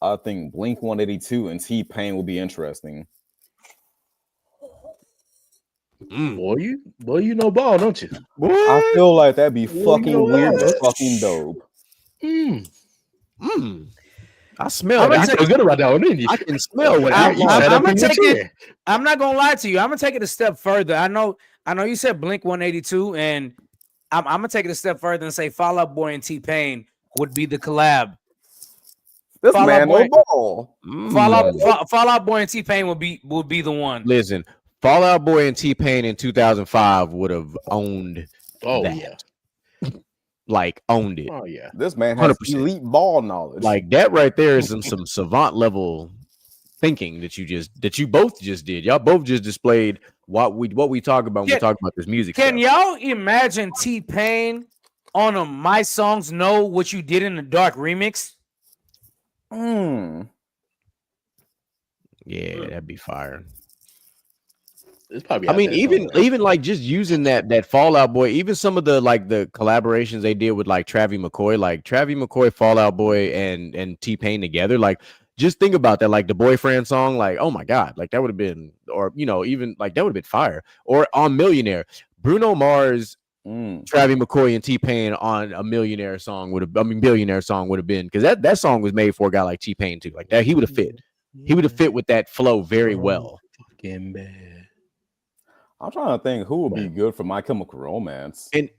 I think Blink 182 and T-Pain would be interesting. Boy, you know ball, don't you? Boy, I feel like that'd be fucking weird and fucking dope. I smell it. I feel good about that one, didn't you? I can smell what I'm gonna take it. I'm not gonna lie to you. I'm gonna take it a step further. I know you said Blink 182, and I'm gonna take it a step further and say Fall Out Boy and T-Pain would be the collab. This Fall man no ball. Fall Out Boy and T-Pain would be the one. Listen, Fall Out Boy and T-Pain in 2005 would have owned. Oh that. yeah. Like owned it. Oh yeah, this man has 100%. Elite ball knowledge. Like that right there is some savant level thinking that you both just did. Y'all both just displayed what we talk about when we talk about this music. Can y'all imagine T-Pain on a My Songs Know What You Did in the Dark remix? Yeah, that'd be fire. It's probably. I mean, even like just using that Fall Out Boy, even some of the like the collaborations they did with like Travis McCoy, Fall Out Boy, and T-Pain together. Like, just think about that. Like the Boyfriend song. Like, oh my god, like that would have been, or even like that would have been fire. Or on Millionaire, Bruno Mars, Travis McCoy, and T-Pain on a Billionaire song would have been, because that song was made for a guy like T-Pain too. Like that, he would have fit. He would have fit with that flow very well. Fucking bad. I'm trying to think who would be good for My Chemical Romance. And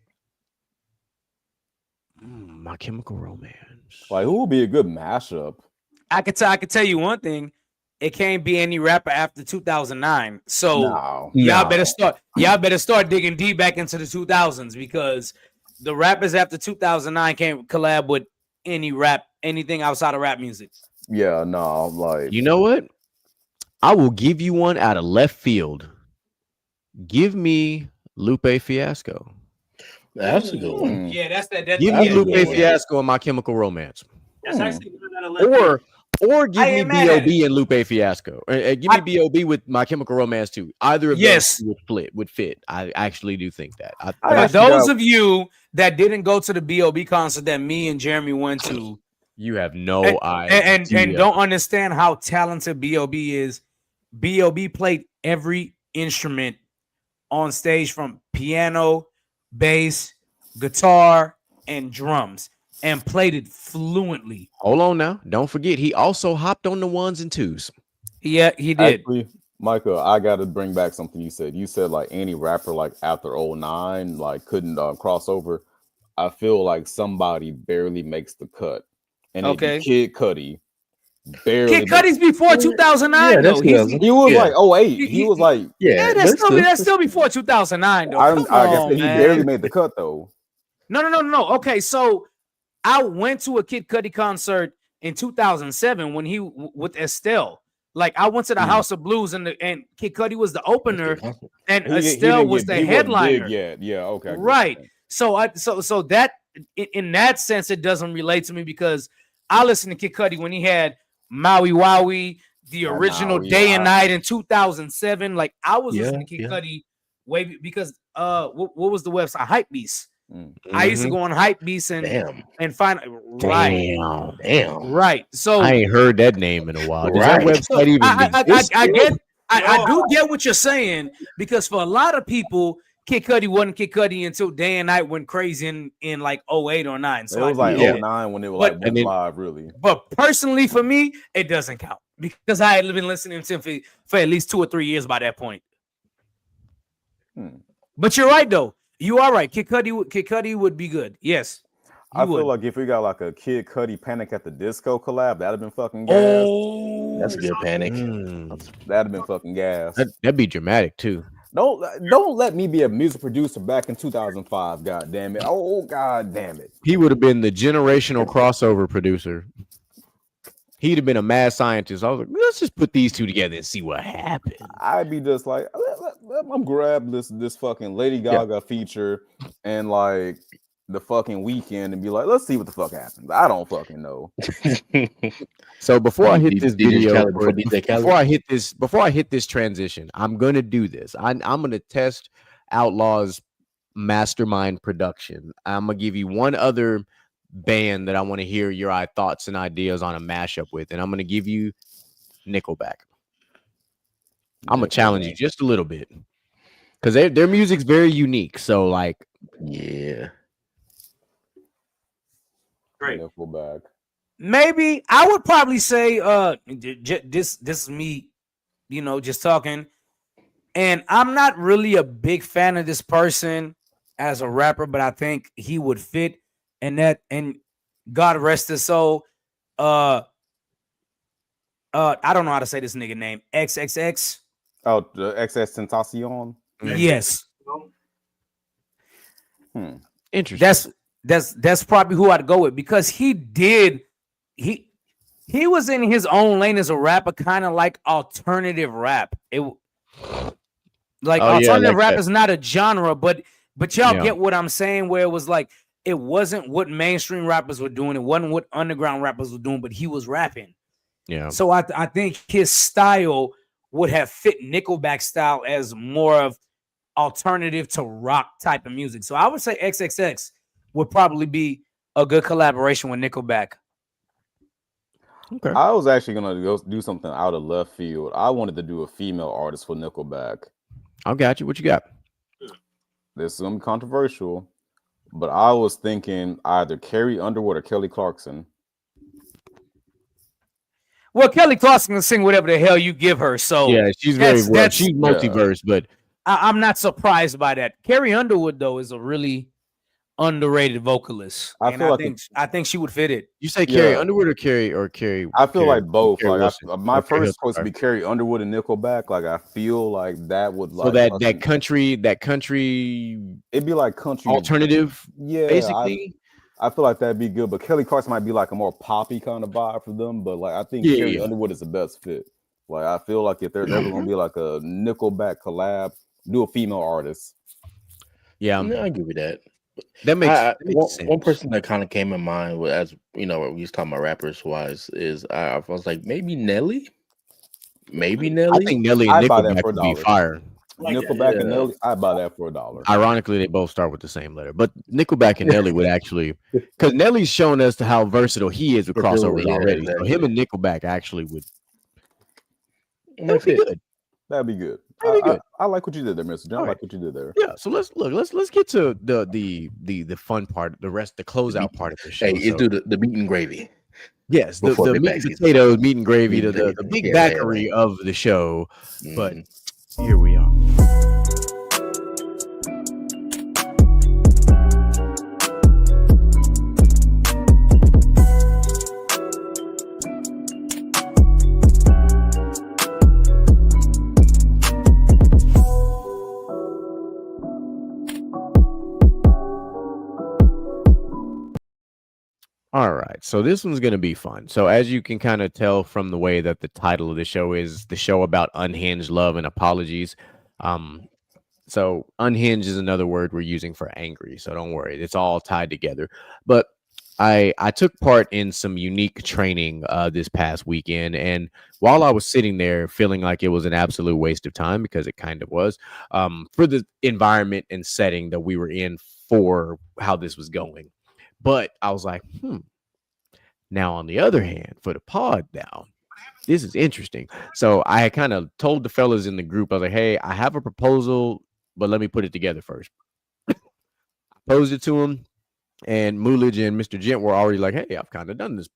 My Chemical Romance. Like, who would be a good mashup? I could tell you one thing. It can't be any rapper after 2009. So y'all better start digging deep back into the 2000s, because the rappers after 2009 can't collab with anything outside of rap music. Yeah, no, like, you know what? I will give you one out of left field. Give me Lupe Fiasco. That's a good one. Yeah, that's that. Give me Lupe Fiasco and My Chemical Romance. That's actually good out of left field. Or give me B.O.B. and Lupe Fiasco. Give me B.O.B. with My Chemical Romance too. Either of those would fit. I actually do think that. Those of you that didn't go to the B.O.B. concert that me and Jeremy went to, you have no idea. And don't understand how talented B.O.B. is. B.O.B. played every instrument on stage, from piano, bass, guitar, and drums, and played it fluently. Hold on now. Don't forget, he also hopped on the ones and twos. Yeah, he did. Actually, Michael, I got to bring back something you said. You said like any rapper like after 09 like couldn't cross over. I feel like somebody barely makes the cut. And Kid Cudi. Kid Cudi's before 2009 though. He was like 08. He was like that's still before 2009 though. I guess he barely made the cut though. No. Okay, so I went to a Kid Cudi concert in 2007 when he with Estelle. Like, I went to the House of Blues and Kid Cudi was the opener and Estelle was the headliner. Yeah, okay. Right. So that in that sense it doesn't relate to me, because I listened to Kid Cudi when he had Maui Wowie, the original Day and Night in 2007. Like, I was listening to Kid Cudi way because what was the website? Hypebeast. I used to go on Hypebeast and find right. So I ain't heard that name in a while. Does that website even exist? I do get what you're saying, because for a lot of people, Kid Cudi wasn't Kid Cudi until Day and Night went crazy in like 08 or 9. So it was like Yeah. 09 when it But- like went live, really. but personally for me, it doesn't count because I had been listening to him for at least 2 or 3 years by that point. But you're right though. You are right. Kid Cudi would be good. Yes. I feel like if we got like a Kid Cudi Panic at the Disco collab, that'd have been fucking gas. Oh, That's a good Panic. That'd have been fucking gas. That'd be dramatic too. Don't let me be a music producer back in 2005. God damn it! Oh god damn it! He would have been the generational crossover producer. He'd have been a mad scientist. I was like, let's just put these two together and see what happens. I'd be just like, I'm grab this fucking Lady Gaga feature and like the fucking Weekend and be like, let's see what the fuck happens. I don't fucking know. So before I hit this video, before before I hit this transition, I'm gonna do this. I'm gonna test Outlaw's mastermind production. I'm gonna give you one other band that I want to hear your thoughts and ideas on a mashup with, and I'm gonna give you Nickelback. I'm gonna challenge you just a little bit because their music's very unique. So like, yeah, Great. Nickelback. maybe I would probably say this is me, just talking, and I'm not really a big fan of this person as a rapper, but I think he would fit, and God rest his soul. I don't know how to say this nigga name. XXX. Oh, the XS Tentacion. Yes. interesting. That's probably who I'd go with, because he was in his own lane as a rapper, kind of like alternative rap. Alternative rap is not a genre, but y'all get what I'm saying, where it was like it wasn't what mainstream rappers were doing, it wasn't what underground rappers were doing, but he was rapping. Yeah. So I think his style would have fit Nickelback style as more of alternative to rock type of music. So I would say XXX would probably be a good collaboration with Nickelback. Okay. I was actually gonna go do something out of left field. I wanted to do a female artist for Nickelback. I got you. What you got? This is gonna be controversial, but I was thinking either Carrie Underwood or Kelly Clarkson. Well, Kelly Clarkson can sing whatever the hell you give her. So Yeah, she's she's multiverse, but I'm not surprised by that. Carrie Underwood, though, is a really underrated vocalist. I think she would fit it. you say Carrie Underwood or Carrie? I feel like both. Carrie Like Wilson. my Okay, first choice would be Carrie Underwood and Nickelback. Like I feel like that would like So that country it'd be like country alternative, yeah, basically. I feel like that'd be good, but Kelly Clarkson might be like a more poppy kind of vibe for them. But like I think Carrie Underwood is the best fit. Like I feel like if there's ever gonna be like a Nickelback collab, do a female artist. Yeah, I give you that. That makes sense. One person that kind of came in mind, as we was talking about rappers wise, is I was like maybe Nelly. I think Nelly and I'd buy that Nickelback for would be $1. fire. Nickelback and Nelly, I'd buy that for $1. Ironically, they both start with the same letter, but Nickelback and Nelly would actually, because Nelly's shown us how versatile he is with crossovers already. So him and Nickelback actually would. That'd be good. That'd be good. I like what you did there, Mr. John. I like what you did there. Yeah. So let's get to the fun part, the closeout part of the show. Hey, let's do the meat and gravy. Yes, the meat and potatoes, meat and gravy, the big backery of the show. But here we are. All right, so this one's going to be fun. So as you can kind of tell from the way that the title of the show is, the show about unhinged love and apologies. So unhinged is another word we're using for angry. So don't worry, it's all tied together. But I took part in some unique training this past weekend, and while I was sitting there feeling like it was an absolute waste of time, because it kind of was, for the environment and setting that we were in for how this was going. But I was like, now on the other hand, for the pod now, this is interesting. So I kind of told the fellas in the group, I was like, hey, I have a proposal, but let me put it together first. Posed it to him, and Moolage and Mr. Gent were already like, hey, I've kind of done this,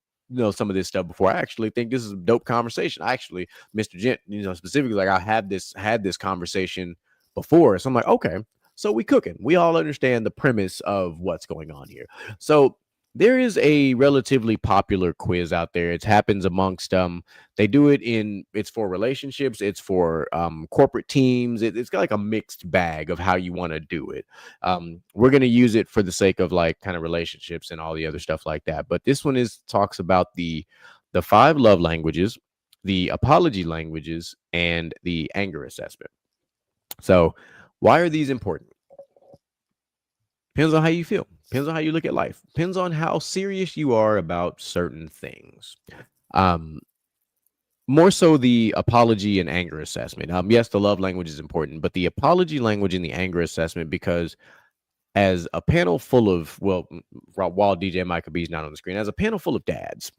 some of this stuff before. I actually think this is a dope conversation. Actually, Mr. Gent, specifically, like, I had this conversation before. So I'm like, okay, so we cooking. We all understand the premise of what's going on here. So there is a relatively popular quiz out there. It happens amongst they do it it's for relationships, it's for corporate teams. It's got like a mixed bag of how you want to do it. We're going to use it for the sake of like kind of relationships and all the other stuff like that. But this one talks about the 5 love languages, the apology languages, and the anger assessment. So why are these important? Depends on how you feel. Depends on how you look at life. Depends on how serious you are about certain things. More so the apology and anger assessment. Yes, the love language is important, but the apology language and the anger assessment, because as a panel full of, well, while DJ Micah B's not on the screen, as a panel full of dads,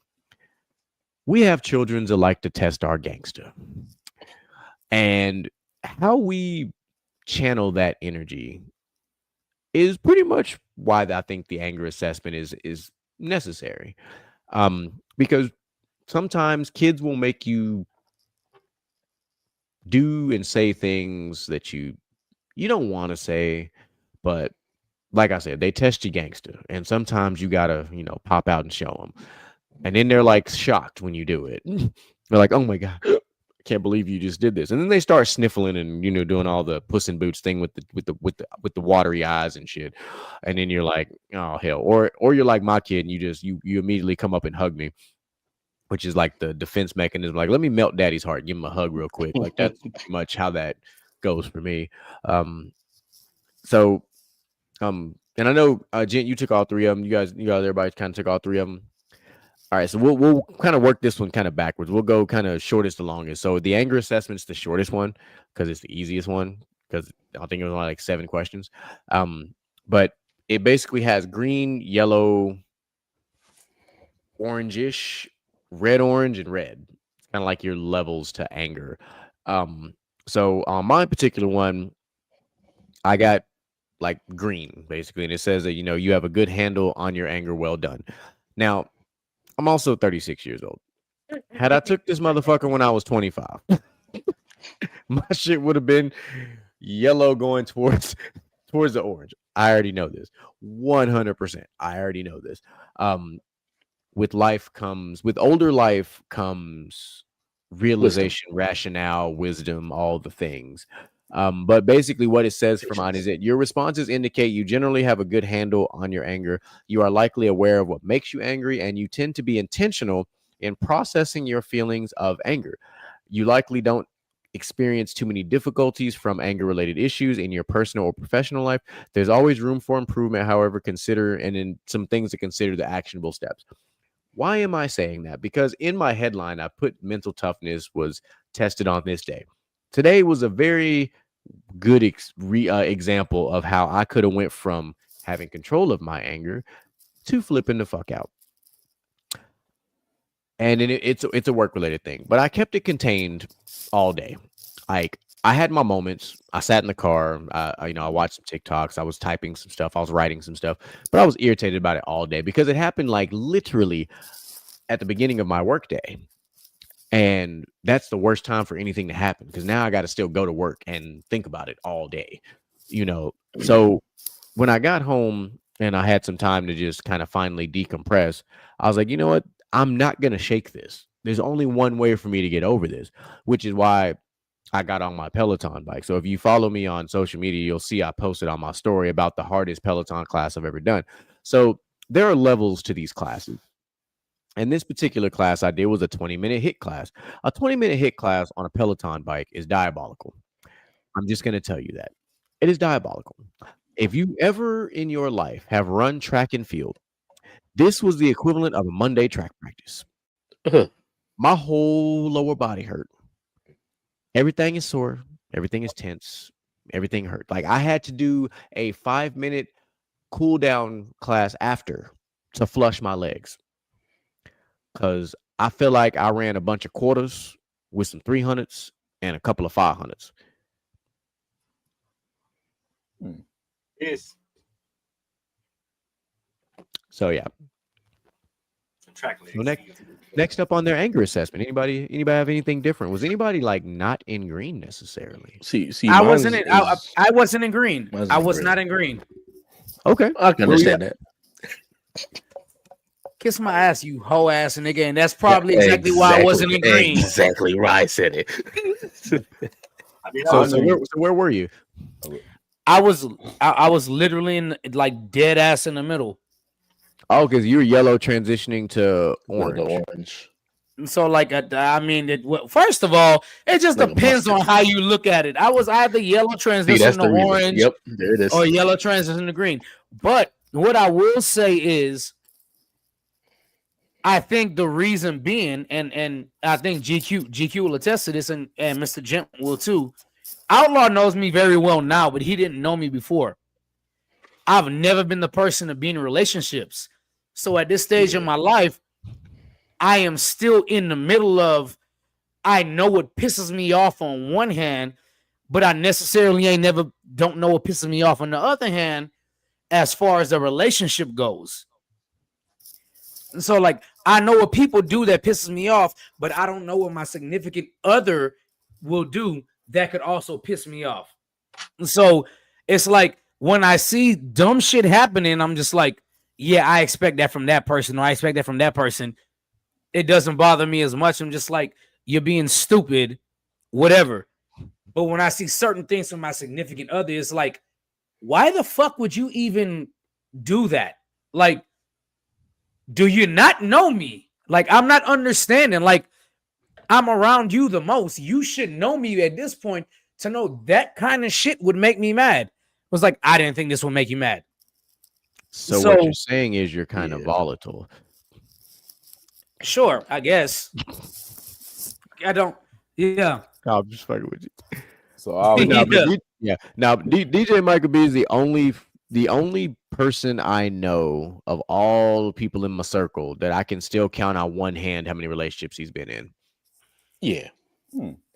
we have children that like to test our gangster. And how we channel that energy is pretty much why I think the anger assessment is necessary. Because sometimes kids will make you do and say things that you don't want to say, but like I said, they test you gangster, and sometimes you gotta pop out and show them, and then they're like shocked when you do it. They're like, oh my god, can't believe you just did this. And then they start sniffling and doing all the Puss in Boots thing with the watery eyes and shit. And then you're like, oh hell. Or you're like my kid and you immediately come up and hug me, which is like the defense mechanism. Like, let me melt daddy's heart, give him a hug real quick. Like, that's pretty much how that goes for me. So and I know Gent, you took all 3 of them. You guys everybody kind of took all 3 of them. All right, so we'll kind of work this one kind of backwards. We'll go kind of shortest to longest. So the anger assessment's the shortest one because it's the easiest one, because I think it was only like 7 questions. But it basically has green, yellow, orangish, red, orange, and red. It's kind of like your levels to anger. So on my particular one, I got like green basically, and it says that you have a good handle on your anger. Well done. Now, I'm also 36 years old. Had I took this motherfucker when I was 25, my shit would have been yellow going towards the orange. I already know this. 100%. I already know this. With older life comes realization, rationale, wisdom, all the things. But basically what it says for mine is that your responses indicate you generally have a good handle on your anger. You are likely aware of what makes you angry, and you tend to be intentional in processing your feelings of anger. You likely don't experience too many difficulties from anger-related issues in your personal or professional life. There's always room for improvement, however, in some things to consider the actionable steps. Why am I saying that? Because in my headline, I put mental toughness was tested on this day. Today was a very good example of how I could have went from having control of my anger to flipping the fuck out. And it's a work-related thing, but I kept it contained all day. Like, I had my moments. I sat in the car. I watched some TikToks. I was typing some stuff. I was writing some stuff, but I was irritated about it all day because it happened like literally at the beginning of my workday. And that's the worst time for anything to happen, because now I got to still go to work and think about it all day, So when I got home and I had some time to just kind of finally decompress, I was like, you know what? I'm not going to shake this. There's only one way for me to get over this, which is why I got on my Peloton bike. So if you follow me on social media, you'll see I posted on my story about the hardest Peloton class I've ever done. So there are levels to these classes. And this particular class I did was a 20-minute HIIT class. A 20-minute HIIT class on a Peloton bike is diabolical. I'm just going to tell you that. It is diabolical. If you ever in your life have run track and field, this was the equivalent of a Monday track practice. My whole lower body hurt. Everything is sore. Everything is tense. Everything hurt. Like, I had to do a 5-minute cool down class after to flush my legs, because I feel like I ran a bunch of quarters with some 300s and a couple of 500s. Yes. So yeah. Track So legs. next up on their anger assessment. Anybody have anything different? Was anybody like not in green necessarily? See, I mine wasn't in. is I wasn't in green. mine's I in was green. not in green. Okay. I can Where we understand that. Kiss my ass, you hoe ass nigga, and that's probably exactly why I wasn't in green. Exactly why I said it. I mean, So where were you? I was literally in like dead ass in the middle. Oh, because you're yellow transitioning to orange. The orange. So like I mean, first of all, it just Like a depends on mustard. how you look at it. I was either yellow See, transition that's to the reason. orange Yep, there it is. or yellow transition to green. But what I will say is, I think the reason being, and I think GQ will attest to this, and Mr. Gent will too. Outlaw knows me very well now, but he didn't know me before. I've never been the person to be in relationships. So at this stage in my life, I am still in the middle of, I know what pisses me off on one hand, but I necessarily don't know what pisses me off on the other hand as far as the relationship goes. And so like, I know what people do that pisses me off, but I don't know what my significant other will do that could also piss me off. And so it's like when I see dumb shit happening, I'm just like, yeah, I expect that from that person, or I expect that from that person. It doesn't bother me as much. I'm just like, you're being stupid, whatever. But when I see certain things from my significant other, it's like, why the fuck would you even do that? Like, do you not know me? Like, I'm not understanding. Like, I'm around you the most. You should know me at this point to know that kind of shit would make me mad. It was like, I didn't think this would make you mad. So what you're saying is you're kind of volatile. Sure, I guess. I don't. Yeah. No, I'm just fucking with you. So I'll Now DJ Michael B is the only person I know of all people in my circle that I can still count on one hand how many relationships he's been in. Yeah.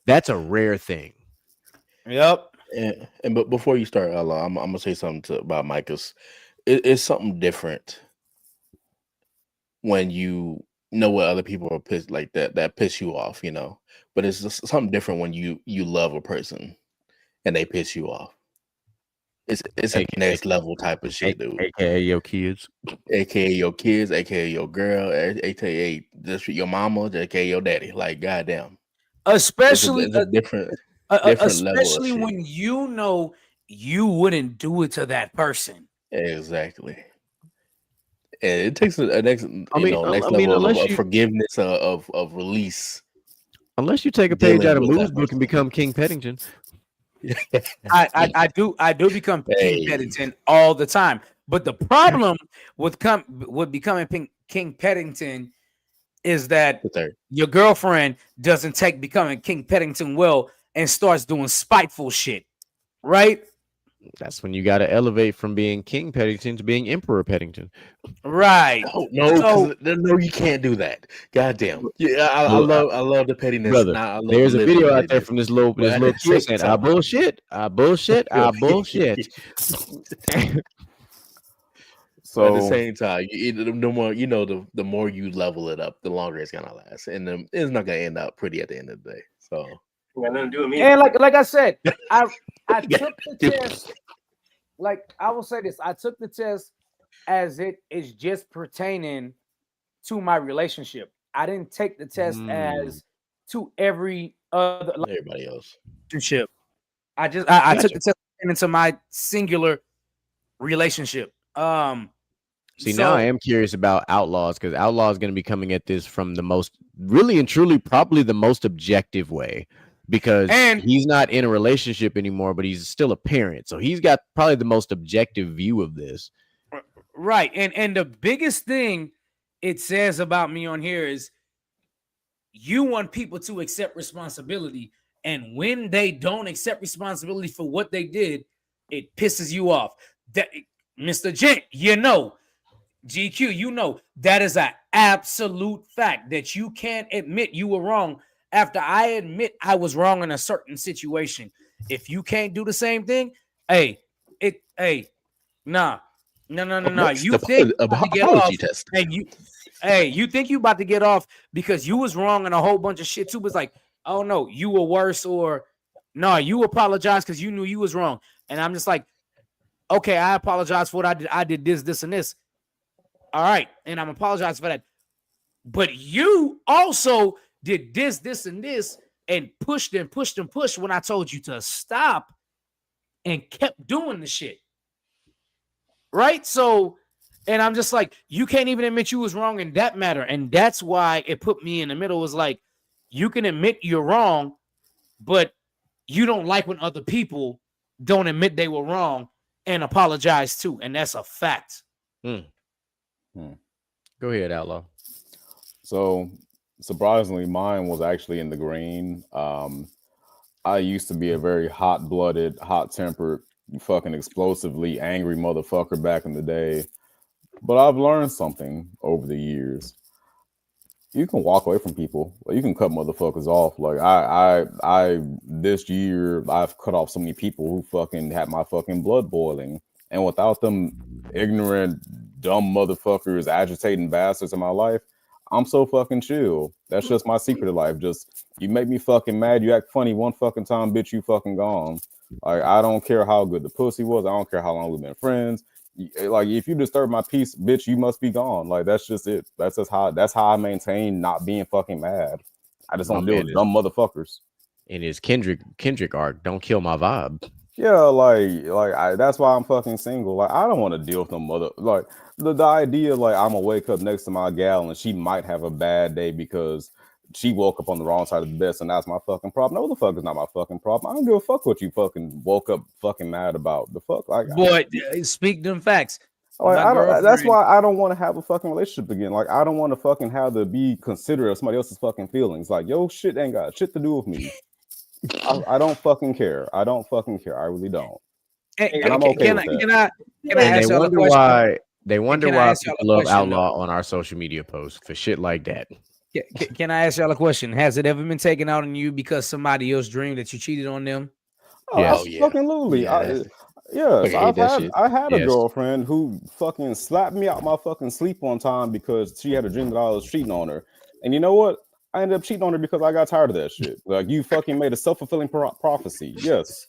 That's a rare thing. Yep. But before you start, I'm gonna say something about Micah's. It's something different when you know what other people are pissed like that piss you off, you know. But it's just something different when you love a person and they piss you off. It's a next level type of shit, dude. AKA your kids. AKA your kids, AKA your girl, AKA just your mama, AKA your daddy. Like, goddamn. Especially it's a different especially level of when you know you wouldn't do it to that person. Exactly. And it takes a next level of forgiveness, of release. Unless you take a page out of Moon's book and become King Pettington. I do become King Pettington all the time. But the problem with becoming King Pettington is that your girlfriend doesn't take becoming King Pettington well and starts doing spiteful shit, right? That's when you got to elevate from being King Pettington to being Emperor Pettington. Right. No, you can't do that. Goddamn. Yeah, I love the pettiness. Brother, there's a video out there from this little kid saying, I bullshit. So at the same time, the more you level it up, the longer it's gonna last, and it's not gonna end up pretty at the end of the day. So got nothing to do with me. And like I said, I took the test. Like I will say this, I took the test as it is just pertaining to my relationship. I didn't take the test as to every other everybody else relationship. I took the test into my singular relationship. Now I am curious about Outlaws, because Outlaw is going to be coming at this from the most really and truly probably the most objective way, because he's not in a relationship anymore, but he's still a parent. So he's got probably the most objective view of this. Right. And the biggest thing it says about me on here is you want people to accept responsibility. And when they don't accept responsibility for what they did, it pisses you off. That Mr. Gent, GQ, you know that is an absolute fact that you can't admit you were wrong after I admit I was wrong in a certain situation. If you can't do the same thing, hey, nah, no. Next, You think you about to get apology off, test. and you think you about to get off because you was wrong in a whole bunch of shit too. It's like, oh no, you were worse, or no, you apologize because you knew you was wrong. And I'm just like, okay, I apologize for what I did. I did this, and this. All right, and I'm apologizing for that. But you also did this, and this, and pushed when I told you to stop, and kept doing the shit. Right? So, and I'm just like, you can't even admit you was wrong in that matter. And that's why it put me in the middle. It was like, you can admit you're wrong, but you don't like when other people don't admit they were wrong and apologize too. And that's a fact. Go ahead, Outlaw. So surprisingly, mine was actually in the green. I used to be a very hot-blooded, hot-tempered, fucking explosively angry motherfucker back in the day. But I've learned something over the years. You can walk away from people. Like, you can cut motherfuckers off. Like I this year I've cut off so many people who fucking had my fucking blood boiling. And without them ignorant, dumb motherfuckers, agitating bastards in my life, I'm so fucking chill. That's just my secret of life. Just you make me fucking mad, you act funny one fucking time, bitch, you fucking gone. Like I don't care how good the pussy was. I don't care how long we've been friends. Like if you disturb my peace, bitch, you must be gone. Like that's just it. That's how I maintain not being fucking mad. I just don't deal with dumb motherfuckers. In his Kendrick arc, don't kill my vibe. Yeah, that's why I'm fucking single. Like I don't want to deal with them mother like the idea like I'm gonna wake up next to my gal and she might have a bad day because she woke up on the wrong side of the bed, and that's my fucking problem. No, the fuck is not my fucking problem. I don't give a fuck what you fucking woke up fucking mad about. The fuck, like, boy, speak them facts. Like, that's why I don't want to have a fucking relationship again. Like, I don't want to fucking have to be considerate of somebody else's fucking feelings. Like, yo, shit ain't got shit to do with me. I don't fucking care. I don't fucking care. I really don't. And I'm okay with that. Can I ask y'all a question? They wonder why people love Outlaw on our social media posts for shit like that. Can I ask y'all a question? Has it ever been taken out on you because somebody else dreamed that you cheated on them? Oh, yeah. Fucking Lulu. Yes, I had a girlfriend who fucking slapped me out my fucking sleep one time because she had a dream that I was cheating on her. And you know what? I ended up cheating on her because I got tired of that shit. Like you fucking made a self-fulfilling prophecy. Yes.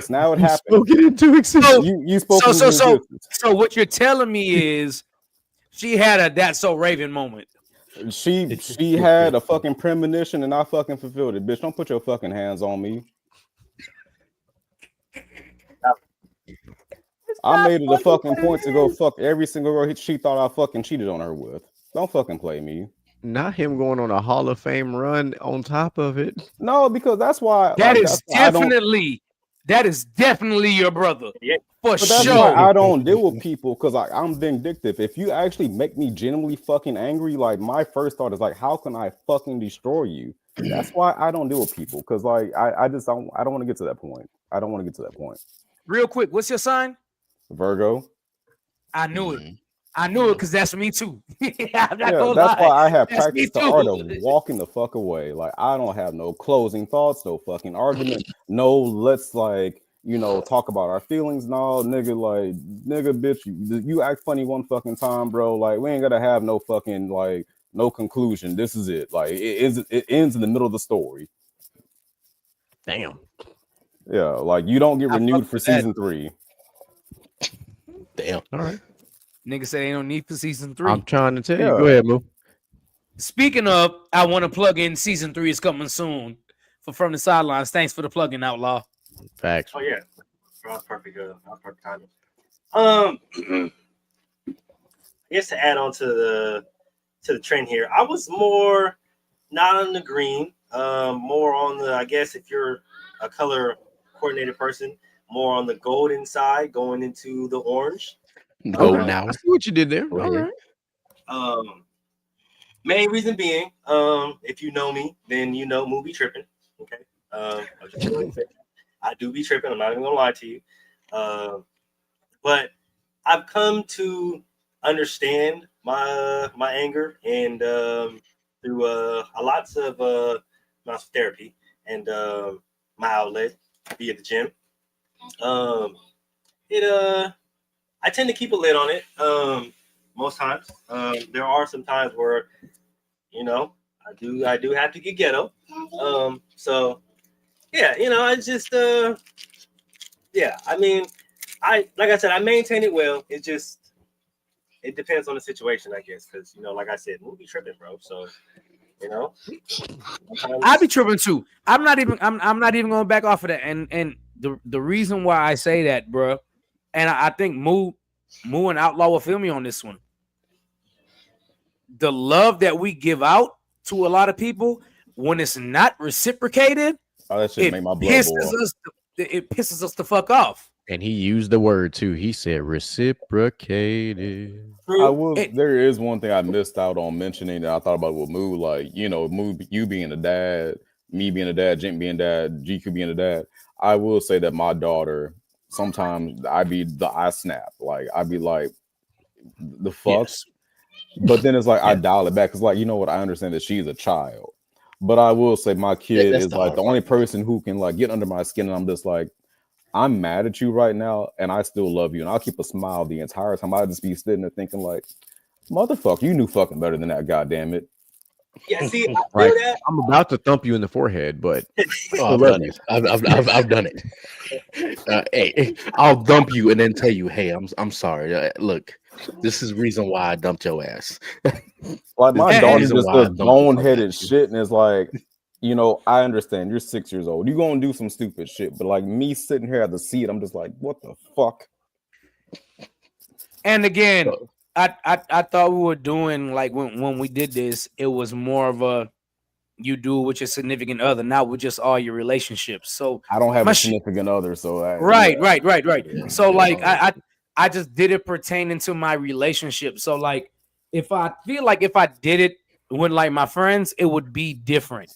Now it happened. Spoke it into existence. You spoke into existence. So what you're telling me is she had a "that's so Raven" moment. She had a fucking premonition and I fucking fulfilled it. Bitch, don't put your fucking hands on me. I made it a fucking point to go fuck every single girl she thought I fucking cheated on her with. Don't fucking play me. Not him going on a Hall of Fame run on top of it. No, because that's why that is definitely your brother. Yeah. For that's sure. Why I don't deal with people because I'm vindictive. If you actually make me genuinely fucking angry, like my first thought is like, how can I fucking destroy you? That's why I don't deal with people because like I don't want to get to that point. I don't want to get to that point. Real quick, what's your sign? Virgo. I knew it. I knew it because that's me too. That's why I have practiced the art of walking the fuck away. Like I don't have no closing thoughts, no fucking argument, no let's like talk about our feelings. No, nigga, bitch, you act funny one fucking time, bro. Like we ain't gotta have no fucking like no conclusion. This is it. Like it ends in the middle of the story. Damn. Yeah, like you don't get renewed for season 3. Damn. All right. Nigga said ain't no need for season 3. I'm trying to tell you. Go ahead, Moo. Speaking of, I want to plug in season 3 is coming soon for From the Sidelines. Thanks for the plug-in, Outlaw. Facts. Oh yeah. That was perfect. That was perfect timing. I guess to add on to the trend here, I was more not on the green, more on the, I guess if you're a color coordinated person, more on the golden side, going into the orange. Now. I see what you did there. All right. Main reason being, if you know me, then you know Moo be tripping. Okay. I do be tripping. I'm not even gonna lie to you. But I've come to understand my anger, and through lots of my therapy and my outlet via the gym. It I tend to keep a lid on it. Most times, there are some times where I do have to get ghetto. So yeah, I just yeah. I mean, like I said, I maintain it well. It depends on the situation, I guess, because like I said, we'll be tripping, bro. So I be tripping too. I'm not even going back off of that. And the reason why I say that, bro, and I think Moo and Outlaw will feel me on this one. The love that we give out to a lot of people, when it's not reciprocated, that shit make my blood boil. It pisses us the fuck off. And he used the word too. He said reciprocated. There is one thing I missed out on mentioning that I thought about with Moo, like, Moo, you being a dad, me being a dad, Jink being dad, GQ being a dad. I will say that my daughter, sometimes I snap. Like, I be like, the fuck? Yes. But then it's like, I dial it back. Because, like, you know what? I understand that she's a child. But I will say my kid is like the only person who can like get under my skin. And I'm just like, I'm mad at you right now, and I still love you, and I'll keep a smile the entire time. I'll just be sitting there thinking like, motherfucker, you knew fucking better than that, goddamn it. Yeah, see, I like, that. I'm about to thump you in the forehead, but I've done it. I've done it. Hey, I'll dump you and then tell you, hey, I'm sorry. Look, this is the reason why I dumped your ass. Like my daughter just does boneheaded shit, and it's like, I understand you're 6 years old. You're gonna do some stupid shit, but like me sitting here at the seat, I'm just like, what the fuck? And again, I thought we were doing like when we did this, it was more of a you do with your significant other, not with just all your relationships. So I don't have a significant other, so right. Yeah, so like I just did it pertaining to my relationship. So like if I feel like if I did it with like my friends, it would be different.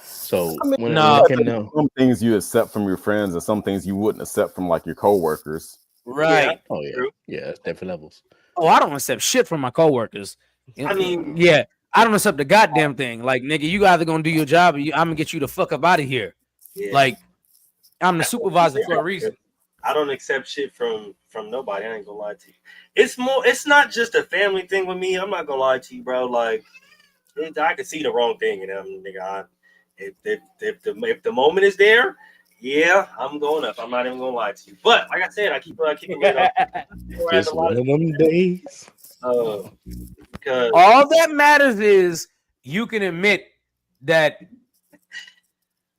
So some things you accept from your friends and some things you wouldn't accept from like your coworkers. Right. Yeah. Oh yeah. Yeah, it's different levels. Oh, I don't accept shit from my coworkers. I mean, yeah, I don't accept the goddamn thing. Like, nigga, you either gonna do your job or I'm gonna get you the fuck up out of here. Yeah. Like, I'm the supervisor for a reason. I don't accept shit from nobody. I ain't gonna lie to you. It's not just a family thing with me. I'm not gonna lie to you, bro. Like, I can see the wrong thing in them, nigga. If the moment is there, yeah, I'm going up. I'm not even gonna lie to you. But like I said, I keep a lid on. It's one of them days. Because all that matters is you can admit that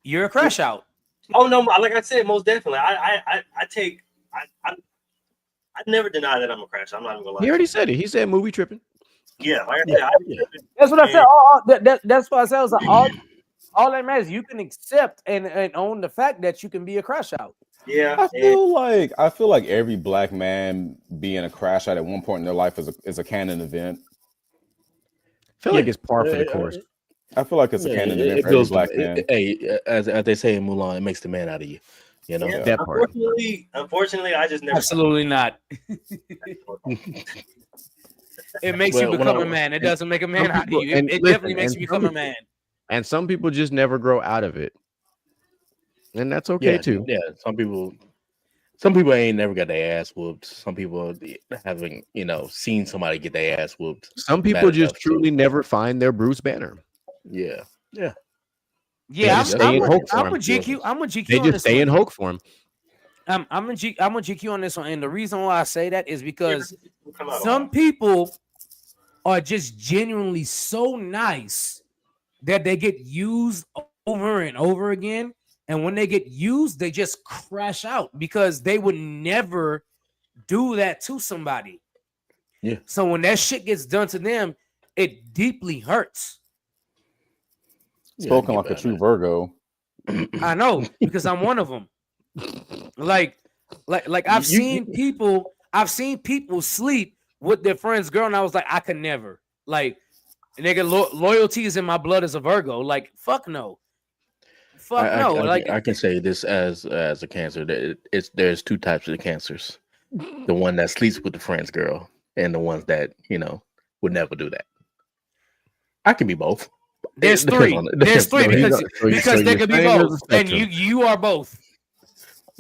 you're a crash out. Oh no, like I said, most definitely. I never deny that I'm a crash. I'm not even gonna lie. He already said it. He said movie tripping. Yeah, like I said, that's what I said. That's what I said. I was like, all that matters, you can accept and own the fact that you can be a crash out. Yeah, I feel like every black man being a crash out at one point in their life is a canon event. I feel like it's par for the course. I feel like it's a canon event for every black man. Hey, as they say in Mulan, it makes the man out of you. You know that part. Unfortunately, I just never. Absolutely not. It makes you become a man. It doesn't make a man out of you. It definitely makes you become a man. And some people just never grow out of it, and that's okay too. Yeah, some people ain't never got their ass whooped. Some people haven't, seen somebody get their ass whooped. Some people just truly never find their Bruce Banner. Yeah. I'm with GQ. I'm with GQ. They just stay in Hulk form. I'm with GQ on this one, and the reason why I say that is because some people are just genuinely so nice that they get used over and over again. And when they get used, they just crash out because they would never do that to somebody. Yeah. So when that shit gets done to them, it deeply hurts. Spoken like a true Virgo. I know, because I'm one of them. Like I've seen people sleep with their friend's girl, and I was like, I could never. Like, nigga, loyalty is in my blood as a Virgo. Like, fuck no. I can say this as a Cancer. There's two types of cancers. The one that sleeps with the friend's girl, and the ones that would never do that. I can be both. There's It depends three. on it. There's three So because there you're could be saying there's both, a and spectrum. you are both.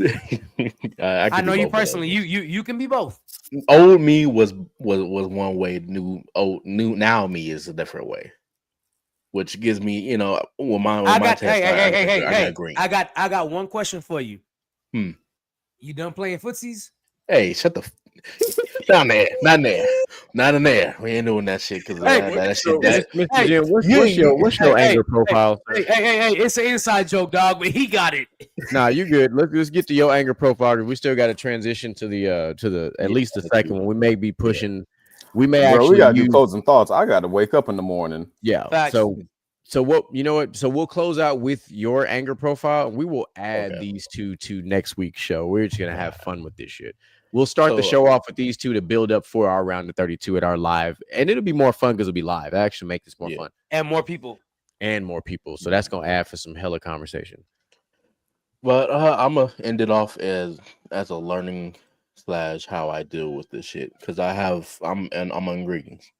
I I can know be you both of personally. those. You can be both. Old me was one way. New now me is a different way, which gives me when my test I got green. I got one question for you. Hmm. You done playing footsies? Hey, shut the down there, not in there, not in there. We ain't doing that shit because Hey, that So, shit. That Mr. hey, Jim, what's your hey, anger profile, sir? hey, it's an inside joke, dog, but he got it. Nah, you good. Let's get to your anger profile. We still got to transition to the at Yeah, least the second one. We may be pushing. We may Bro, we actually gotta do use. closing thoughts. I gotta wake up in the morning. Yeah. Facts. So what you know what? So we'll close out with your anger profile. We will add Okay. these two to next week's show. We're just gonna have fun with this shit. We'll start the So- show off with these two to build up for our round of 32 at our live, and it'll be more fun because it'll be live. Actually, make this more Yeah. fun And more people. and more people. So that's gonna add for some hella conversation. But I'm gonna end it off as a learning / how I deal with this shit because I'm ingredients,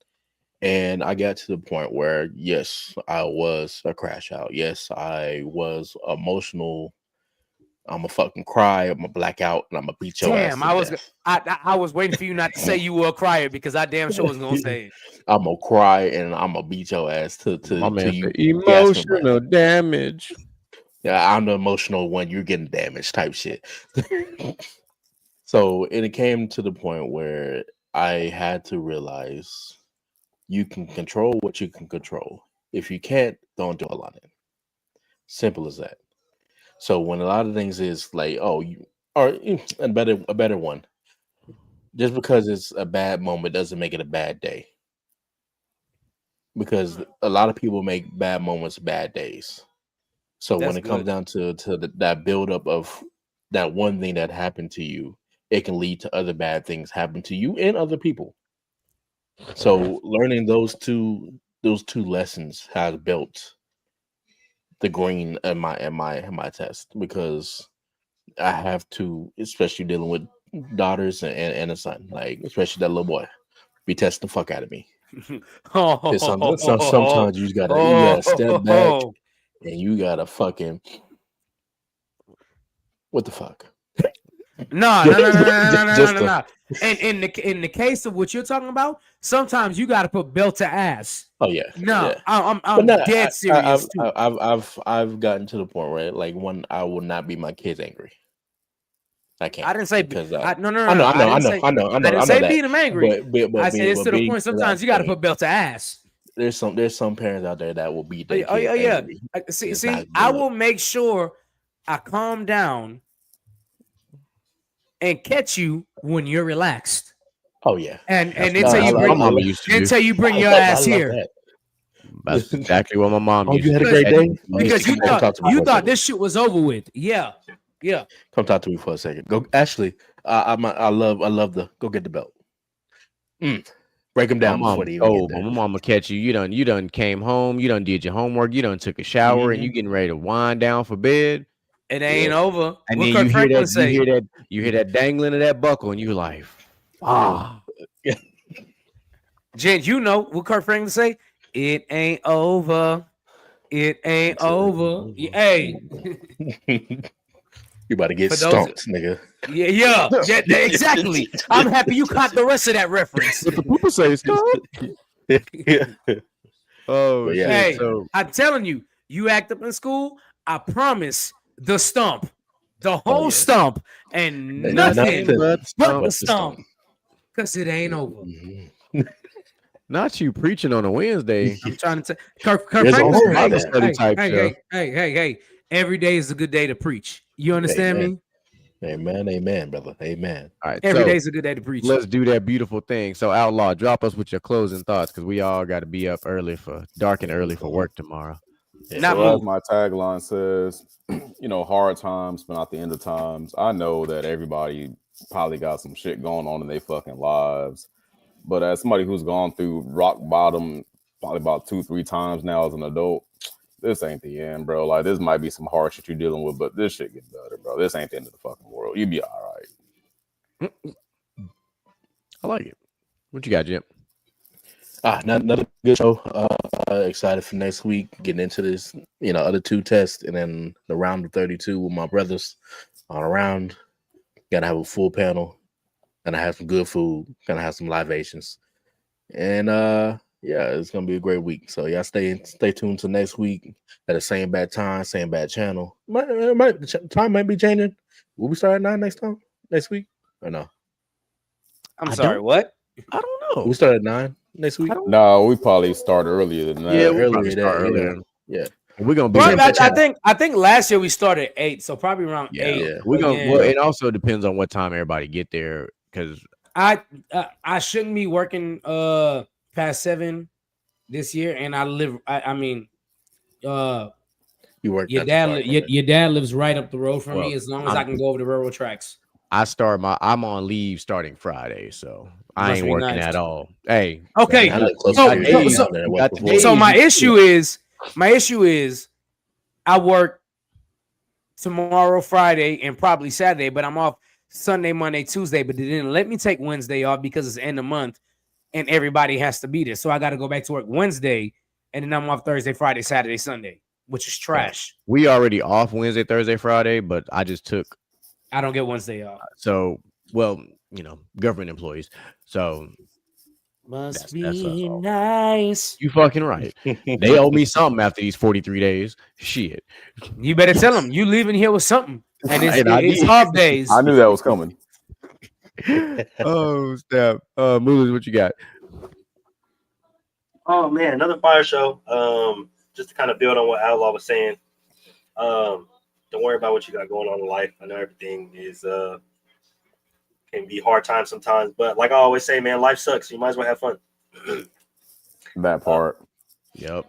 and I got to the point where yes, I was a crash out. Yes, I was emotional. I'm a fucking cry. I'm a blackout, and I'm a beat your ass. Damn, To death. I was waiting for you not to say you were a crier because I damn sure was gonna say it. I'm gonna cry and I'm gonna beat your ass to My man you said gasp for breath. emotional damage. Yeah, I'm the emotional one. You're getting damaged type shit. So it came to the point where I had to realize you can control what you can control. If you can't, don't dwell on it. Simple as that. So when a lot of things is like, oh, you or a better one. Just because it's a bad moment doesn't make it a bad day. Because a lot of people make bad moments bad days. So That's when it comes good. down to that buildup of that one thing that happened to you, it can lead to other bad things happen to you and other people. So learning those two lessons has built the green in my test because I have to, especially dealing with daughters and a son, like especially that little boy, be testing the fuck out of me. Sometimes you gotta step back and you gotta fucking what the fuck? No. Just And in the case of what you're talking about, sometimes you got to put belt to ass. Oh yeah, No, yeah. I'm dead serious too. I've gotten to the point where like I will not be my kids angry. I can't. I didn't say because no. I know say that. being them angry. But I said it's to the point. Sometimes you got to put. put belt to ass. There's some parents out there that will beat their Oh kids yeah. angry. See, It's not I good. will make sure I calm down and catch you when you're relaxed. Oh yeah, And That's then what tell you my bring mama used to do. until you bring your I ass love here. that. That's exactly what my mom Oh, used you to had a do. great day? Because you Come talk to me for a thought second. this shit was over with. Yeah. Come talk to me for a second. Go, Ashley. I love the go get the belt. Break them My down before mom they even told get my there. mama catch you. You done came home. You done did your homework. You done took a shower, and Mhm. you getting ready to wind down for bed. It ain't Yeah. over. And What then Kirk you hear Franklin that, say? you hear that dangling of that buckle, and you like, Jen, you know what Kirk Franklin say? It ain't over. It ain't over. Hey, You about to get For those- stomped, nigga. yeah, exactly. I'm happy you caught the rest of that reference. what the people say, stop. Oh But yeah. shit! Hey, So I'm telling you, you act up in school. I promise the stump, the whole yeah. stump, and And nothing nothing but but the the stump, because it ain't over. Mhm. not you preaching on a Wednesday. I'm trying to tell Kirk There's a Franklin whole said, lot Bible of study type show. hey, every day is a good day to preach. You understand Amen. me? Amen, brother. Amen. All right, Every so day is a good day to preach. let's do that beautiful thing. So Outlaw, drop us with your closing thoughts because we all got to be up early for dark and early for work tomorrow. Not So as move. my tagline says, hard times, but not the end of times. I know that everybody probably got some shit going on in their fucking lives. But as somebody who's gone through rock bottom probably about 2-3 times now as an adult, this ain't the end, bro. Like this might be some hard shit you're dealing with, but this shit get better, bro. This ain't the end of the fucking world. You be all right. I like it. What you got, Jim? Another good show. Excited for next week. Getting into this, other 2 tests, and then the round of 32 with my brothers on around. Gotta have a full panel. Gonna have some good food. Gonna have some libations, and yeah, it's gonna be a great week. So y'all stay tuned to next week at the same bad time, same bad channel. Time might be changing. Will we start at 9 next week or no? I'm sorry, what? I don't know. We start at 9 next week. No, we probably start earlier than that. Yeah, we'll earlier probably start that, earlier. Yeah. We're gonna be. Well, I think last year we started at 8, so probably around 8. Yeah. We're gonna. Again. Well, it also depends on what time everybody get there, because I shouldn't be working past 7 this year, and I live. I mean, You work. your dad lives right up the road from me. As long as I can go over the railroad tracks. I'm on leave starting Friday, so I Must ain't be working nice. at all. Hey, Okay, I live close so- to so- you. so- I work before. so my issue is I work tomorrow, Friday, and probably Saturday, but I'm off Sunday, Monday, Tuesday. But they didn't let me take Wednesday off because it's end of month and everybody has to be there. So I got to go back to work Wednesday, and then I'm off Thursday, Friday, Saturday, Sunday, which is trash. we already off Wednesday, Thursday, Friday, but I just took. I don't get Wednesday off. So, well, government employees. So Must that's be all. nice. You fucking right. They owe me something after these 43 days. Shit. You better tell them you leaving here with something, and And I it's did. off days. I knew that was coming. Oh, snap. Moolers, what you got? Oh man, another fire show. Just to kind of build on what Outlaw was saying. Don't worry about what you got going on in life. I know everything is can be hard times sometimes, but like I always say, man, life sucks. You might as well have fun. That part. Yep.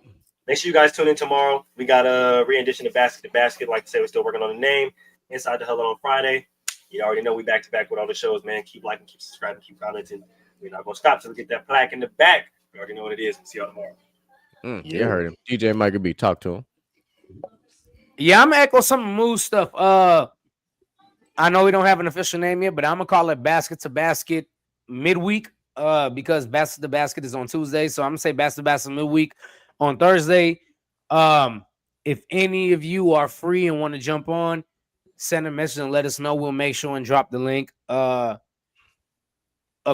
Make sure you guys tune in tomorrow. We got a re-edition of Basket to Basket. Like I said, we're still working on the name. Inside the Huddle on Friday. You already know we back to back with all the shows, man. Keep liking, keep subscribing, keep commenting. We're not gonna stop till we get that plaque in the back. You already know what it is. See y'all tomorrow. You heard him. DJ Michael B. Talk to him. Yeah, I'm gonna echo some Moose stuff. I know we don't have an official name yet, but I'm gonna call it Basket to Basket midweek. Because Basket to Basket is on Tuesday, so I'm gonna say Basket to Basket midweek on Thursday. If any of you are free and want to jump on, send a message and let us know. We'll make sure and drop the link. Of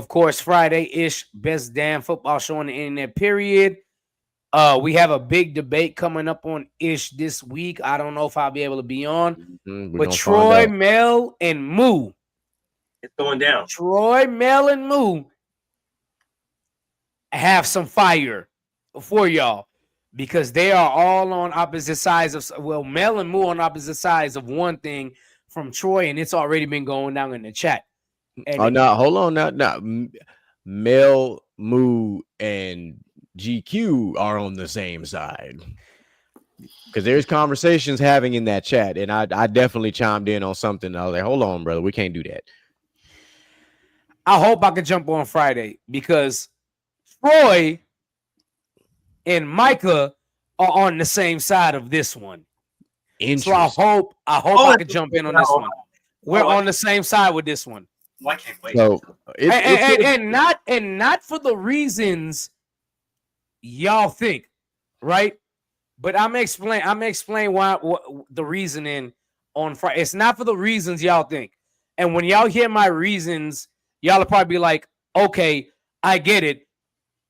course, Friday-ish, best damn football show on the internet, period. We have a big debate coming up on Ish this week. I don't know if I'll be able to be on. But Troy, Mel, and Moo. It's going down. Troy, Mel, and Moo have some fire for y'all because they are all on opposite sides of, Mel and Moo on opposite sides of one thing from Troy, and it's already been going down in the chat. And no, hold on now. Mel, Moo, and GQ are on the same side because there's conversations having in that chat, and I definitely chimed in on something. I was like, hold on, brother, we can't do that. I hope I can jump on Friday because Troy and Micah are on the same side of this one. So I hope I can jump in on this one. We're on the same side with this one. I can't wait. So and not for the reasons y'all think, right? But I'm gonna explain why the reasoning on Friday. It's not for the reasons y'all think. And when y'all hear my reasons, y'all will probably be like, okay, I get it.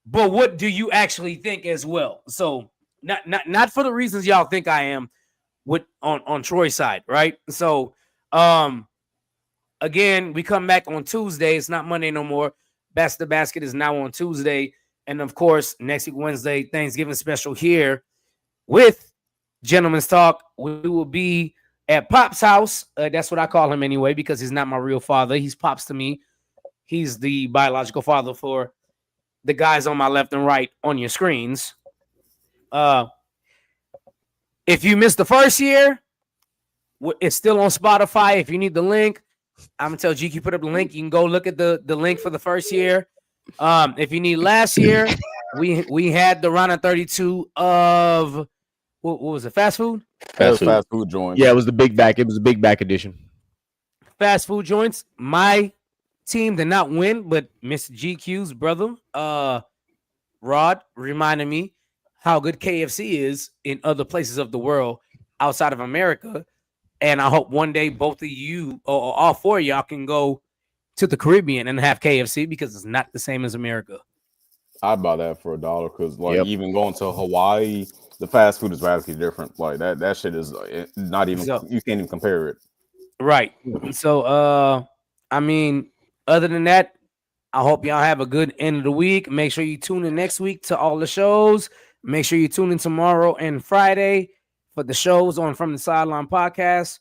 But what do you actually think as well? So not for the reasons y'all think I am with on Troy's side, right? So again, we come back on Tuesday. It's not Monday no more. Basket to Basket is now on Tuesday. And of course, next week, Wednesday, Thanksgiving special here with Gentleman's Talk. We will be at Pop's house. That's what I call him anyway, because he's not my real father. He's Pops to me. He's the biological father for the guys on my left and right on your screens. If you missed the first year, it's still on Spotify. If you need the link, I'm gonna tell GQ put up the link. You can go look at the link for the first year. If you need last year, we had the round of 32 of what was it? Fast food? Fast food joint. Yeah, it was the big back. It was a big back edition. Fast food joints. My team to not win, but Mr. GQ's brother, Rod, reminded me how good KFC is in other places of the world outside of America. And I hope one day both of you or all four of y'all can go to the Caribbean and have KFC because it's not the same as America. I'd buy that for $1 because, like, Yep. even going to Hawaii, the fast food is radically different. Like that shit is not even. So- you can't even compare it. Right. So, I mean, other than that, I hope y'all have a good end of the week. Make sure you tune in next week to all the shows. Make sure you tune in tomorrow and Friday for the shows on From the Sideline Podcast.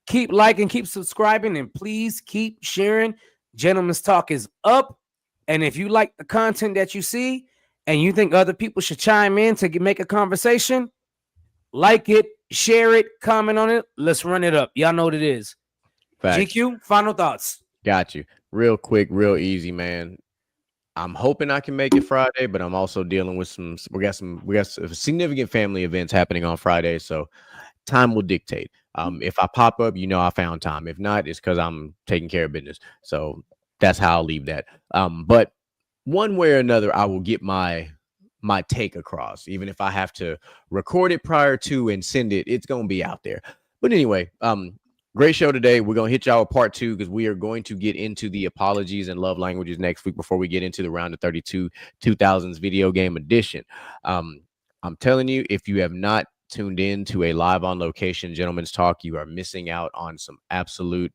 Keep liking, keep subscribing, and please keep sharing. Gentlemen's Talk is up. And if you like the content that you see and you think other people should chime in to make a conversation, like it, share it, comment on it. Let's run it up. Y'all know what it is. Facts. GQ, final thoughts. Got you. Real quick, real easy, man. I'm hoping I can make it Friday, but I'm also dealing with we got some significant family events happening on Friday, so time will dictate. If I pop up, I found time. If not, it's because I'm taking care of business. So that's how I'll leave that. But one way or another, I will get my take across. Even if I have to record it prior to and send it, it's gonna be out there. But anyway, great show today. We're gonna hit y'all with part 2 because we are going to get into the apologies and love languages next week before we get into the round of 32 2000s video game edition. I'm telling you, if you have not tuned in to a live on location Gentlemen's Talk, you are missing out on some absolute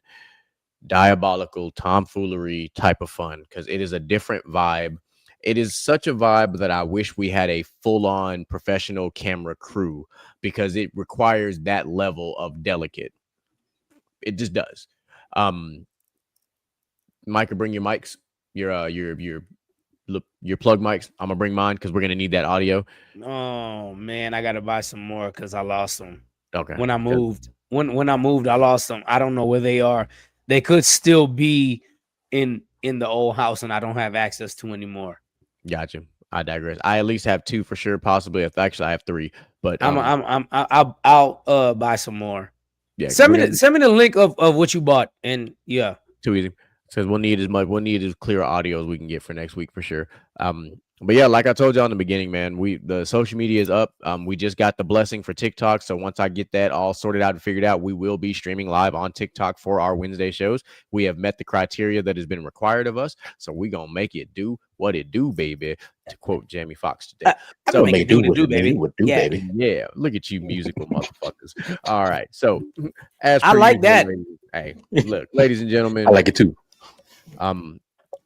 diabolical tomfoolery type of fun because it is a different vibe. It is such a vibe that I wish we had a full-on professional camera crew because it requires that level of delicate. It just does. Mike, bring your mics, your plug mics. I'm gonna bring mine because we're gonna need that audio. Oh man, I gotta buy some more because I lost them. Okay. When I moved, when I moved, I lost them. I don't know where they are. They could still be in the old house, and I don't have access to anymore. Gotcha. I digress. I at least have 2 for sure. Possibly, actually, I have 3. But I'll buy some more. Yeah. Send me the link of what you bought, and yeah, too easy. Because we'll need as clear audio as we can get for next week for sure. But yeah, like I told you in the beginning, man, the social media is up. We just got the blessing for TikTok. So once I get that all sorted out and figured out, we will be streaming live on TikTok for our Wednesday shows. We have met the criteria that has been required of us. So we're going to make it do what it do, baby, to quote Jamie Foxx today. So make it do what it do, baby. Baby. Yeah, look at you musical motherfuckers. All right. So as I per like usual, that. Hey, look, ladies and gentlemen. I like it too.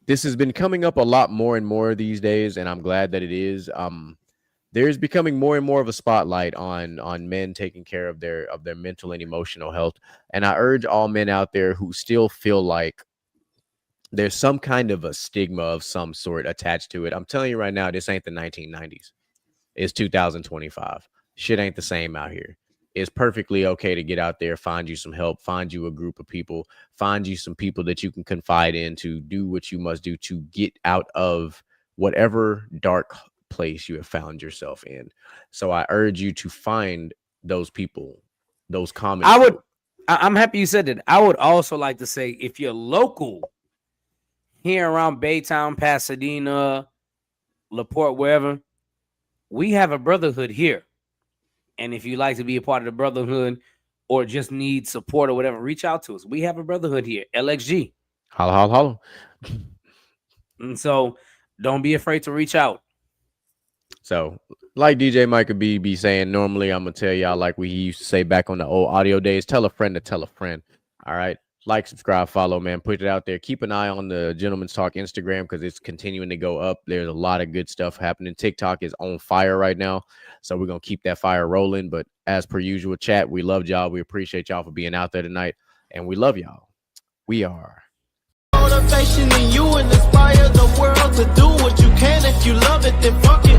This has been coming up a lot more and more these days, and I'm glad that it is. There's becoming more and more of a spotlight on men taking care of their mental and emotional health. And I urge all men out there who still feel like there's some kind of a stigma of some sort attached to it. I'm telling you right now, this ain't the 1990s. It's 2025. Shit ain't the same out here. It's perfectly okay to get out there, find you some help, find you a group of people, find you some people that you can confide in to do what you must do to get out of whatever dark place you have found yourself in. So I urge you to find those people, those common. I'm happy you said that. I would also like to say, if you're local here around Baytown, Pasadena, LaPorte, wherever, we have a brotherhood here. And if you like to be a part of the brotherhood or just need support or whatever, reach out to us. We have a brotherhood here, LXG. Holla, holla, holla. And so don't be afraid to reach out. So like DJ Micah B be saying, normally I'm going to tell y'all like we used to say back on the old audio days, tell a friend to tell a friend. All right. Like, subscribe, follow, man. Put it out there. Keep an eye on the Gentlemen's Talk Instagram because it's continuing to go up. There's a lot of good stuff happening. TikTok is on fire right now. So we're going to keep that fire rolling. But as per usual, chat, we love y'all. We appreciate y'all for being out there tonight. And we love y'all. We are. Motivation in you and inspire the world to do what you can. If you love it, then fuck it.